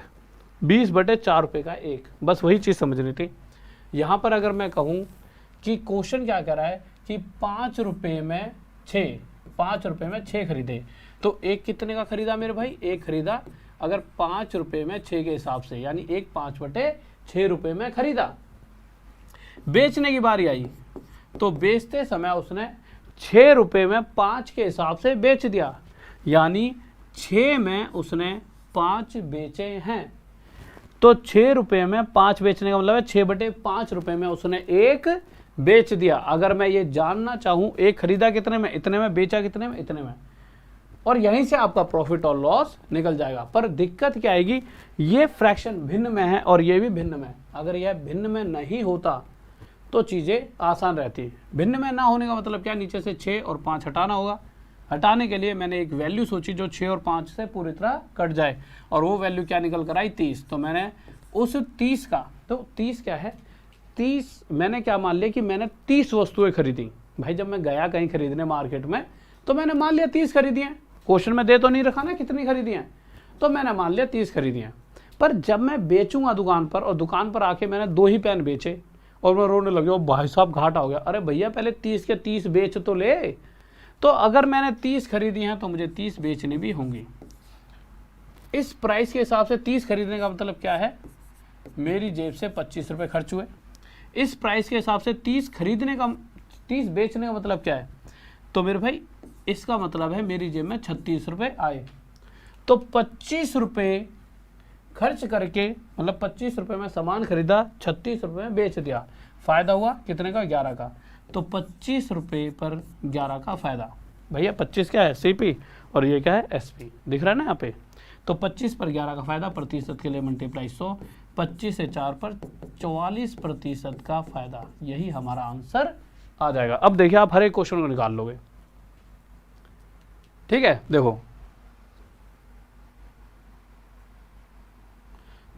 20/4 रुपये का एक, बस वही चीज़ समझनी थी। यहाँ पर अगर मैं कहूँ कि क्वेश्चन क्या कह रहा है कि 5 रुपये में 6, 5 रुपये में 6 खरीदे, तो एक कितने का खरीदा मेरे भाई, एक खरीदा। अगर 5 रुपये में 6 के हिसाब से, यानी एक 5/6 रुपये में खरीदा। बेचने की बारी आई तो बेचते समय उसने 6 रुपये में 5 के हिसाब से बेच दिया, यानी 6 में उसने 5 बेचे हैं। तो 6 रुपये में 5 बेचने का मतलब है 6/5 रुपये में उसने एक बेच दिया। अगर मैं ये जानना चाहूँ एक खरीदा कितने में, इतने में, बेचा कितने में, इतने में, और यहीं से आपका प्रॉफिट और लॉस निकल जाएगा। पर दिक्कत क्या आएगी, ये फ्रैक्शन भिन्न में है और ये भी भिन्न में। अगर यह भिन्न में नहीं होता तो चीज़ें आसान रहती। भिन्न में ना होने का मतलब क्या, नीचे से 6 और 5 हटाना होगा। हटाने के लिए मैंने एक वैल्यू सोची जो 6 और 5 से पूरी तरह कट जाए, और वो वैल्यू क्या निकल कर आई, 30। तो मैंने उस 30 का, तो 30 क्या है, 30 मैंने क्या मान लिया कि मैंने 30 वस्तुएं खरीदी। भाई जब मैं गया कहीं खरीदने मार्केट में तो मैंने मान लिया 30 खरीदी हैं। क्वेश्चन में दे तो नहीं रखा ना कितनी खरीदी हैं, तो मैंने मान लिया 30 खरीदी हैं। पर जब मैं बेचूंगा दुकान पर, और दुकान पर आके मैंने 2 ही पेन बेचे और मैं रोने लगे, ओ भाई साहब घाटा हो गया। अरे भैया पहले 30 के 30 बेच तो ले। तो अगर मैंने 30 खरीदी हैं तो मुझे 30 बेचनी भी होंगी। इस प्राइस के हिसाब से 30 खरीदने का मतलब क्या है, मेरी जेब से 25 रुपये खर्च हुए। इस प्राइस के हिसाब से 30 खरीदने का, 30 बेचने का मतलब क्या है, तो मेरे भाई इसका मतलब है मेरी जेब में 36 रुपये आए। तो 25 रुपये खर्च करके, मतलब 25 रुपये में सामान खरीदा, 36 रुपये में बेच दिया, फ़ायदा हुआ कितने का, 11 का। तो 25 रुपये पर 11 का फ़ायदा। भैया 25 क्या है, CP, और ये क्या है, SP, दिख रहा है ना यहाँ पे। तो 25 पर 11 का फ़ायदा, प्रतिशत के लिए मल्टीप्लाई 100, 25 से 4 पर 44% का फ़ायदा। यही हमारा आंसर आ जाएगा। अब देखिए आप हर एक क्वेश्चन को निकाल लोगे, ठीक है। देखो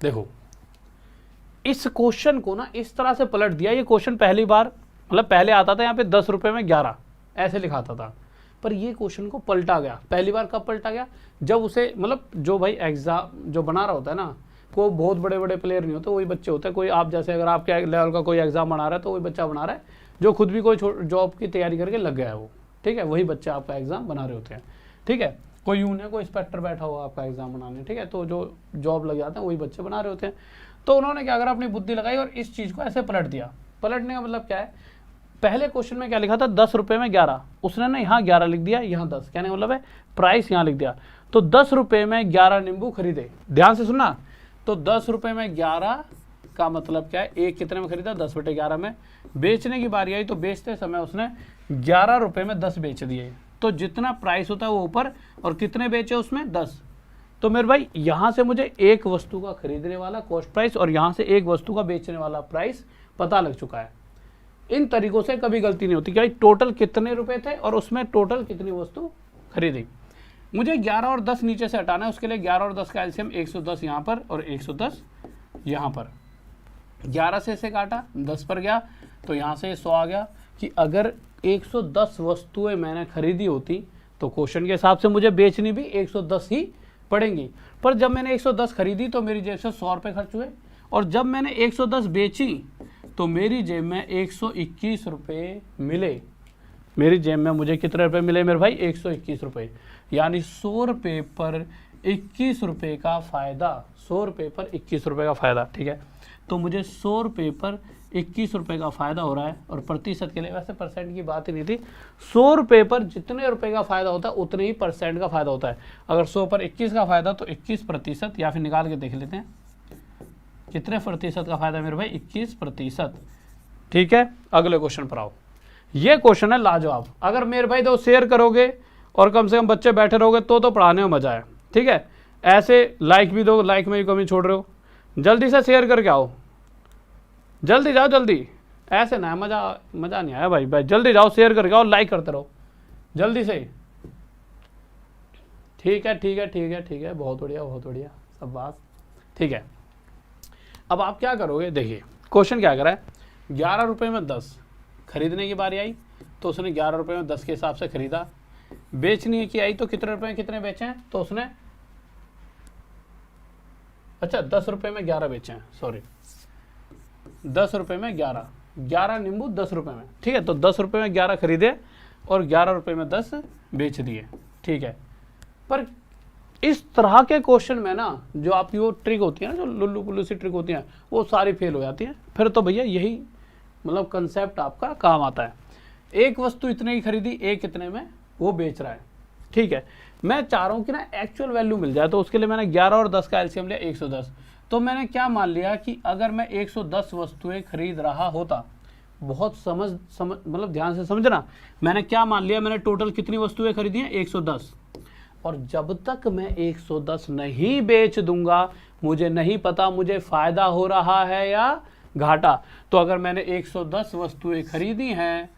देखो इस क्वेश्चन को ना इस तरह से पलट दिया। ये क्वेश्चन पहली बार, मतलब पहले आता था यहाँ पे 10 रुपये में 11 ऐसे लिखाता था, पर ये क्वेश्चन को पलटा गया। पहली बार कब पलटा गया, जब उसे, मतलब जो भाई एग्जाम जो बना रहा होता है ना, को बहुत बड़े बड़े प्लेयर नहीं होते, वही बच्चे होते हैं। कोई आप जैसे अगर आपके लेवल का कोई एग्जाम बना रहा है तो वही बच्चा बना रहा है जो खुद भी कोई जॉब की तैयारी करके लग गया है वो, ठीक है, वही बच्चे आपका एग्जाम बना रहे होते हैं, ठीक है। कोई यूं है, कोई इंस्पेक्टर बैठा हुआ आपका एग्जाम बनाने, ठीक है, तो जो जॉब लग जाते हैं वही बच्चे बना रहे होते हैं। तो उन्होंने क्या करा, अपनी बुद्धि लगाई और इस चीज़ को ऐसे पलट दिया। पलटने का मतलब क्या है, पहले क्वेश्चन में क्या लिखा था, 10 रुपये में 11, उसने ना यहाँ 11 लिख दिया, यहाँ 10, कहने का मतलब है प्राइस यहाँ लिख दिया। तो 10 रुपये में 11 नींबू खरीदे, ध्यान से सुनना। तो 10 रुपये में 11 का मतलब क्या है, एक कितने में खरीदा, 10/11 में। बेचने की बारी आई तो बेचते समय उसने 11 रुपये में 10 बेच दिए। तो जितना प्राइस होता है वो ऊपर, और कितने बेचे उसमें, 10। तो मेरे भाई यहाँ से मुझे एक वस्तु का खरीदने वाला कॉस्ट प्राइस और यहाँ से एक वस्तु का बेचने वाला प्राइस पता लग चुका है। इन तरीकों से कभी गलती नहीं होती कि भाई टोटल कितने रुपए थे और उसमें टोटल कितनी वस्तु खरीदी। मुझे 11 और 10 नीचे से हटाना है, उसके लिए 11 और 10 का एलसीएम 110 यहाँ पर और 110 यहाँ पर। 11 से इसे काटा, 10 पर गया, तो यहाँ से 100 आ गया कि अगर 110 वस्तुएं मैंने खरीदी होती तो क्वेश्चन के हिसाब से मुझे बेचनी भी 110 ही पड़ेंगी। पर जब मैंने 110 खरीदी तो मेरी जेब से 100 रुपये खर्च हुए, और जब मैंने 110 बेची तो मेरी जेब में 121 रुपये मिले। मेरी जेब में मुझे कितने रुपए मिले मेरे भाई, 121 रुपये, यानी 100 रुपये पर 21 रुपये का फ़ायदा। 100 रुपये पर 21 रुपये का फ़ायदा, ठीक है। तो मुझे 100 रुपये पर 21 रुपये का फ़ायदा हो रहा है, और प्रतिशत के लिए वैसे परसेंट की बात ही नहीं थी। 100 रुपये पर जितने रुपये का फ़ायदा होता है उतने ही परसेंट का फ़ायदा होता है। अगर 100 पर 21 का फ़ायदा तो 21%, या फिर निकाल के देख लेते हैं कितने प्रतिशत का फ़ायदा मेरे भाई, 21%, ठीक है। अगले क्वेश्चन पर आओ। ये क्वेश्चन है लाजवाब। अगर मेरे भाई तो शेयर करोगे और कम से कम बच्चे बैठे रहोगे तो पढ़ाने में मजा है, ठीक है। ऐसे लाइक भी दो, लाइक में भी कमी छोड़ रहे हो, जल्दी से शेयर करके आओ, जल्दी जाओ जल्दी, ऐसे ना मजा नहीं आया भाई जल्दी जाओ, शेयर करके आओ, लाइक करते रहो जल्दी से। ठीक है ठीक है ठीक है ठीक है, बहुत बढ़िया सब बात, ठीक है। अब आप क्या करोगे, देखिए क्वेश्चन क्या करा है, 11 रुपये में 10 खरीदने की बारी आई तो उसने 11 रुपये में 10 के हिसाब से खरीदा। बेचने की आई तो कितने रुपए में कितने बेचे हैं, तो उसने, अच्छा 10 रुपये में 11 बेचे हैं, सॉरी 10 रुपये में 11 नींबू 10 रुपये में, ठीक है। तो 10 रुपये में 11 खरीदे और 11 रुपये में 10 बेच दिए, ठीक है। पर इस तरह के क्वेश्चन में ना जो आपकी वो ट्रिक होती है ना, जो लुल्लू पुल्लू सी ट्रिक होती है, वो सारी फेल हो जाती है। फिर तो भैया यही मतलब कंसेप्ट आपका काम आता है। एक वस्तु इतने की खरीदी, एक इतने में वो बेच रहा है, ठीक है। मैं चाह रहा हूँ कि ना एक्चुअल वैल्यू मिल जाए, तो उसके लिए मैंने 11 और 10 का एलसीएम लिया 110। तो मैंने क्या मान लिया कि अगर मैं 110 वस्तुएं खरीद रहा होता, बहुत समझ मतलब ध्यान से समझना, मैंने क्या मान लिया, मैंने टोटल कितनी वस्तुएं खरीदी हैं, 110, और जब तक मैं 110 नहीं बेच दूंगा मुझे नहीं पता मुझे फायदा हो रहा है या घाटा। तो अगर मैंने 110 वस्तुएं खरीदी हैं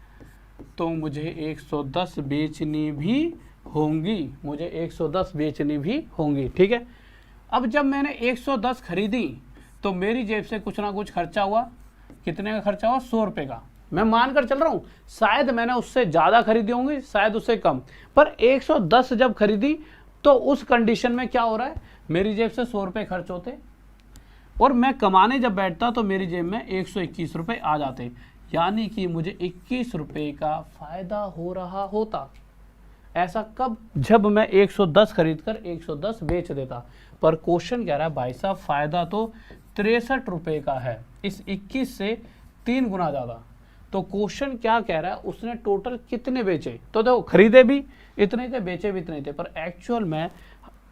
तो मुझे 110 बेचनी भी होंगी, मुझे 110 बेचनी भी होंगी। ठीक है, अब जब मैंने 110 खरीदी तो मेरी जेब से कुछ ना कुछ खर्चा हुआ। कितने का खर्चा हुआ? 100 रुपये का। मैं मान कर चल रहा हूँ, शायद मैंने उससे ज़्यादा खरीदी होंगी, शायद उससे कम, पर 110 जब खरीदी तो उस कंडीशन में क्या हो रहा है, मेरी जेब से 100 रुपये खर्च होते और मैं कमाने जब बैठता तो मेरी जेब में 121 रुपये आ जाते, यानी कि मुझे 21 रुपये का फ़ायदा हो रहा होता। ऐसा कब? जब मैं 110 खरीद कर 110 बेच देता। पर क्वेश्चन कह रहा है भाई साहब फ़ायदा तो 63 रुपये का है, इस 21 से 3 गुना ज़्यादा। तो क्वेश्चन क्या कह रहा है, उसने टोटल कितने बेचे? तो देखो खरीदे भी इतने थे, बेचे भी इतने थे, पर एक्चुअल में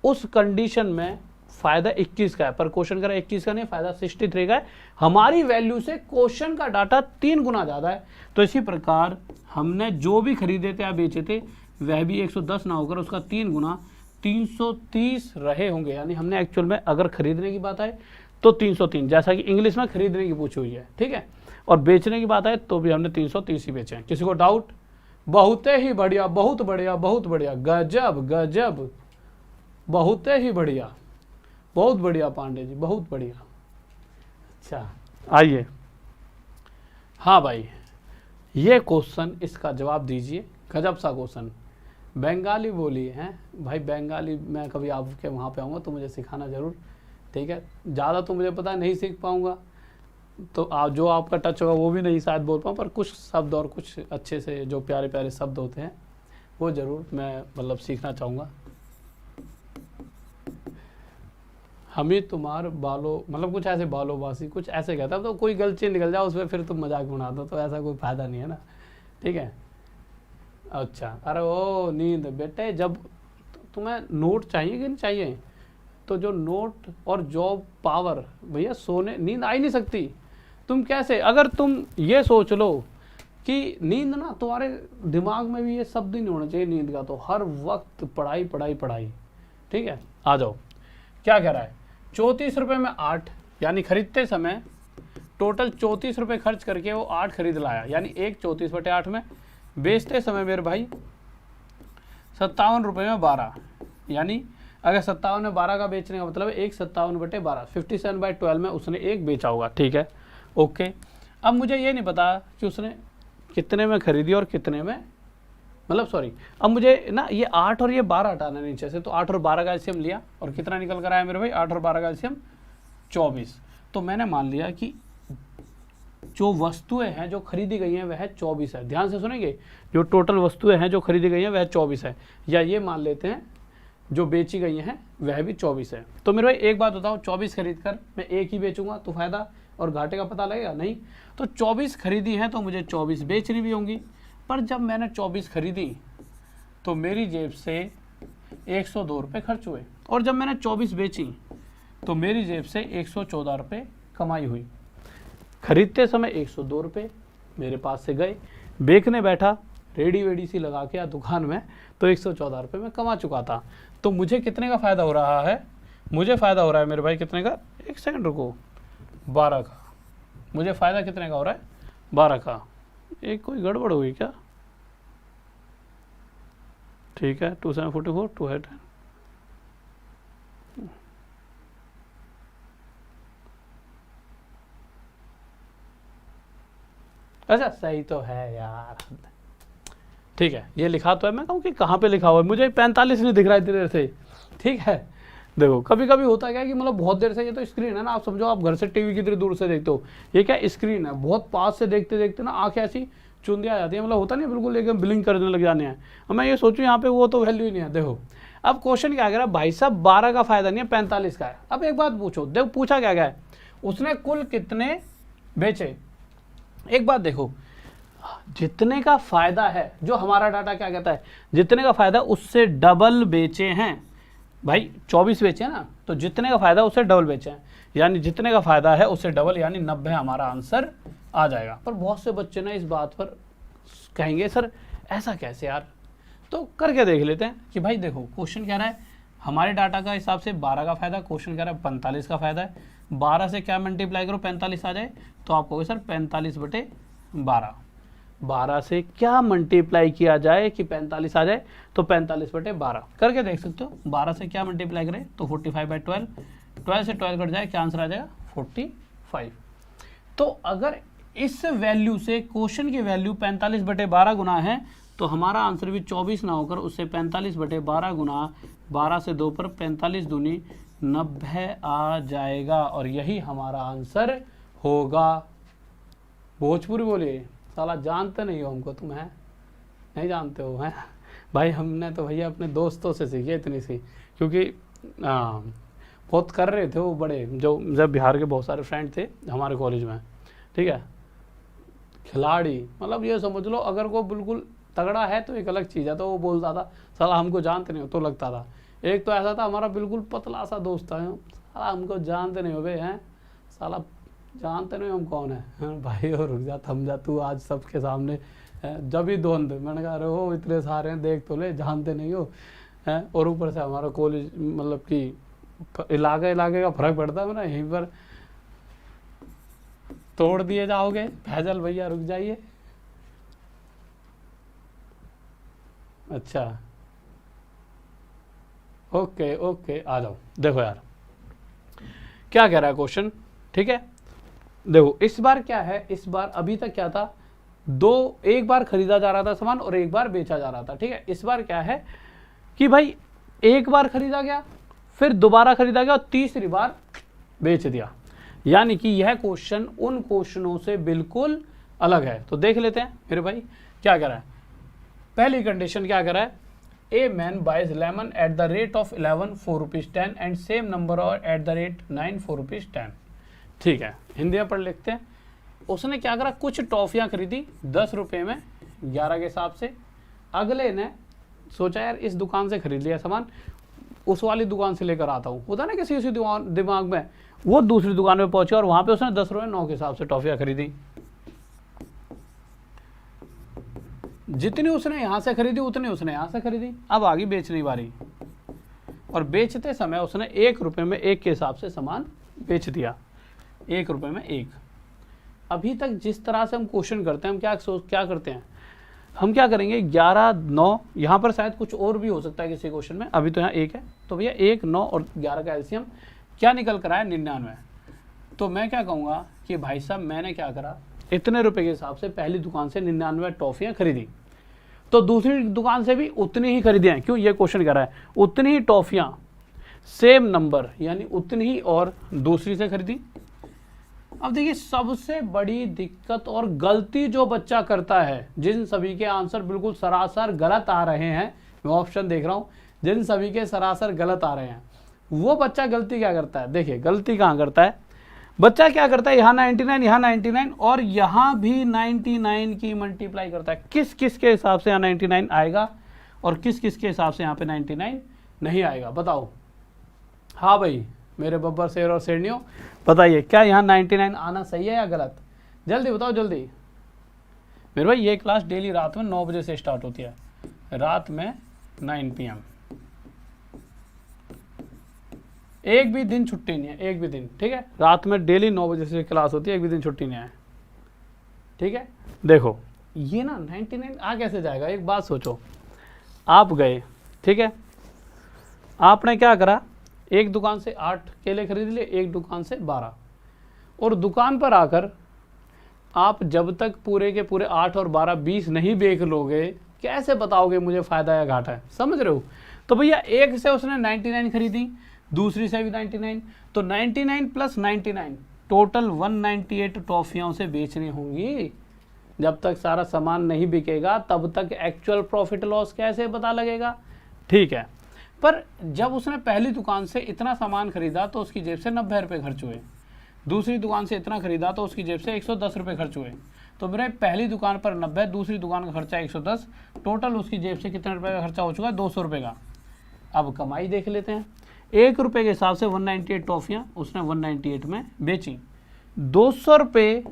उस कंडीशन में फ़ायदा 21 का है, पर क्वेश्चन कह रहा है 21 का नहीं, फ़ायदा 63 का है। हमारी वैल्यू से क्वेश्चन का डाटा 3 गुना ज़्यादा है। तो इसी प्रकार हमने जो भी खरीदे थे या बेचे थे वह भी 110 ना होकर उसका 3 गुना 330 रहे होंगे। यानी हमने एक्चुअल में अगर खरीदने की बात आए तो 303, जैसा कि इंग्लिश में खरीदने की पूछी हुई है। ठीक है, और बेचने की बात आए तो भी हमने 330 ही बेचे हैं। किसी को डाउट? बहुत ही बढ़िया, बहुत बढ़िया, बहुत बढ़िया, गजब गजब, बहुत ही बढ़िया, बहुत बढ़िया पांडे जी, बहुत बढ़िया। अच्छा आइए, हाँ भाई ये क्वेश्चन, इसका जवाब दीजिए। गजब सा क्वेश्चन। बंगाली बोली है भाई, बंगाली मैं कभी आपके वहाँ पे आऊँगा तो मुझे सिखाना ज़रूर। ठीक है, ज़्यादा तो मुझे पता नहीं सीख पाऊँगा, तो आप जो आपका टच होगा वो भी नहीं शायद बोल पाऊँ, पर कुछ शब्द और कुछ अच्छे से जो प्यारे प्यारे शब्द होते हैं वो ज़रूर मैं मतलब सीखना चाहूँगा। हमें तुम्हार बालो, मतलब कुछ ऐसे बालोबासी कुछ ऐसे कहता है, तो कोई गलती निकल जाए उसमें फिर तुम मजाक बना दो, तो ऐसा कोई फ़ायदा नहीं है ना। ठीक है, अच्छा, अरे ओ नींद बेटे, जब तुम्हें नोट चाहिए कि नहीं चाहिए, तो जो नोट और जॉब पावर, भैया सोने नींद आ ही नहीं सकती। तुम कैसे, अगर तुम ये सोच लो कि नींद ना, तुम्हारे दिमाग में भी ये शब्द ही नहीं होना चाहिए नींद का, तो हर वक्त पढ़ाई पढ़ाई पढ़ाई। ठीक है, आ जाओ, क्या कह रहा है, 34 रुपये में 8, यानी खरीदते समय टोटल 34 रुपये खर्च करके वो 8 खरीद लाया, यानी एक 34/8 में। बेचते समय मेरे भाई 57 रुपये में 12, यानी अगर 57 में 12 का बेचने का मतलब है एक 57/12, 57/12 में उसने एक बेचा होगा। ठीक है, ओके। अब मुझे ये नहीं पता कि उसने कितने में खरीदी और कितने में, मतलब सॉरी, अब मुझे ना ये 8 और ये 12 हटाना नीचे से, तो 8 और 12 का एलसीएम लिया और कितना निकल कर आया मेरे भाई, 8 और 12 का एलसीएम 24। तो मैंने मान लिया कि जो वस्तुएं हैं जो खरीदी गई हैं वह 24 है। ध्यान से सुनेंगे, जो टोटल वस्तुएं हैं जो खरीदी गई हैं वह 24 है, या ये मान लेते हैं जो बेची गई हैं वह भी 24 है। तो मेरे भाई एक बात बताओ, 24 खरीद कर मैं एक ही बेचूंगा तो फायदा और घाटे का पता लगेगा नहीं। तो 24 खरीदी है तो मुझे 24 बेचनी भी होंगी, पर जब मैंने 24 खरीदी तो मेरी जेब से 102 रुपये खर्च हुए, और जब मैंने 24 बेची तो मेरी जेब से 114 रुपये कमाई हुई। खरीदते समय 102 रुपये मेरे पास से गए, बेचने बैठा रेडी वेडी सी लगा के या दुकान में, तो 114 रुपये में कमा चुका था। तो मुझे कितने का फ़ायदा हो रहा है, मुझे फ़ायदा हो रहा है मेरे भाई कितने का, एक सेकंड रुको, 12 का। मुझे फ़ायदा कितने का हो रहा है, 12 का। एक कोई गड़बड़ हुई क्या? ठीक है, 2 7 44 2 है 10। अच्छा सही तो है यार, ठीक है, ये लिखा तो है, मैं कहूँ कि कहाँ पे लिखा हुआ है, मुझे 45 नहीं दिख रहा है इतनी देर से। ठीक है, देखो कभी कभी होता क्या है कि मतलब बहुत देर से, ये तो स्क्रीन है ना, आप समझो आप घर से टीवी कितनी दूर से देखते हो, ये क्या स्क्रीन है, बहुत पास से देखते देखते ना आंखें ऐसी चुंदी आ जाती है, मतलब होता नहीं बिल्कुल एकदम ब्लिंक करने लग जाने हैं। अब मैं ये सोचूं यहाँ पे वो तो वैल्यू ही नहीं है। देखो अब क्वेश्चन क्या कह रहा है, भाई साहब 12 का फायदा नहीं है, 45 का है। अब एक बात पूछो, देखो पूछा क्या गया है, उसने कुल कितने बेचे। एक बात देखो, जितने का फायदा है, जो हमारा डाटा क्या कहता है, जितने का फायदा उससे डबल बेचे हैं। भाई 24 बेचे हैं ना, तो जितने का फायदा उससे डबल बेचे हैं, यानी जितने का फायदा है उससे डबल, यानी 90 हमारा आंसर आ जाएगा। पर बहुत से बच्चे ना इस बात पर कहेंगे सर ऐसा कैसे यार, तो करके देख लेते हैं कि भाई देखो क्वेश्चन कह रहा है हमारे डाटा का हिसाब से 12 का फायदा, क्वेश्चन कह रहा है 45 का फायदा है। 12 से क्या मल्टीप्लाई करो 45 आ जाए, तो आप कहोगे सर 45/12। 12 से क्या मल्टीप्लाई किया जाए कि 45 आ जाए, तो 45/12 करके देख सकते हो। 12 से क्या मल्टीप्लाई करें तो 45/12, 12 से 12 कट जाए, क्या आंसर आ जाएगा 45। तो अगर इस वैल्यू से क्वेश्चन की वैल्यू 45/12 गुना है, तो हमारा आंसर भी 24 ना होकर उससे 45/12 गुना 12 से 2 पर 45 दूनी 90 आ जाएगा, और यही हमारा आंसर होगा। भोजपुरी बोलिए, साला जानते नहीं हो हमको, तुम है नहीं जानते हो हैं भाई। हमने तो भैया अपने दोस्तों से सीखी इतनी सी, क्योंकि बहुत कर रहे थे वो बड़े, जो जब बिहार के बहुत सारे फ्रेंड थे हमारे कॉलेज में, ठीक है, खिलाड़ी, मतलब ये समझ लो अगर वो बिल्कुल तगड़ा है तो एक अलग चीज़ है, तो वो बोलता था साला हमको जानते नहीं हो, तो लगता था। एक तो ऐसा था हमारा बिल्कुल पतला सा दोस्त था, साला हमको जानते नहीं हो बे, हैं साला जानते नहीं हम कौन है भाई, और रुक जा थम जा तू आज सबके सामने, जब ही द्वंद, मैंने कहा अरे हो इतने सारे हैं देख तो ले, जानते नहीं हो हैं। और ऊपर से हमारा कॉलेज मतलब कि इलाके का फर्क पड़ता है ना, यहीं पर तोड़ दिए जाओगे। फैजल भैया रुक जाइए, अच्छा ओके ओके आ जाओ। देखो यार क्या कह रहा है क्वेश्चन, ठीक है। देखो इस बार क्या है, इस बार अभी तक क्या था, एक बार खरीदा जा रहा था सामान और एक बार बेचा जा रहा था, ठीक है। इस बार क्या है कि भाई एक बार खरीदा गया, फिर दोबारा खरीदा गया और तीसरी बार बेच दिया, यानी कि यह क्वेश्चन उन क्वेश्चनों से बिल्कुल अलग है। तो देख लेते हैं मेरे भाई क्या कह रहा है। पहली कंडीशन क्या कह रहा है, a man buys lemon at the rate of 11 4.10 and same number और एट द रेट 9 4.10। ठीक है, हिंदी में पढ़ लिखते हैं। उसने क्या करा, कुछ टॉफियां खरीदी 10 रुपये में 11 के हिसाब से। अगले ने सोचा यार इस दुकान से खरीद लिया सामान, उस वाली दुकान से लेकर आता हूँ, होता ना किसी उसी दिमाग में, वो दूसरी दुकान पे पहुंचा और वहां पे उसने 10 रुपये 9 के हिसाब से टॉफियां खरीदी। जितनी उसने यहां से खरीदी उतनी उसने यहां से खरीदी। अब आगे बेचने वाली, और बेचते समय उसने 1 रुपये में 1 के हिसाब से सामान बेच दिया, 1 रुपये में 1। अभी तक जिस तरह से हम क्वेश्चन करते हैं, हम क्या करते हैं, हम क्या करेंगे 11 9, यहाँ पर शायद कुछ और भी हो सकता है किसी क्वेश्चन में, अभी तो यहाँ 1 है, तो भैया 1 9 और 11 का एलसीएम क्या निकल कर आया 99। तो मैं क्या कहूँगा कि भाई साहब मैंने क्या करा, इतने रुपए के हिसाब से पहली दुकान से 99 टॉफियाँ खरीदी, तो दूसरी दुकान से भी उतनी ही खरीदी हैं। क्यों, ये क्वेश्चन कर रहा है उतनी ही टॉफियाँ सेम नंबर, यानी उतनी ही, और दूसरी से खरीदी। अब देखिए सबसे बड़ी दिक्कत और गलती जो बच्चा करता है, जिन सभी के आंसर बिल्कुल सरासर गलत आ रहे हैं, मैं ऑप्शन देख रहा हूँ, जिन सभी के सरासर गलत आ रहे हैं, वो बच्चा गलती क्या करता है, देखिए गलती कहाँ करता है बच्चा, क्या करता है यहाँ 99 यहाँ 99 और यहाँ भी 99 की मल्टीप्लाई करता है। किस किस के हिसाब से यहाँ 99 आएगा और किस किस के हिसाब से यहाँ पे 99 नहीं आएगा, बताओ। हाँ भाई मेरे बब्बर शेर और शेरनियों बताइए, क्या यहाँ 99 आना सही है या गलत, जल्दी बताओ जल्दी। मेरे भाई ये क्लास डेली रात में 9 बजे से स्टार्ट होती है, रात में 9 PM, एक भी दिन छुट्टी नहीं है, एक भी दिन, ठीक है। रात में डेली 9 बजे से क्लास होती है, एक भी दिन छुट्टी नहीं है, ठीक है। देखो ये ना 99 आ कैसे जाएगा, एक बात सोचो, आप गए, ठीक है, आपने क्या करा, एक दुकान से 8 केले खरीद लिए, एक दुकान से 12, और दुकान पर आकर आप जब तक पूरे के पूरे 8 और 12 20 नहीं बेच लोगे, कैसे बताओगे मुझे फ़ायदा या घाटा है, समझ रहे हो। तो भैया एक से उसने 99 खरीदी, दूसरी से भी 99, तो 99 प्लस 99 टोटल 198 टॉफियाँ उसे बेचनी होंगी। जब तक सारा सामान नहीं बिकेगा तब तक एक्चुअल प्रॉफिट लॉस कैसे पता लगेगा, ठीक है। पर जब उसने पहली दुकान से इतना सामान खरीदा तो उसकी जेब से 90 रुपये खर्च हुए, दूसरी दुकान से इतना खरीदा तो उसकी जेब से 110 रुपये खर्च हुए। तो मेरे पहली दुकान पर 90, दूसरी दुकान का खर्चा 110, टोटल उसकी जेब से कितने रुपये का खर्चा हो चुका है, 200 रुपये का। अब कमाई देख लेते हैं, 1 रुपये के हिसाब से 198 टॉफियाँ उसने 198 में बेची। 200 रुपये,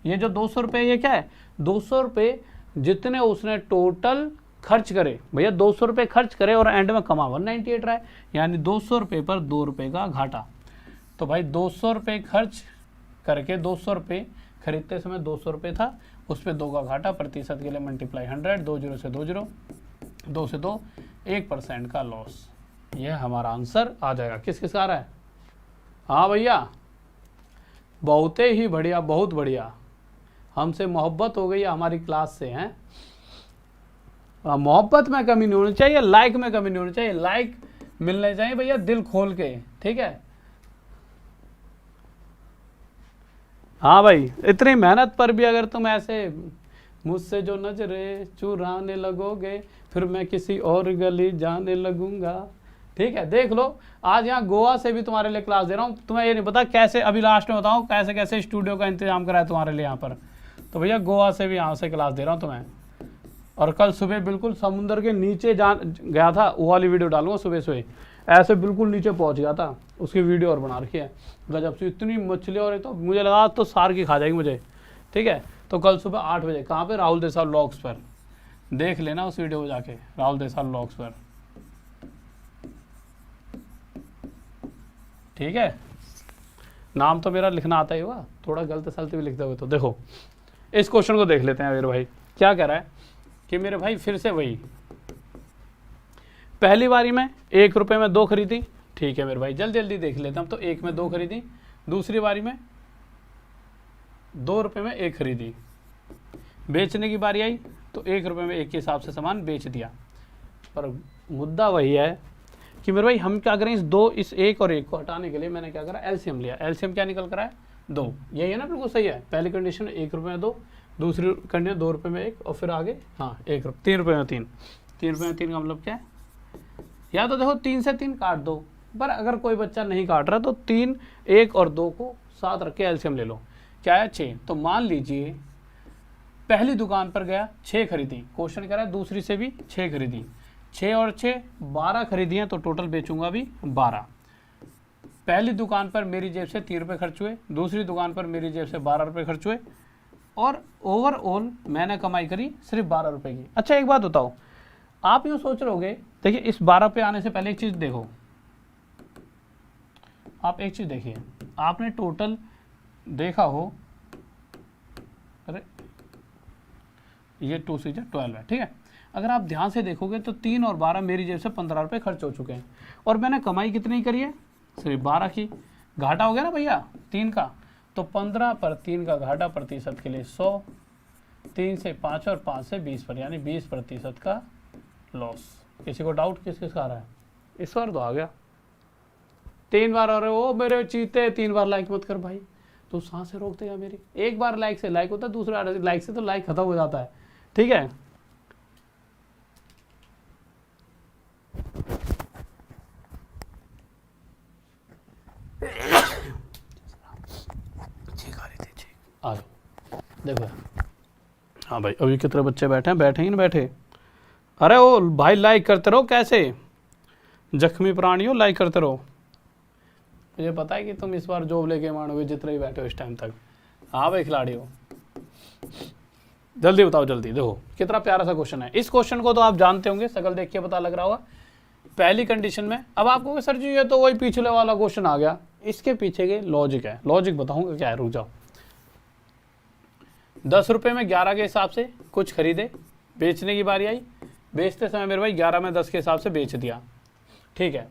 ये जो 200 रुपये ये क्या है, 200 रुपये जितने उसने टोटल खर्च करे, भैया 200 रुपये खर्च करे और एंड में कमा 198 रहा है, यानी 200 रुपये पर 2 रुपये का घाटा। तो भाई 200 रुपये खर्च करके 200 रुपये खरीदते समय 200 रुपये था, उस पर 2 का घाटा, प्रतिशत के लिए मल्टीप्लाई 100, 2 जीरो से 2 जीरो, 2 से 2, 1% का लॉस। यह हमारा आंसर आ जाएगा। किस किस का आ रहा है? हाँ भैया, बहुत ही बढ़िया, बहुत बढ़िया। हमसे मोहब्बत हो गई है हमारी क्लास से, हैं? मोहब्बत में कमी नहीं होनी चाहिए, लाइक में कमी नहीं होनी चाहिए, लाइक मिलने चाहिए भैया दिल खोल के, ठीक है। हाँ भाई, इतनी मेहनत पर भी अगर तुम ऐसे मुझसे जो नजरें चुराने लगोगे, फिर मैं किसी और गली जाने लगूंगा, ठीक है। देख लो, आज यहाँ गोवा से भी तुम्हारे लिए क्लास दे रहा हूँ। तुम्हें ये नहीं पता कैसे, अभी लास्ट में बताऊँ कैसे कैसे स्टूडियो का इंतजाम करा है तुम्हारे लिए यहाँ पर। तो भैया गोवा से भी यहाँ से क्लास दे रहा हूँ तुम्हें। और कल सुबह बिल्कुल समुद्र के नीचे गया था, वो वाली वीडियो डालूंगा। सुबह सुबह ऐसे बिल्कुल नीचे पहुँच गया था, उसकी वीडियो और बना रखी है गजब से। इतनी मछली, और तो मुझे लगा तो सार की खा जाएगी मुझे, ठीक है। तो कल सुबह 8 बजे कहाँ पे? राहुल देसाई व्लॉग्स पर देख लेना उस वीडियो को जाके, राहुल देसाई व्लॉग्स पर, ठीक है। नाम तो मेरा लिखना आता ही होगा, थोड़ा गलत सलत भी लिखते हुए। तो देखो इस क्वेश्चन को देख लेते हैं मेरे भाई, क्या कह रहा है कि मेरे भाई फिर से वही, पहली बारी में 1 रुपये में 2 खरीदी, ठीक है मेरे भाई, जल्दी जल्दी देख लेते हैं। तो 1 में 2 खरीदी, दूसरी बारी में 2 रुपये में 1 खरीदी, बेचने की बारी आई तो 1 रुपये में 1 के हिसाब से सामान बेच दिया। पर मुद्दा वही है कि मेरे भाई हम क्या करें, इस 1 और 1 को हटाने के लिए मैंने क्या करा, एलसीएम लिया। एलसीएम क्या निकल कर आया? 2। यही है ना, बिल्कुल सही है। पहली कंडीशन 1 रुपये में 2, दूसरी कंडीशन 2 रुपये में 1, और फिर आगे हाँ 3 रुपये में 3। 3 रुपये में 3 का मतलब क्या है? या तो देखो 3 से 3 काट दो, पर अगर कोई बच्चा नहीं काट रहा तो 3, 1 और 2 को साथ रख के एलसीएम ले लो। क्या है? 6। तो मान लीजिए पहली दुकान पर गया, 6 खरीदी, क्वेश्चन कह रहा है दूसरी से भी 6 खरीदी, 6 और 6 12 खरीदी हैं, तो टोटल बेचूंगा भी 12। पहली दुकान पर मेरी जेब से 3 रुपये खर्च हुए, दूसरी दुकान पर मेरी जेब से 12 रुपये खर्च हुए, और ओवरऑल मैंने कमाई करी सिर्फ 12 रुपये की। अच्छा एक बात बताओ, आप यूँ सोच रहोगे, देखिए इस 12 पे आने से पहले एक चीज़ देखो, आप एक चीज़ देखिए, आपने टोटल देखा हो, अरे ये 2 से 12 है, ठीक है। अगर आप ध्यान से देखोगे तो 3 और 12 मेरी जेब से 15 रुपये खर्च हो चुके हैं, और मैंने कमाई कितनी करी है? सिर्फ 12 की। घाटा हो गया ना भैया 3 का, तो 15 पर 3 का घाटा, प्रतिशत के लिए 100, 3 से 5 और 5 से 20 पर, यानी 20% का लॉस। किसी को डाउट किस किस का आ रहा है? इस बार तो आ गया 3 बार। और वो मेरे चीते 3 बार लाइक मत कर भाई, तो सांसें रोक देगा मेरी। एक बार लाइक से लाइक होता है, दूसरा लाइक से तो लाइक खत्म हो जाता है, ठीक है। आ जाओ देखो, हाँ भाई अभी कितने बच्चे बैठे हैं? बैठे ही ना बैठे? अरे ओ भाई लाइक करते रहो, कैसे जख्मी प्राणी हो, लाइक करते रहो। मुझे पता है कि तुम इस बार जॉब लेके मानोगे जितने ही बैठे हो इस टाइम तक। हाँ भाई खिलाड़ी हो, जल्दी बताओ जल्दी। देखो कितना प्यारा सा क्वेश्चन है। इस क्वेश्चन को तो आप जानते होंगे, शकल देख के पता लग रहा होगा। पहली कंडीशन में अब आपको सर जी ये तो वही पिछले वाला क्वेश्चन आ गया, इसके पीछे के लॉजिक है, लॉजिक बताऊंगा क्या है, रुक जाओ। 10 रुपये में 11 के हिसाब से कुछ खरीदे, बेचने की बारी आई, बेचते समय मेरे भाई 11 में 10 के हिसाब से बेच दिया, ठीक है।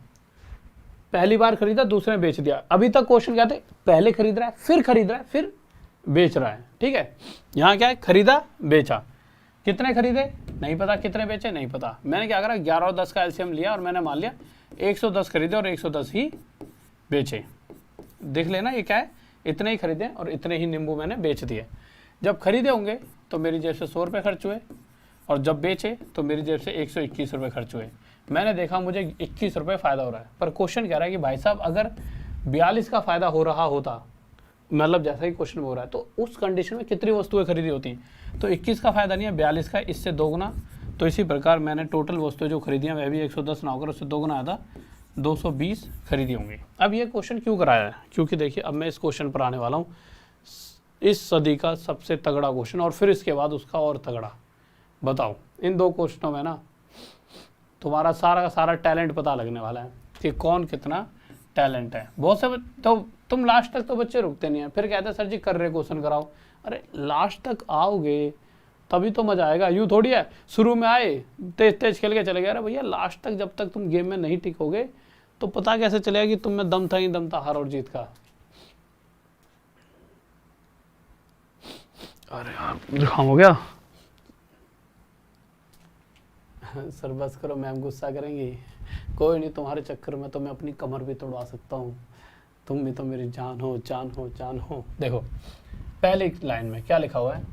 पहली बार खरीदा, दूसरे में बेच दिया। अभी तक क्वेश्चन क्या थे? पहले खरीद रहा है, फिर खरीद रहा है, फिर बेच रहा है, ठीक है। यहाँ क्या है? खरीदा बेचा। कितने खरीदे नहीं पता, कितने बेचे नहीं पता। मैंने क्या करा, 11 और 10 का एलसीएम लिया और मैंने मान लिया 110 खरीदे और 110 ही बेचे। देख लेना ये क्या है, इतने ही खरीदे और इतने ही नींबू मैंने बेच दिए। जब खरीदे होंगे तो मेरी जेब से 100 रुपये खर्च हुए, और जब बेचे तो मेरी जेब से 121 रुपये खर्च हुए। मैंने देखा मुझे 21 रुपये फ़ायदा हो रहा है। पर क्वेश्चन कह रहा है कि भाई साहब अगर 42 का फ़ायदा हो रहा होता, मतलब जैसा ही क्वेश्चन में हो रहा है, तो उस कंडीशन में कितनी वस्तुएं खरीदी होती? तो 21 का फ़ायदा नहीं है, 42 का, इससे दोगुना। तो इसी प्रकार मैंने टोटल वस्तुएं जो खरीदी हैं वह भी 110 ना होकर उससे दोगुना आधा 220 खरीदी होंगी। अब ये क्वेश्चन क्यों कराया है? क्योंकि देखिए अब मैं इस क्वेश्चन पर आने वाला हूँ, इस सदी का सबसे तगड़ा क्वेश्चन, और फिर इसके बाद उसका और तगड़ा। बताओ इन 2 क्वेश्चनों में ना तुम्हारा सारा का सारा टैलेंट पता लगने वाला है कि कौन कितना टैलेंट है। बहुत से तो तुम लास्ट तक तो बच्चे रुकते नहीं है, फिर कहते हैं सर जी कर रहे क्वेश्चन कराओ। अरे लास्ट तक आओगे तभी तो मजा आएगा। यूँ थोड़ी है शुरू में आए तेज तेज खेल के चले गए। अरे भैया लास्ट तक जब तक तुम गेम में नहीं टिकोगे तो पता कैसे चलेगा कि तुम में दम था ही दम था हार और जीत का। अरे यार जुकाम हो गया। सर बस करो, मैम गुस्सा करेंगी। कोई नहीं, तुम्हारे चक्कर में तो मैं अपनी कमर भी तोड़वा सकता हूँ। तुम भी तो मेरी जान हो जान हो जान हो। देखो पहली लाइन में क्या लिखा हुआ है,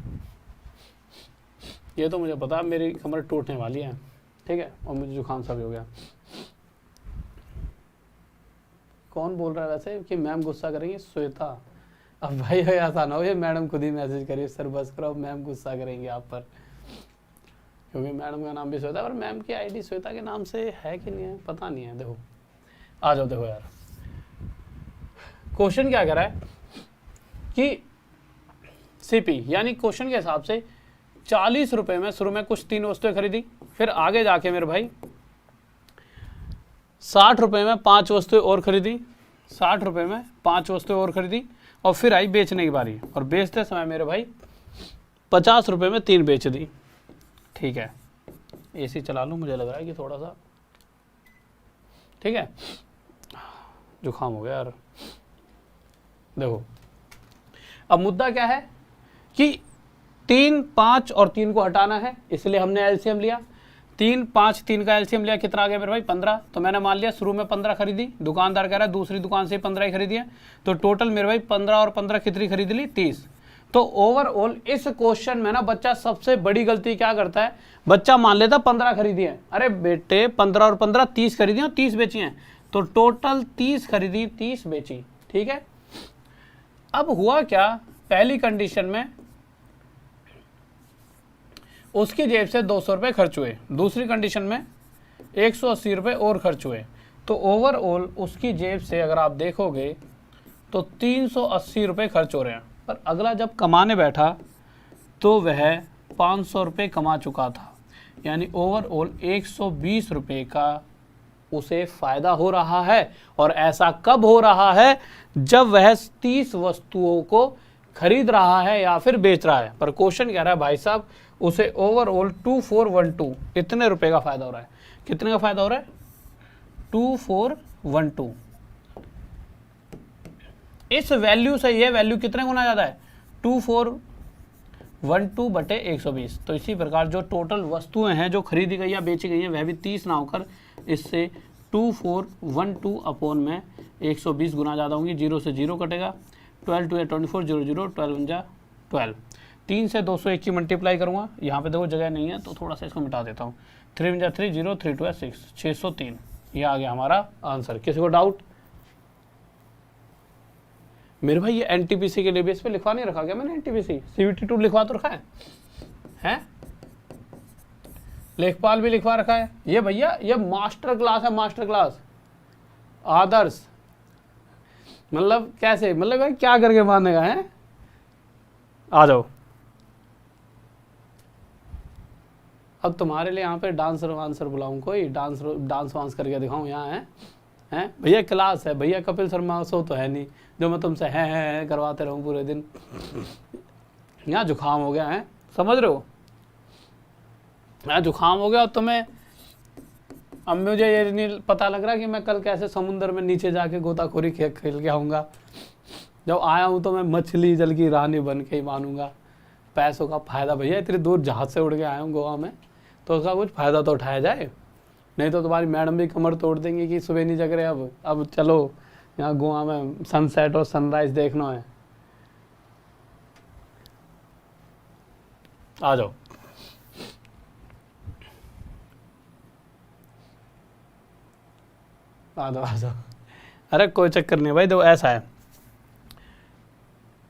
ये तो मुझे पता है मेरी कमर टूटने वाली है, ठीक है, और मुझे जुकाम सा भी हो गया। कौन बोल रहा है वैसे कि मैम गुस्सा करेंगी? श्वेता। अब भाई ऐसा ना हो ये मैडम खुद ही मैसेज करिए सर बस करो, मैम गुस्सा करेंगे आप पर, क्योंकि मैडम का नाम भी श्वेता, पर मैम की आईडी श्वेता के नाम से है कि नहीं है पता नहीं है। देखो आ जाओ, देखो यार क्वेश्चन क्या कह रहा है कि सीपी यानी क्वेश्चन के हिसाब से 40 रुपए में शुरू में कुछ 3 वस्तुएं खरीदी, फिर आगे जाके मेरे भाई 60 रुपए में 5 वस्तुएं और खरीदी, 60 रुपए में 5 वस्तुएं और खरीदी, और फिर आई बेचने की बारी, और बेचते समय मेरे भाई 50 रुपए में 3 बेच दी। ठीक है, एसी चला लूँ, मुझे लग रहा है कि थोड़ा सा, ठीक है, जुकाम हो गया यार। देखो अब मुद्दा क्या है कि 3, 5 और 3 को हटाना है, इसलिए हमने एलसीएम लिया। 3, 5, 3 का एलसीएम लिया, कितना आ गया मेरे भाई 15। तो मैंने मान लिया शुरू में 15 खरीदी, दुकानदार कह रहा है दूसरी दुकान से 15 ही खरीदी है, तो टोटल मेरे भाई 15 और 15 कितनी खरीद ली? 30। तो ओवरऑल इस क्वेश्चन में ना बच्चा सबसे बड़ी गलती क्या करता है, बच्चा मान लेता 15 खरीदी है। अरे बेटे 15 और 15 30 खरीदी और 30 बेची हैं, तो टोटल 30 खरीदी 30 बेची। ठीक है, अब हुआ क्या, पहली कंडीशन में उसकी जेब से 200 रुपये खर्च हुए, दूसरी कंडीशन में 180 रुपये और खर्च हुए, तो ओवरऑल उसकी जेब से अगर आप देखोगे तो 380 रुपये खर्च हो रहे हैं। पर अगला जब कमाने बैठा तो वह 500 रुपये कमा चुका था, यानी ओवरऑल 120 रुपये का उसे फ़ायदा हो रहा है। और ऐसा कब हो रहा है, जब वह 30 वस्तुओं को खरीद रहा है या फिर बेच रहा है। पर क्वेश्चन कह रहा है भाई साहब उसे ओवरऑल 2412 इतने रुपए का फ़ायदा हो रहा है। कितने का फ़ायदा हो रहा है? 2412। इस वैल्यू से ये वैल्यू कितने गुना ज़्यादा है? 2412 बटे 120। तो इसी प्रकार जो टोटल वस्तुएं हैं जो खरीदी गई या बेची गई हैं वह भी 30 ना होकर इससे 2412 अपॉन में 120 गुना ज़्यादा होंगी। 0 से 0 कटेगा, 12 2 24, 0 0, 12 1 जा 12। 3 से 201 की मल्टीप्लाई करूँगा, यहाँ पे देखो जगह नहीं है तो थोड़ा सा इसको मिटा देता हूँ। 3 1 जा 3, 0 3 2 6, 603। ये आ गया हमारा आंसर। किसी को डाउट? मेरे भाई ये एनटीपीसी के लिए भी इस पे लिखवा नहीं रखा क्या मैंने? एनटीपीसी CVT 2 लिखवा तो रखा है, हैं? लेखपाल भी लिखवा रखा है। ये भैया ये मास्टर क्लास है, मास्टर क्लास आदर्श। मतलब कैसे, मतलब भाई क्या करके मानेगा है? आ जाओ। अब तुम्हारे लिए यहाँ पे डांसर वांसर बुलाऊं, कोई डांस वांस करके दिखाऊं यहाँ हैं भैया? क्लास है भैया, कपिल शर्मा शो तो है नहीं जो मैं तुमसे है करवाते रहूं पूरे दिन। यहाँ जुकाम हो गया है, समझ रहे हो? यहाँ जुकाम हो गया। तुम्हें अब मुझे ये नहीं पता लग रहा कि मैं कल कैसे समुद्र में नीचे जाके गोताखोरी खेल के आऊँगा। जब आया हूँ तो मैं मछली जल की रानी बन के ही मानूंगा। पैसों का फ़ायदा भैया, इतनी दूर जहाज से उड़ के आया हूँ गोवा में, तो उसका कुछ फ़ायदा तो उठाया जाए, नहीं तो तुम्हारी मैडम भी कमर तोड़ देंगी कि सुबह नहीं जग रहे। अब चलो यहाँ गोवा में सनसेट और सनराइज देखना है। आ जाओ। आ जाओ। अरे कोई चक्कर नहीं भाई, देखो ऐसा है,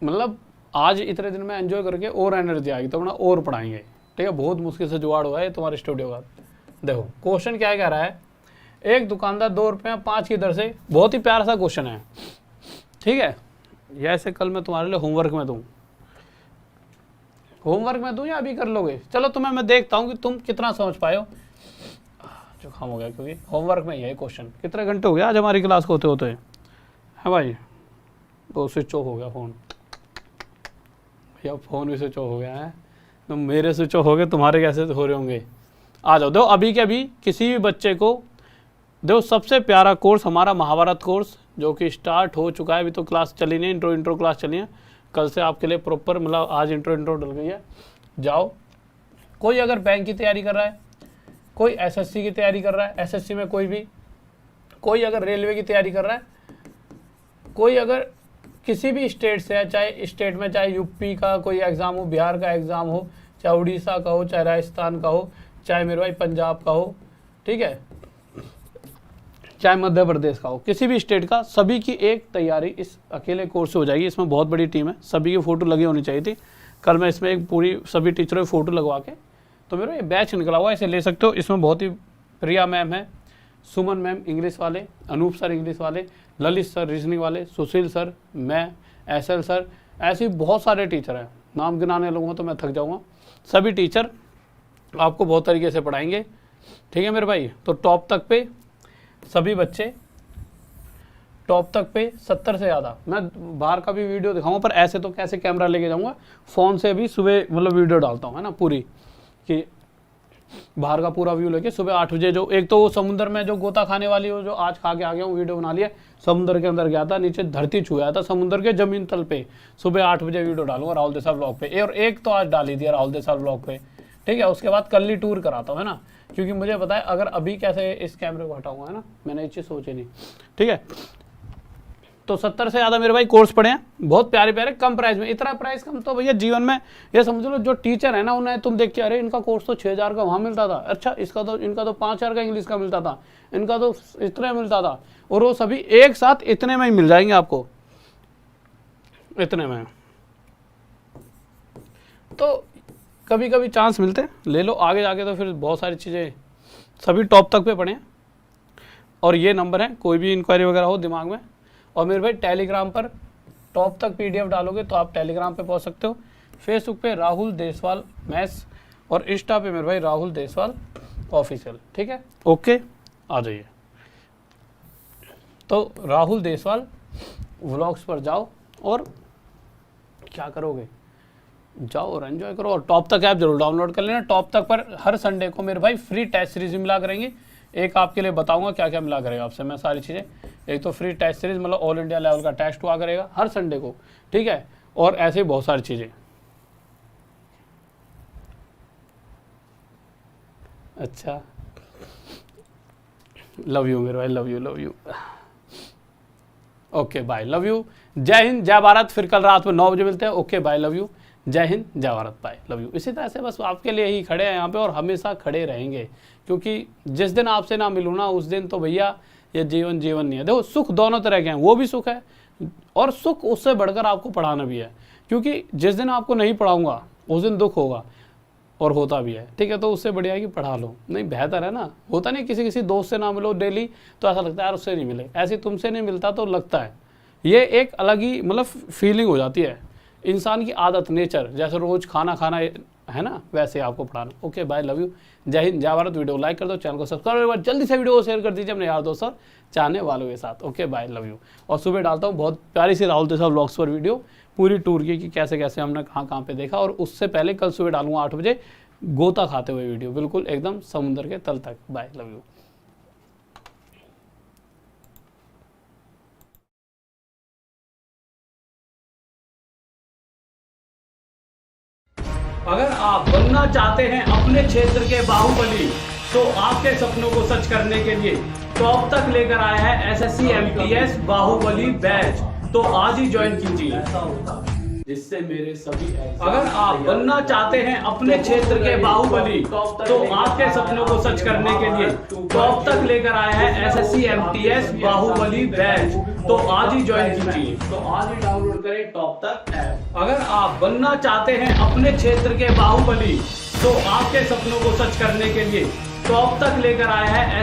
मतलब आज इतने दिन में एंजॉय करके और एनर्जी आएगी तो अपना और पढ़ाएंगे। ठीक है, बहुत मुश्किल से जुगाड़ हुआ है तुम्हारे स्टूडियो का। देखो क्वेश्चन क्या कह रहा है, एक दुकानदार 2 रुपये 5 की दर से, बहुत ही प्यारा सा क्वेश्चन है, ठीक है, ये ऐसे कल मैं तुम्हारे लिए होमवर्क में दूँ। होमवर्क मैं दूं या अभी कर लोगे? चलो तुम्हें मैं देखता हूँ कि तुम कितना समझ पाए हो। जुकाम हो गया क्योंकि होमवर्क में यही क्वेश्चन। कितने घंटे हो गया आज हमारी क्लास को होते होते है भाई? तो स्विच ऑफ हो गया फ़ोन भैया, फ़ोन भी स्विच ऑफ हो गया है। तो मेरे स्विच ऑफ हो गए, तुम्हारे कैसे हो रहे होंगे? आ जाओ। दो अभी के अभी किसी भी बच्चे को दो सबसे प्यारा कोर्स हमारा महाभारत कोर्स जो कि स्टार्ट हो चुका है। अभी तो क्लास चली नहीं, इंट्रो क्लास चली है। कल से आपके लिए प्रॉपर मतलब आज इंट्रो डल गई है। जाओ। कोई अगर बैंक की तैयारी कर रहा है, कोई एसएससी की तैयारी कर रहा है, एसएससी में कोई भी, कोई अगर रेलवे की तैयारी कर रहा है, कोई अगर किसी भी स्टेट से है, चाहे स्टेट में चाहे यूपी का कोई एग्ज़ाम हो, बिहार का एग्ज़ाम हो, चाहे उड़ीसा का हो, चाहे राजस्थान का हो, चाहे मेरे भाई पंजाब का हो, ठीक है, चाहे मध्य प्रदेश का हो, किसी भी स्टेट का, सभी की एक तैयारी इस अकेले कोर्स से हो जाएगी। इसमें बहुत बड़ी टीम है, सभी की फ़ोटो लगी होनी चाहिए थी। कल मैं इसमें एक पूरी सभी टीचरों की फ़ोटो लगवा के, तो मेरा ये बैच निकला हुआ है, इसे ले सकते हो। इसमें बहुत ही प्रिया मैम है, सुमन मैम इंग्लिश वाले, अनूप सर इंग्लिश वाले, ललित सर रीजनिंग वाले, सुशील सर, मैं, एसएल सर, ऐसे बहुत सारे टीचर हैं। नाम गिनाने लगूँगा तो मैं थक जाऊँगा। सभी टीचर आपको बहुत तरीके से पढ़ाएंगे, ठीक है मेरे भाई। तो टॉप तक पे सभी बच्चे, टॉप तक पे 70 से ज़्यादा। मैं बाहर का भी वीडियो दिखाऊंगा, पर ऐसे तो कैसे कैमरा लेके जाऊंगा, फ़ोन से भी सुबह मतलब वीडियो डालता हूँ, है ना, पूरी कि बाहर का पूरा व्यू लेके सुबह 8 बजे। जो एक तो वो समुद्र में जो गोता खाने वाली हो, जो आज खा के आ गया हूँ, वीडियो बना लिया, समुद्र के अंदर गया था, नीचे धरती छुआ था समुद्र के जमीन तल पे। सुबह 8 बजे वीडियो डालूंगा राहुल देसाई ब्लॉग पे। और एक तो आज डाल ही दिया राहुल देसाई ब्लॉग पे, ठीक है। उसके बाद कल ही टूर कराता हूँ, है ना, क्योंकि मुझे पता है अगर अभी कैसे इस कैमरे को हटाऊंगा, है ना, मैंने ये चीज़ सोची नहीं, ठीक है। तो 70 से ज़्यादा मेरे भाई कोर्स पढ़े हैं, बहुत प्यारे प्यारे, कम प्राइस में। इतना प्राइस कम तो भैया जीवन में ये समझ लो, जो टीचर है ना, उन्हें तुम देख के अरे इनका कोर्स तो 6000 का वहाँ मिलता था, अच्छा इसका तो इनका तो 5000 का इंग्लिश का मिलता था, इनका तो इतने मिलता था, और वो सभी एक साथ इतने में ही मिल जाएंगे आपको, इतने में। तो कभी कभी चांस मिलते हैं, ले लो। आगे जाके तो फिर बहुत सारी चीज़ें, सभी टॉप तक पे पढ़े। और ये नंबर है, कोई भी इंक्वायरी वगैरह हो दिमाग में। और मेरे भाई टेलीग्राम पर टॉप तक PDF डालोगे तो आप टेलीग्राम पे पहुंच सकते हो। फेसबुक पे राहुल देसवाल मैथ्स, और इंस्टा पे मेरे भाई राहुल देसवाल ऑफिशियल, ठीक है। ओके, आ जाइए। तो राहुल देसवाल व्लॉग्स पर जाओ और क्या करोगे, जाओ और एंजॉय करो। और टॉप तक ऐप जरूर डाउनलोड कर लेना। टॉप तक पर हर संडे को मेरे भाई फ्री टेस्ट सीरीज मिला करेंगे। एक आपके लिए बताऊंगा क्या क्या मिला करेगा आपसे मैं सारी चीज़ें। एक तो फ्री टेस्ट सीरीज, मतलब ऑल इंडिया लेवल का टेस्ट हुआ करेगा हर संडे को, ठीक है। और ऐसे ही बहुत सारी चीज़ें। अच्छा, लव यू मेरे भाई, love you love you. Okay bye, love you. जय हिंद, जय भारत। फिर कल रात में 9 बजे मिलते हैं। Okay bye, love you. जय हिंद, जय भारत, बाय, लव यू। इसी तरह से बस आपके लिए ही खड़े हैं यहाँ पे, और हमेशा खड़े रहेंगे, क्योंकि जिस दिन आपसे ना मिलूँ ना, उस दिन तो भैया ये जीवन जीवन नहीं है। देखो, सुख दोनों तरह के हैं, वो भी सुख है, और सुख उससे बढ़कर आपको पढ़ाना भी है, क्योंकि जिस दिन आपको नहीं पढ़ाऊंगा उस दिन दुख होगा, और होता भी है, ठीक है। तो उससे बढ़िया है कि पढ़ा लो, नहीं बेहतर है ना। होता नहीं किसी दोस्त से ना मिलो डेली तो ऐसा लगता है यार उससे नहीं मिले, ऐसे तुमसे नहीं मिलता तो लगता है। ये एक अलग ही मतलब फीलिंग हो जाती है, इंसान की आदत, नेचर। जैसे रोज खाना खाना है ना, वैसे आपको पढ़ाना। Okay bye, love you. जय हिंद, जय भारत। वीडियो लाइक कर दो, चैनल को सब्सक्राइब कर, जल्दी से वीडियो को शेयर कर दीजिए अपने यार दोस्तों और चाहने वालों के साथ। Okay bye, love you. और सुबह डालता हूँ बहुत प्यारी सी राहुल देसाई व्लॉग्स पर वीडियो, पूरी टूर की कि कैसे कैसे हमने कहाँ कहाँ पे देखा। और उससे पहले कल सुबह डालूंगा 8 बजे गोता खाते हुए वीडियो, बिल्कुल एकदम समुद्र के तल तक। Bye, love you. अगर आप बनना चाहते हैं अपने क्षेत्र के बाहुबली, तो आपके सपनों को सच करने के लिए टॉप तक लेकर आया है SSC MTS बाहुबली बैच। तो आज ही ज्वाइन कीजिए, जिससे मेरे सभी। अगर आप बनना चाहते हैं अपने क्षेत्र के बाहुबली, तो आपके सपनों को सच करने के लिए टॉप तक लेकर आया है SSC MTS बाहुबली बैच। तो आज ही ज्वाइन कीजिए, तो आज ही डाउनलोड करें टॉप तक ऐप। अगर आप बनना चाहते हैं अपने क्षेत्र के बाहुबली, तो आपके सपनों को सच करने के लिए टॉप तक लेकर आया है